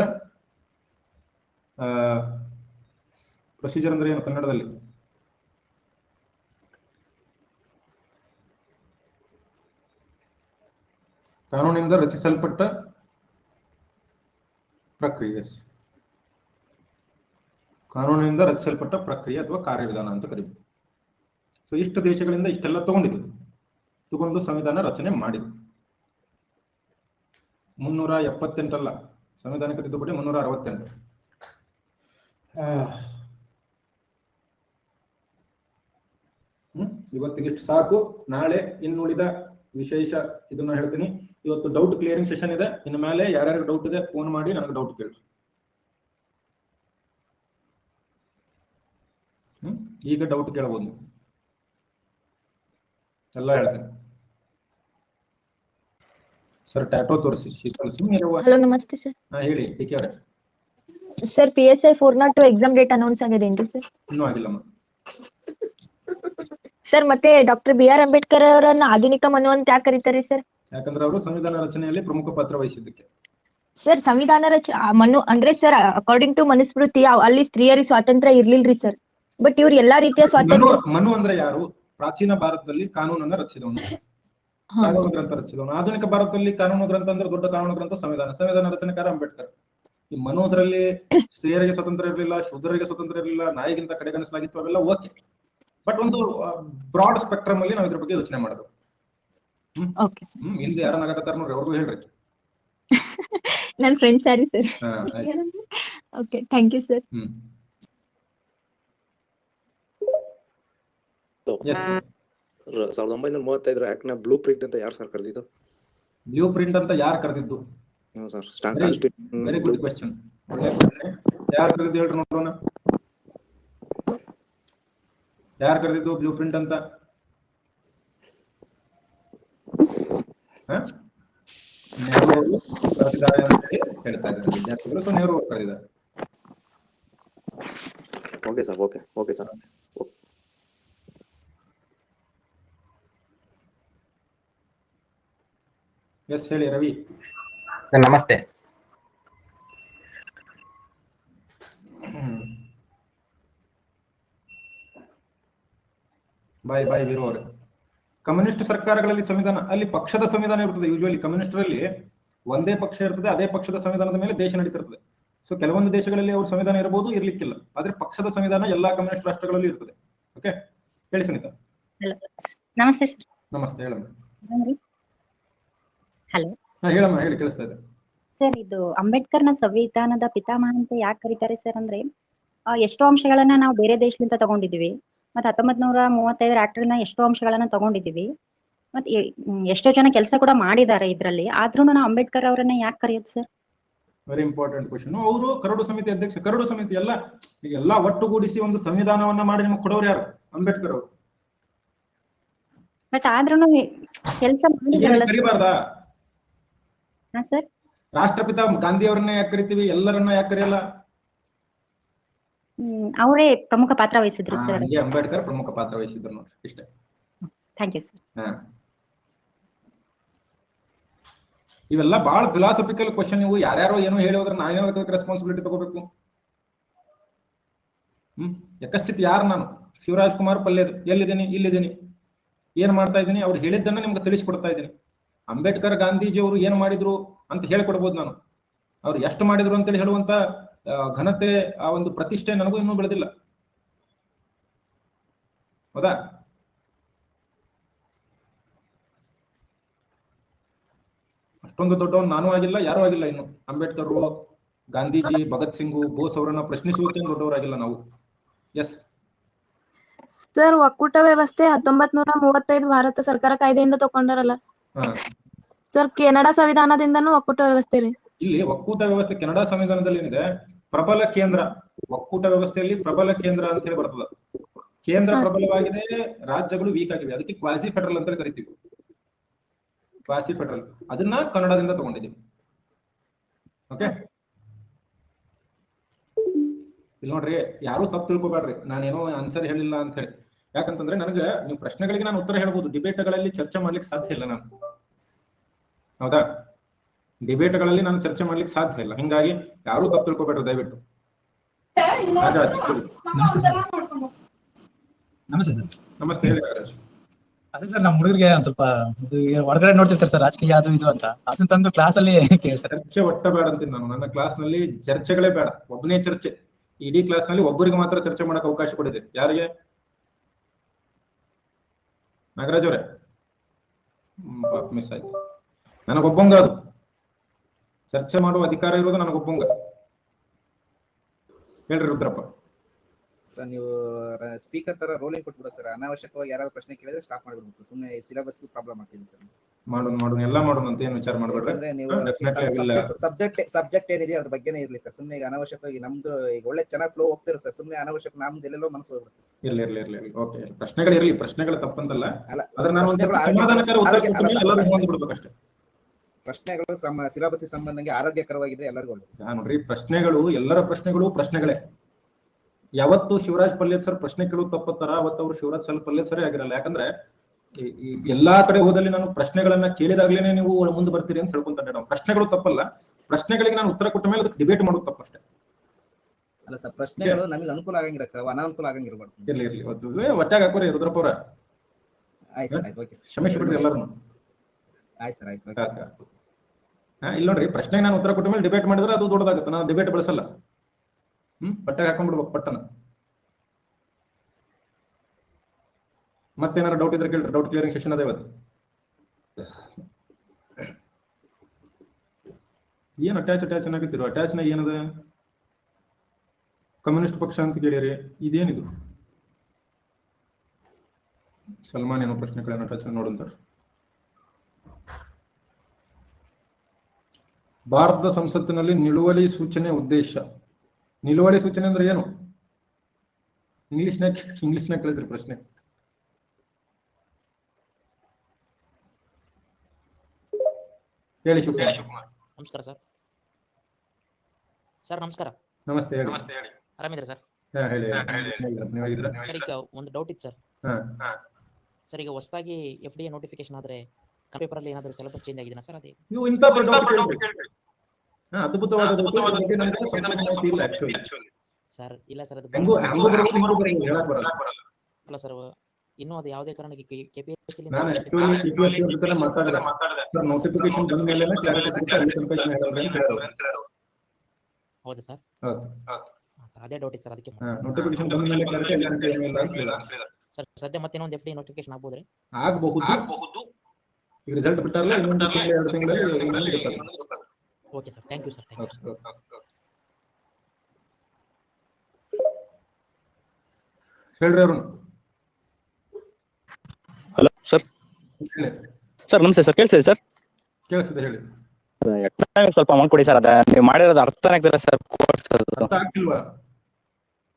ಪ್ರೊಸೀಜರ್ ಅಂದ್ರೆ ಏನು ಕನ್ನಡದಲ್ಲಿ? ಕಾನೂನಿಂದ ರಚಿಸಲ್ಪಟ್ಟ ಪ್ರಕ್ರಿಯೆ, ಅಥವಾ ಕಾರ್ಯವಿಧಾನ ಅಂತ ಕರೀಬೋದು. ಸೊ ಇಷ್ಟು ದೇಶಗಳಿಂದ ಇಷ್ಟೆಲ್ಲ ತಗೊಂಡು ಸಂವಿಧಾನ ರಚನೆ ಮಾಡಿದ್ರು. 378 ಅಲ್ಲ, ಸಂವಿಧಾನಿಕ ತಿದ್ದುಪಡಿ 368. ಇವತ್ತಿಗೆ ಇಷ್ಟು ಸಾಕು. ನಾಳೆ ಇನ್ನುಳಿದ ವಿಶೇಷ ಇದನ್ನ ಹೇಳ್ತೀನಿ. ಇವತ್ತು ಡೌಟ್ ಕ್ಲಿಯರಿಂಗ್ ಸೆಷನ್ ಇದೆ. ಇನ್ನು ಮೇಲೆ ಯಾರ್ಯಾರು ಡೌಟ್ ಇದೆ ಫೋನ್ ಮಾಡಿ ನನಗೆ ಡೌಟ್ ಕೇಳಿ. ಈಗ ಡೌಟ್ ಕೇಳಬಹುದು ನೀವು, ಎಲ್ಲ ಹೇಳ್ತೀನಿ. ಸರ್ ಟ್ಯಾಟೋ ತೋರಿಸಿ. ಹಲೋ, ನಮಸ್ತೆ ಸರ್. ಹೇಳಿ ಡಿ ಕೆ ಅವರೇ. Sir, PSI 402 exam date announce ಆಗಿದೇನ್ರಿ ಸರ್? ಇನ್ನೂ ಆಗಿಲ್ಲಮ್ಮ. ಸರ್, ಮತ್ತೆ ಡಾಕ್ಟರ್ BR ಅಂಬೇಡ್ಕರ್ ಅವರನ್ನ ಆಧುನಿಕ ಮನು ಅಂತ ಯಾಕೆ ಕರೀತಾರೆ ಸರ್? ಯಾಕಂದ್ರೆ ಅವರು ಸಂವಿಧಾನ ರಚನೆಯಲ್ಲಿ ಪ್ರಮುಖ ಪಾತ್ರ ವಹಿಸಿದ್ದಕ್ಕೆ. ಸರ್, ಸಂವಿಧಾನ ಮನು ಅಂದ್ರೆ ಸರ್, ಅಕಾರ್ಡಿಂಗ್ ಟು ಮನುಸ್ಮೃತಿ ಅಲ್ಲಿ ಸ್ತ್ರೀಯರಿಗೆ ಸ್ವಾತಂತ್ರ್ಯ ಇರ್ಲಿಲ್ರಿ ಸರ್. ಬಟ್ ಇವ್ರು ಎಲ್ಲಾ ರೀತಿಯ ಸ್ವಾತಂತ್ರ್ಯ. ಮನು ಅಂದ್ರೆ ಯಾರು? ಪ್ರಾಚೀನ ಭಾರತದಲ್ಲಿ ಕಾನೂನನ್ನ ರಚಿಸಿದವನು, ಕಾನೂನು ಗ್ರಂಥ ರಚಿಸಿದವನು. ಆಧುನಿಕ ಭಾರತದಲ್ಲಿ ಕಾನೂನು ಗ್ರಂಥ ಅಂದ್ರೆ ದೊಡ್ಡ ಕಾನೂನು ಗ್ರಂಥ ಸಂವಿಧಾನ ರಚನೆಕಾರ ಅಂಬೇಡ್ಕರ್. ಈ ಮನೋದ್ರಲ್ಲಿ ಸ್ತ್ರೀಯರಿಗೆ ಸ್ವತಂತ್ರ ಇರಲಿಲ್ಲ, ಶೂದ್ರರಿಗೆ ಸ್ವತಂತ್ರ ಇರಲಿಲ್ಲ, ನಾಯಿಗಿಂತ ಕಡೆಗಣಿಸಲಾಗಿತ್ತು, ಅವೆಲ್ಲ ಓಕೆ. ಬಟ್ ಒಂದು ಬ್ರಾಡ್ ಸ್ಪೆಕ್ಟ್ರಮ್ ಅಲ್ಲಿ ನಾವು ಇದ್ರ ಬಗ್ಗೆ ಯೋಚನೆ ಮಾಡೋದು. ಹಿಂದೆ ಯಾರ ನಗಕತ್ತಾರ ನೋಡ್ರಿ, ಅವ್ರಿಗೂ ಹೇಳ್ರಿ. ನನ್ friend sorry sir. Okay, thank you sir. 1935 act ನ ಬ್ಲೂ ಪ್ರಿಂಟ್ ಅಂತ ಯಾರು ಸರ್ ಕರೆದಿದ್ದು? ಬ್ಲೂ ಪ್ರಿಂಟ್ ಅಂತ ಯಾರು ಕರೆದಿದ್ದು? Very good question. ಯಾರು ಕರೆದಿದ್ದು ಹೇಳ್ರಿ ನೋಡೋಣ. ಯಾರು ಕರೆದಿದ್ದು ಬ್ಲೂ ಪ್ರಿಂಟ್ ಅಂತ? ನೆಹರು ಅವರು ಕರೆದಿದ್ದಾರೆ ಅಂತ ಹೇಳ್ತಾ ಇದ್ದಾರೆ ವಿದ್ಯಾರ್ಥಿಗಳು. ಸೊ ನೆಹರು ಅವರು ಕರೆದಿದ್ದಾರೆ. Okay sir, okay sir. Yes ಹೇಳಿ ರವಿ. ಸರ್ ನಮಸ್ತೆ. ಬಾಯ್ ವೀರು ಅವರೇ. ಕಮ್ಯುನಿಸ್ಟ್ ಸರ್ಕಾರಗಳಲ್ಲಿ ಸಂವಿಧಾನ, ಅಲ್ಲಿ ಪಕ್ಷದ ಸಂವಿಧಾನ ಇರ್ತದೆ. ಯೂಶುವಲಿ ಕಮ್ಯುನಿಸ್ಟರಲ್ಲಿ ಒಂದೇ ಪಕ್ಷ ಇರ್ತದೆ, ಅದೇ ಪಕ್ಷದ ಸಂವಿಧಾನದ ಮೇಲೆ ದೇಶ ನಡೀತಿರ್ತದೆ. ಸೊ ಕೆಲವೊಂದು ದೇಶಗಳಲ್ಲಿ ಅವ್ರ ಸಂವಿಧಾನ ಇರಬಹುದು, ಇರ್ಲಿಕ್ಕಿಲ್ಲ. ಆದ್ರೆ ಪಕ್ಷದ ಸಂವಿಧಾನ ಎಲ್ಲಾ ಕಮ್ಯುನಿಸ್ಟ್ ರಾಷ್ಟ್ರಗಳಲ್ಲಿ ಇರ್ತದೆ. ಓಕೆ, ಹೇಳಿ ಸುನೀತಾ. ನಮಸ್ತೆ ಸರ್. ನಮಸ್ತೆ, ಹೇಳಮ್ಮ. ಹಲೋ. ಹೇಳಮ್ಮ, ಹೇಳಿ, ಕೇಳಿಸ್ತಾ ಇದೆ. ಸರ್, ಇದು ಅಂಬೇಡ್ಕರ್ನ ಸಂವಿಧಾನದ ಪಿತಾಮಹ ಅಂತ ಯಾಕೆ ಕರೀತಾರೆ ಸರ್ ಅಂದ್ರೆ, ಎಷ್ಟೋ ಅಂಶಗಳನ್ನ ನಾವು ಬೇರೆ ದೇಶದಿಂದ ತಗೊಂಡಿದೀವಿ. ಮತ್ತೆ 1935 ಆಕ್ಟ್ ನ ಎಷ್ಟೋ ಅಂಶಗಳನ್ನ ತಗೊಂಡಿದೀವಿ. ಮತ್ತೆ ಎಷ್ಟೋ ಜನ ಕೆಲಸ ಕೂಡ ಮಾಡಿದ್ದಾರೆ ಇದ್ರಲ್ಲಿ. ಆದ್ರೂ ನಾವು ಅಂಬೇಡ್ಕರ್ ಅವರನ್ನ ಯಾಕೆ ಕರೆಯೋದು ಸರ್? Very important question. ಅವರು ಕರಡು ಸಮಿತಿ ಅಧ್ಯಕ್ಷ. ಕರಡು ಸಮಿತಿ ಎಲ್ಲ ಒಟ್ಟುಗೂಡಿಸಿ ಒಂದು ಸಂವಿಧಾನವನ್ನ ಮಾಡಿ ನಿಮಗೆ ಕೊಡೋರು ಯಾರು? ಅಂಬೇಡ್ಕರ್ ಅವರು. ಬಟ್ ಆದ್ರೂ ಕೆಲಸ ಮಾಡಿದಾರಲ್ಲ ಸರ್. ಕರಿಬಾರ್ದಾ? ಹಾ ಸರ್. ರಾಷ್ಟ್ರಪಿತ ಗಾಂಧಿ ಅವರನ್ನ ಯಾಕೆ ಕರಿತೀವಿ, ಎಲ್ಲರನ್ನ ಯಾಕೆ ಕರೆಯಲ್ಲ? ಅವರೇ ಪ್ರಮುಖ ಪಾತ್ರ ವಹಿಸಿದ್ರು ಸರ್. ಹಂಗೆ ಅಂಬೇಡ್ಕರ್ ಪ್ರಮುಖ ಪಾತ್ರ ವಹಿಸಿದ್ರು ನೋಡ್ರಿ, ಇಷ್ಟೇ. Thank you sir. ಇವೆಲ್ಲ ಬಹಳ ಫಿಲಾಸಫಿಕಲ್ ಕ್ವಶನ್. ಇವು ಯಾರ್ಯಾರೋ ಏನೋ ಹೇಳಿ ಹೋದ್ರೆ ನಾನೇ ರೆಸ್ಪಾನ್ಸಿಬಿಲಿಟಿ ತಗೋಬೇಕು. ಯಕಶ್ಚಿತ್ ಯಾರು ನಾನು? ಶಿವರಾಜ್ ಕುಮಾರ್ ಪಲ್ಲೇದ್, ಎಲ್ಲಿದ್ದೀನಿ? ಇಲ್ಲಿದ್ದೀನಿ. ಏನ್ ಮಾಡ್ತಾ ಇದ್ದೀನಿ? ಅವ್ರು ಹೇಳಿದ್ದನ್ನ ನಿಮ್ಗೆ ತಿಳಿಸ್ಕೊಡ್ತಾ ಇದ್ದೀನಿ. ಅಂಬೇಡ್ಕರ್ ಗಾಂಧೀಜಿ ಅವರು ಏನ್ ಮಾಡಿದ್ರು ಅಂತ ಹೇಳ್ಕೊಡ್ಬೋದು ನಾನು. ಅವ್ರು ಎಷ್ಟು ಮಾಡಿದ್ರು ಅಂತೇಳಿ ಹೇಳುವಂತ ಘನತೆ, ಆ ಒಂದು ಪ್ರತಿಷ್ಠೆ ನನಗೂ ಇನ್ನೂ ಬೆಳೆದಿಲ್ಲ. ಹೌದಾ? ಅಷ್ಟೊಂದು ದೊಡ್ಡವನು ನಾನೂ ಆಗಿಲ್ಲ, ಯಾರೂ ಆಗಿಲ್ಲ ಇನ್ನು. ಅಂಬೇಡ್ಕರ್, ಗಾಂಧೀಜಿ, ಭಗತ್ ಸಿಂಗ್, ಬೋಸ್ ಅವರನ್ನ ಪ್ರಶ್ನಿಸುವುದೇನು ದೊಡ್ಡವರಾಗಿಲ್ಲ ನಾವು. ಎಸ್ ಸರ್, ಒಕ್ಕೂಟ ವ್ಯವಸ್ಥೆ 1935 ಭಾರತ ಸರ್ಕಾರ ಕಾಯ್ದೆಯಿಂದ ತಗೊಂಡಾರಲ್ಲ ಸರ್. ಕೆನಡಾ ಸಂವಿಧಾನದಿಂದನೂ ಒಕ್ಕೂಟ ವ್ಯವಸ್ಥೆ ರೀ. ಇಲ್ಲಿ ಒಕ್ಕೂಟ ವ್ಯವಸ್ಥೆ ಕೆನಡಾ ಸಂವಿಧಾನದಲ್ಲಿ ಏನಿದೆ, ಪ್ರಬಲ ಕೇಂದ್ರ. ಒಕ್ಕೂಟ ವ್ಯವಸ್ಥೆಯಲ್ಲಿ ಪ್ರಬಲ ಕೇಂದ್ರ ಅಂತ ಹೇಳಿ ಬರ್ತದ. ಕೇಂದ್ರ ಪ್ರಬಲವಾಗಿದೆ, ರಾಜ್ಯಗಳು ವೀಕ್ ಆಗಿವೆ. ಅದಕ್ಕೆ ಕ್ವಾಸಿ ಫೆಡರಲ್ ಅಂತ ಕರಿತೀವಿ. ಕ್ವಾಸಿ ಫೆಡರಲ್ ಅದನ್ನ ಕನ್ನಡದಿಂದ ತಗೊಂಡಿದ್ದೀವಿ. ಓಕೆ, ಇಲ್ಲಿ ನೋಡ್ರಿ, ಯಾರು ತಪ್ಪು ತಿಳ್ಕೊಬೇಡ್ರಿ, ನಾನೇನೋ ಆನ್ಸರ್ ಹೇಳಿಲ್ಲ ಅಂತ ಹೇಳಿ. ಯಾಕಂತಂದ್ರೆ ನನಗೆ ನೀವು ಪ್ರಶ್ನೆಗಳಿಗೆ ನಾನು ಉತ್ತರ ಹೇಳ್ಬೋದು, ಡಿಬೇಟ್ಗಳಲ್ಲಿ ಚರ್ಚೆ ಮಾಡ್ಲಿಕ್ಕೆ ಸಾಧ್ಯ ಇಲ್ಲ ನಾನು. ಹೌದಾ? ಡಿಬೇಟ್ಗಳಲ್ಲಿ ನಾನು ಚರ್ಚೆ ಮಾಡ್ಲಿಕ್ಕೆ ಸಾಧ್ಯ ಇಲ್ಲ. ಹಿಂಗಾಗಿ ಯಾರು ತಪ್ಪು ತಿಳ್ಕೊಬೇಡ್ರಿ ದಯವಿಟ್ಟು. ನಮಸ್ತೆ ಸರ್. ನಮಸ್ತೆ, ಹೇಳಿ ನಾಗರಾಜ್. ಅದೇ ಸರ್, ನಮ್ಮ ಹುಡುಗರಿಗೆ ಒಂದ್ ಸ್ವಲ್ಪ ಇದು ಹೊರಗಡೆ ನೋಡ್ತಿರ್ತಾರೆ ಸರ್, ರಾಜಕೀಯ ಅದು ಇದು ಅಂತ. ಅದನ್ನ ತಂದು ಕ್ಲಾಸ್ ಅಲ್ಲಿ ಚರ್ಚೆ ಒಟ್ಟ ಬೇಡ ಅಂತೀನಿ ನಾನು. ನನ್ನ ಕ್ಲಾಸ್ ನಲ್ಲಿ ಚರ್ಚೆಗಳೇ ಬೇಡ, ಒಬ್ಬನೇ ಚರ್ಚೆ. ಇಡೀ ಕ್ಲಾಸ್ ನಲ್ಲಿ ಒಬ್ಬರಿಗೆ ಮಾತ್ರ ಚರ್ಚೆ ಮಾಡಕ್ಕೆ ಅವಕಾಶ ಕೊಡಿದೆ. ಯಾರಿಗೆ? ನಾಗರಾಜ್ ಅವರೇ, ಮಿಸ್ ಆಯ್ತು. ನನಗೊಬ್ಬಂಗ ಅದು ಚರ್ಚೆ ಮಾಡುವ ಅಧಿಕಾರ ಇರೋದು ನನಗೊಬ್ಬಂಗ. ಹೇಳ್ರಿ ರುದ್ರಪ್ಪ. ಸರ್, ನೀವು ಸ್ಪೀಕರ್ ತರ ರೋಲಿಂಗ್ ಕೊಟ್ಬಿಡೋದು ಸರ್. ಅನಾವಶ್ಯಕವಾಗಿ ಯಾರಾದ್ರೂ ಪ್ರಶ್ನೆ ಕೇಳಿದ್ರೆ ಸ್ಟಾಪ್ ಮಾಡ್ಬಿಡ್ಬೇಕು ಸರ್. ಸುಮ್ಮನೆ ಸಿಲೆಬಸ್ ಪ್ರಾಬ್ಲಮ್ ಆಗ್ತೀನಿ ಸರ್. ಮಾಡೋಣ ಎಲ್ಲ ಮಾಡೋಣ ಅಂತ ಏನು ವಿಚಾರ ಮಾಡಬೇಡ್ರಿ. ಸಬ್ಜೆಕ್ಟ್ ಏನಿದೆ ಅದ್ರ ಬಗ್ಗೆನೇ ಇರ್ಲಿ ಸರ್. ಸುಮ್ಮನೆ ಈಗ ಅನಾವಶ್ಯಕವಾಗಿ ನಮ್ದು ಈಗ ಒಳ್ಳೆ ಚೆನ್ನಾಗಿ ಫ್ಲೋ ಹೋಗ್ತಿರೋ ಸರ್. ಸುಮ್ಮನೆ ಅನಾವಶ್ಯಕ ನಮ್ದು ಎಲ್ಲೆಲ್ಲೋ ಮನಸ್ಸು ಹೋಗ್ಬಿಡುತ್ತೆ. ಇರ್ಲಿ. ಓಕೆ, ಪ್ರಶ್ನೆಗಳಿರ್ಲಿ, ಪ್ರಶ್ನೆಗಳ ತಪ್ಪಂತಲ್ಲ. ಆದ್ರೆ ನಾನು ಸಮಾಧಾನಕರ ಉತ್ತರ ಕೊಡ್ತೀನಿ, ಎಲ್ಲರೂ ಹೊಂದ್ಬಿಡ್ಬೇಕಷ್ಟೇ. ಪ್ರಶ್ನೆಗಳು ಸಿಲೆಬಸ್ ಸಂಬಂಧಂಗೆ ಆರೋಗ್ಯಕರವಾಗಿದ್ರೆ ಎಲ್ಲರಿಗೂ ಒಳ್ಳೆಯದು. ನೋಡ್ರಿ, ಪ್ರಶ್ನೆಗಳು, ಎಲ್ಲರ ಪ್ರಶ್ನೆಗಳೇ. ಯಾವತ್ತು ಶಿವರಾಜ್ ಪಲ್ಲೇದ್ ಸರ್ ಪ್ರಶ್ನೆ ಕೇಳೋದು ತಪ್ಪತ್ತಾರ, ಅವತ್ತು ಅವ್ರು ಶಿವರಾಜ್ ಪಲ್ಲೇದ್ ಸರಿ ಆಗಿರಲ್ಲ. ಯಾಕಂದ್ರೆ ಎಲ್ಲಾ ಕಡೆ ಹೋದಲ್ಲಿ ನಾನು ಪ್ರಶ್ನೆಗಳನ್ನ ಕೇಳಿದಾಗ್ಲೇನೆ ನೀವು ಮುಂದೆ ಬರ್ತೀರಿ ಅಂತ ಹೇಳ್ಕೊಂತಾರೆ. ನಾವು ಪ್ರಶ್ನೆಗಳು ತಪ್ಪಲ್ಲ, ಪ್ರಶ್ನೆಗಳಿಗೆ ನಾನು ಉತ್ತರ ಕೊಟ್ಟ ಮೇಲೆ ಅದಕ್ಕೆ ಡಿಬೇಟ್ ಮಾಡೋದು ತಪ್ಪಷ್ಟೇ. ಅಲ್ಲ ಸರ್, ಪ್ರಶ್ನೆಗಳು ನಮಗೆ ಅನುಕೂಲ ಆಗಂಗಿಲ್ಲ ಸರ್, ಅನಾನುಕೂಲ ಆಗಂಗಿರ್ಬಾರ್ದು. ಇರ್ಲಿ ಒಟ್ಟಾಗಿ ಹಾಕೋರಿ ರುದ್ರಪ್ಪ ಅವರ. ಆಯ್ತು ಸರ್, ಆಯ್ತು, ಓಕೆ ಸರ್. ಕ್ಷಮಿಸ್ಬಿಡ್ರಿ ಎಲ್ಲರೂ. ಆಯ್ತು ಸರ್, ಆಯ್ತು. ಇಲ್ಲಿ ನೋಡ್ರಿ, ಪ್ರಶ್ನೆಗೆ ನಾನು ಉತ್ತರ ಕೊಟ್ಟ ಮೇಲೆ ಡಿಬೇಟ್ ಮಾಡಿದ್ರೆ ಅದು ದೊಡ್ಡದಾಗುತ್ತೆ. ನಾನು ಡಿಬೇಟ್ ಬಳಸಲ್ಲ. ಪಟ್ಟಾಗಿ ಹಾಕೊಂಡ್ಬಿಡ್ಬೇಕು ಪಟ್ಟನ. ಮತ್ತೇನಾರು ಡೌಟ್ ಇದ್ರೆ ಕೇಳ್ರಿ. ಡೌಟ್ ಕ್ಲಿಯರಿಂಗ್ ಸೆಷನ್ ಅದೇ ಇವತ್ತು. ಏನ್ ಅಟ್ಯಾಚ್ ಆಗಿರ್ತಿರೋ? ಅಟ್ಯಾಚ್ನಾಗ ಏನದ? ಕಮ್ಯುನಿಸ್ಟ್ ಪಕ್ಷ ಅಂತ ಕೇಳಿರಿ. ಇದೇನಿದು? ಸಲ್ಮಾನ್ ಏನೋ ಪ್ರಶ್ನೆಗಳನ್ನ ಅಟ್ಯಾಚ್ ನೋಡುತ್ತಾರೆ. ಭಾರತದ ಸಂಸತ್ತಿನಲ್ಲಿ ನಿಲುವಳಿ ಸೂಚನೆ ಉದ್ದೇಶ. ನಿಲುವಳಿ ಸೂಚನೆ ಅಂದ್ರೆ ಏನು? ಇಂಗ್ಲಿಷ್ನಾಗ ಕಳಿಸ್ರಿ ಪ್ರಶ್ನೆ. ಹೇಳಿ ಶಿವಕುಮಾರ್. ನಮಸ್ಕಾರ ಸರ್. ಸರ್ ನಮಸ್ಕಾರ. ನಮಸ್ತೆ, ಹೇಳಿ. ಆರಾಮಿದ್ರಾ ಸರ್? ಹೇಳಿ. ಸರ್, ಈಗ ಒಂದು ಡೌಟ್ ಇತ್ತು ಸರ್. ಸರ್, ಈಗ ಹೊಸದಾಗಿ FDA ನೋಟಿಫಿಕೇಶನ್ ಆದ್ರೆ ಪೇಪರ್ ಅಲ್ಲಿ ಏನಾದರೂ ಸಿಲೆಬಸ್ ಚೇಂಜ್ ಆಗಿದೆನಾ ಸರ್? ಅದೇ ಅದ್ಭುತವಾದ ಸರ್. ಇಲ್ಲ ಸರ್, ಅದು ಅಲ್ಲ ಸರ್, ಇನ್ನೂ ಅದು ಯಾವುದೇ ಕಾರಣಕ್ಕೆ KPSC ಹೌದಾ ಸರ್? ಸರ್, ಅದೇ ಡೌಟ್ ಸರ್, ಅದಕ್ಕೆ ಸರ್ ಸದ್ಯ ಮತ್ತೆ ಇನ್ನೊಂದು FDA ನೋಟಿಫಿಕೇಶನ್ ಆಗ್ಬೋದ್ರಿ? ಆಗಬಹುದು. ಈಗ ರಿಸಲ್ಟ್ ಬಿಟ್ಟಾರಲ್ಲ, ಇನ್ನೊಂದು 2 ತಿಂಗಳಲ್ಲಿ. Okay sir, thank you sir. ಹೇಳ್ರಿ ಅವ್ರು. Hello sir. ಸರ್ ನಮಸ್ತೆ ಸರ್, ಕೇಳಿಸಿದೆ ಸರ್? ಕೇಳಿಸಿದೆ, ಹೇಳಿ. ಸ್ವಲ್ಪ ಅಮೌಂಟ್ ಕೊಡಿ ಸರ್. ಅದ ನೀವು ಮಾಡಿರೋದು ಅರ್ಥನೇ ಆಗ್ತಿಲ್ಲ ಸರ್.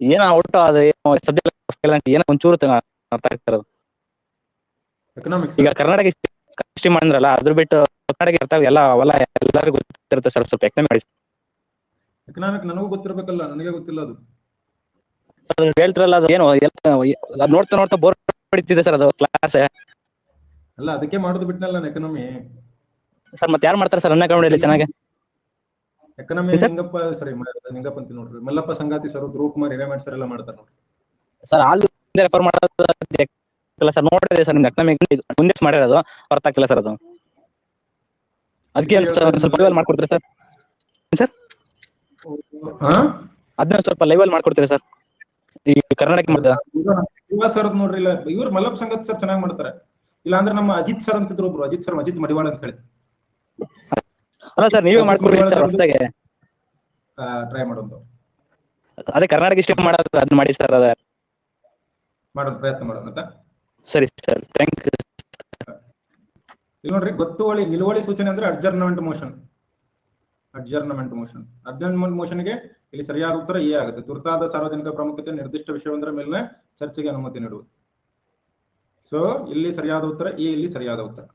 ಏನೋ ಒಟ್ಟು ಅದು ಸಬ್ಜೆಕ್ಟ್ ಏನೋ ಒಂಚೂರು ಅರ್ಥ ಆಗ್ತಿರೋದು. ಎಕನಾಮಿಕ್ಸ್. ಈಗ ಸ್ಟ್ರೀಮ್ ಅಂದ್ರಲ್ಲ ಅದ್ರ ಬಿಟ್ಟು ಕರ್ನಾಟಕ ಇರ್ತಾವ ಎಲ್ಲ ಅವೆಲ್ಲ ಎಲ್ಲರಿಗೂ ಗೊತ್ತಿರುತ್ತೆ ಸರ್, ಸ್ವಲ್ಪ ಎಕ್ಸ್ಪ್ಲೇನ್ ಮಾಡಿ. ಎಕನಾಮಿಕ್ ನನಗೂ ಗೊತ್ತಿರ್ಬೇಕಲ್ಲ, ನನಗೆ ಗೊತ್ತಿಲ್ಲ ಅದು. ಹೇಳ್ತಿರಲ್ಲ ಅದು ಏನು ಅದ್ ನೋಡ್ತಾ ನೋಡ್ತಾ ಬೋರ್ ಹೊಡಿತಿದೆ ಸರ್ ಅದು ಕ್ಲಾಸ್. ಅಲ್ಲ ಅದಕ್ಕೆ ಮಾಡೋದು ಬಿಟ್ನಲ್ಲ ನಾನು ಎಕನಾಮಿ. ಸರ್ ಮತ್ತೆ ಯಾರು ಮಾಡ್ತಾರೆ ಸರ್ ಅನ್ನ ಕನ್ನಡದಲ್ಲಿ ಚೆನ್ನಾಗಿ? ಎಕನಾಮಿ ನಿಂಗಪ್ಪ ಸರಿ ನಿಂಗಪ್ಪ ಅಂತ ನೋಡ್ರಿ, ಮಲ್ಲಪ್ಪ ಸಂಗಾತಿ ಸರ್, ಧ್ರುವ ಕುಮಾರ್ ಹಿರೇಮಠ್ ಸರ್ ಎಲ್ಲ ಮಾಡ್ತಾರೆ ನೋಡ್ರಿ. ಸರ್ ಆಲ್ ರೆಫರ್ ಮಾಡೋದು ಸರ್, ನೋಡಿದೆ ಸರ್ ನಿಮ್ಗೆ ಎಕನಾಮಿಕ್ ಮುಂದೆ ಮಾಡಿರೋದು ಹೊರತಾಗ್ತಿಲ್ಲ ಸರ್ ಅದು. ಅದಕ್ಕೆ ಸ್ವಲ್ಪ ಲೈವಲ್ ಮಾಡ್ಕೊಡ್ತೀರಾ ಸರ್? ಸರ್ ಅದನ್ನ ಸ್ವಲ್ಪ ಲೈವಲ್ ಮಾಡ್ಕೊಡ್ತೀರಾ ಸರ್ ಈ ಕರ್ನಾಟಕ ಮಾಡ್ತಾರೆ ಯುವ ಸರ್ ನೋಡ್ರಿ, ಇಲ್ಲ ಇವ್ರು ಮಲ್ಲಪ್ಪ ಸಂಗತ್ ಸರ್ ಚೆನ್ನಾಗಿ ಮಾಡ್ತಾರೆ. ಇಲ್ಲ ಅಂದ್ರೆ ನಮ್ಮ ಅಜಿತ್ ಸರ್ ಅಂತಿದ್ರು ಒಬ್ರು, ಅಜಿತ್ ಮಡಿವಾಳ ಅಂತ ಹೇಳಿ. ಅಲ್ಲ ಸರ್ ನೀವೇ ಮಾಡ್ಕೊಡ್ರಿ ಸರ್ ಹೊಸದಾಗಿ ಟ್ರೈ ಮಾಡೋದು. ಅದೇ ಕರ್ನಾಟಕ ಇಷ್ಟ ಮಾಡೋದು ಅದನ್ನ ಮಾಡಿ ಸರ್, ಅದ ಮಾಡೋದು ಪ್ರಯತ್ನ ಮಾಡೋಣ ಅಂತ. ಸರಿ ಸರ್, ಥ್ಯಾಂಕ್ ಯು. ಇಲ್ಲಿ ನೋಡ್ರಿ, ಗೊತ್ತುವಳಿ ನಿಲುವಳಿ ಸೂಚನೆ ಅಂದ್ರೆ ಅಡ್ಜರ್ನ್ಮೆಂಟ್ ಮೋಷನ್. ಅಡ್ಜರ್ನ್ಮೆಂಟ್ ಮೋಷನ್ಗೆ ಇಲ್ಲಿ ಸರಿಯಾದ ಉತ್ತರ ಎ ಆಗುತ್ತೆ. ತುರ್ತಾದ ಸಾರ್ವಜನಿಕ ಪ್ರಾಮುಖ್ಯತೆ ನಿರ್ದಿಷ್ಟ ವಿಷಯವೊಂದರ ಮೇಲಿನ ಚರ್ಚೆಗೆ ಅನುಮತಿ ನೀಡುವುದು. ಸೊ ಇಲ್ಲಿ ಸರಿಯಾದ ಉತ್ತರ ಎ, ಇಲ್ಲಿ ಸರಿಯಾದ ಉತ್ತರ.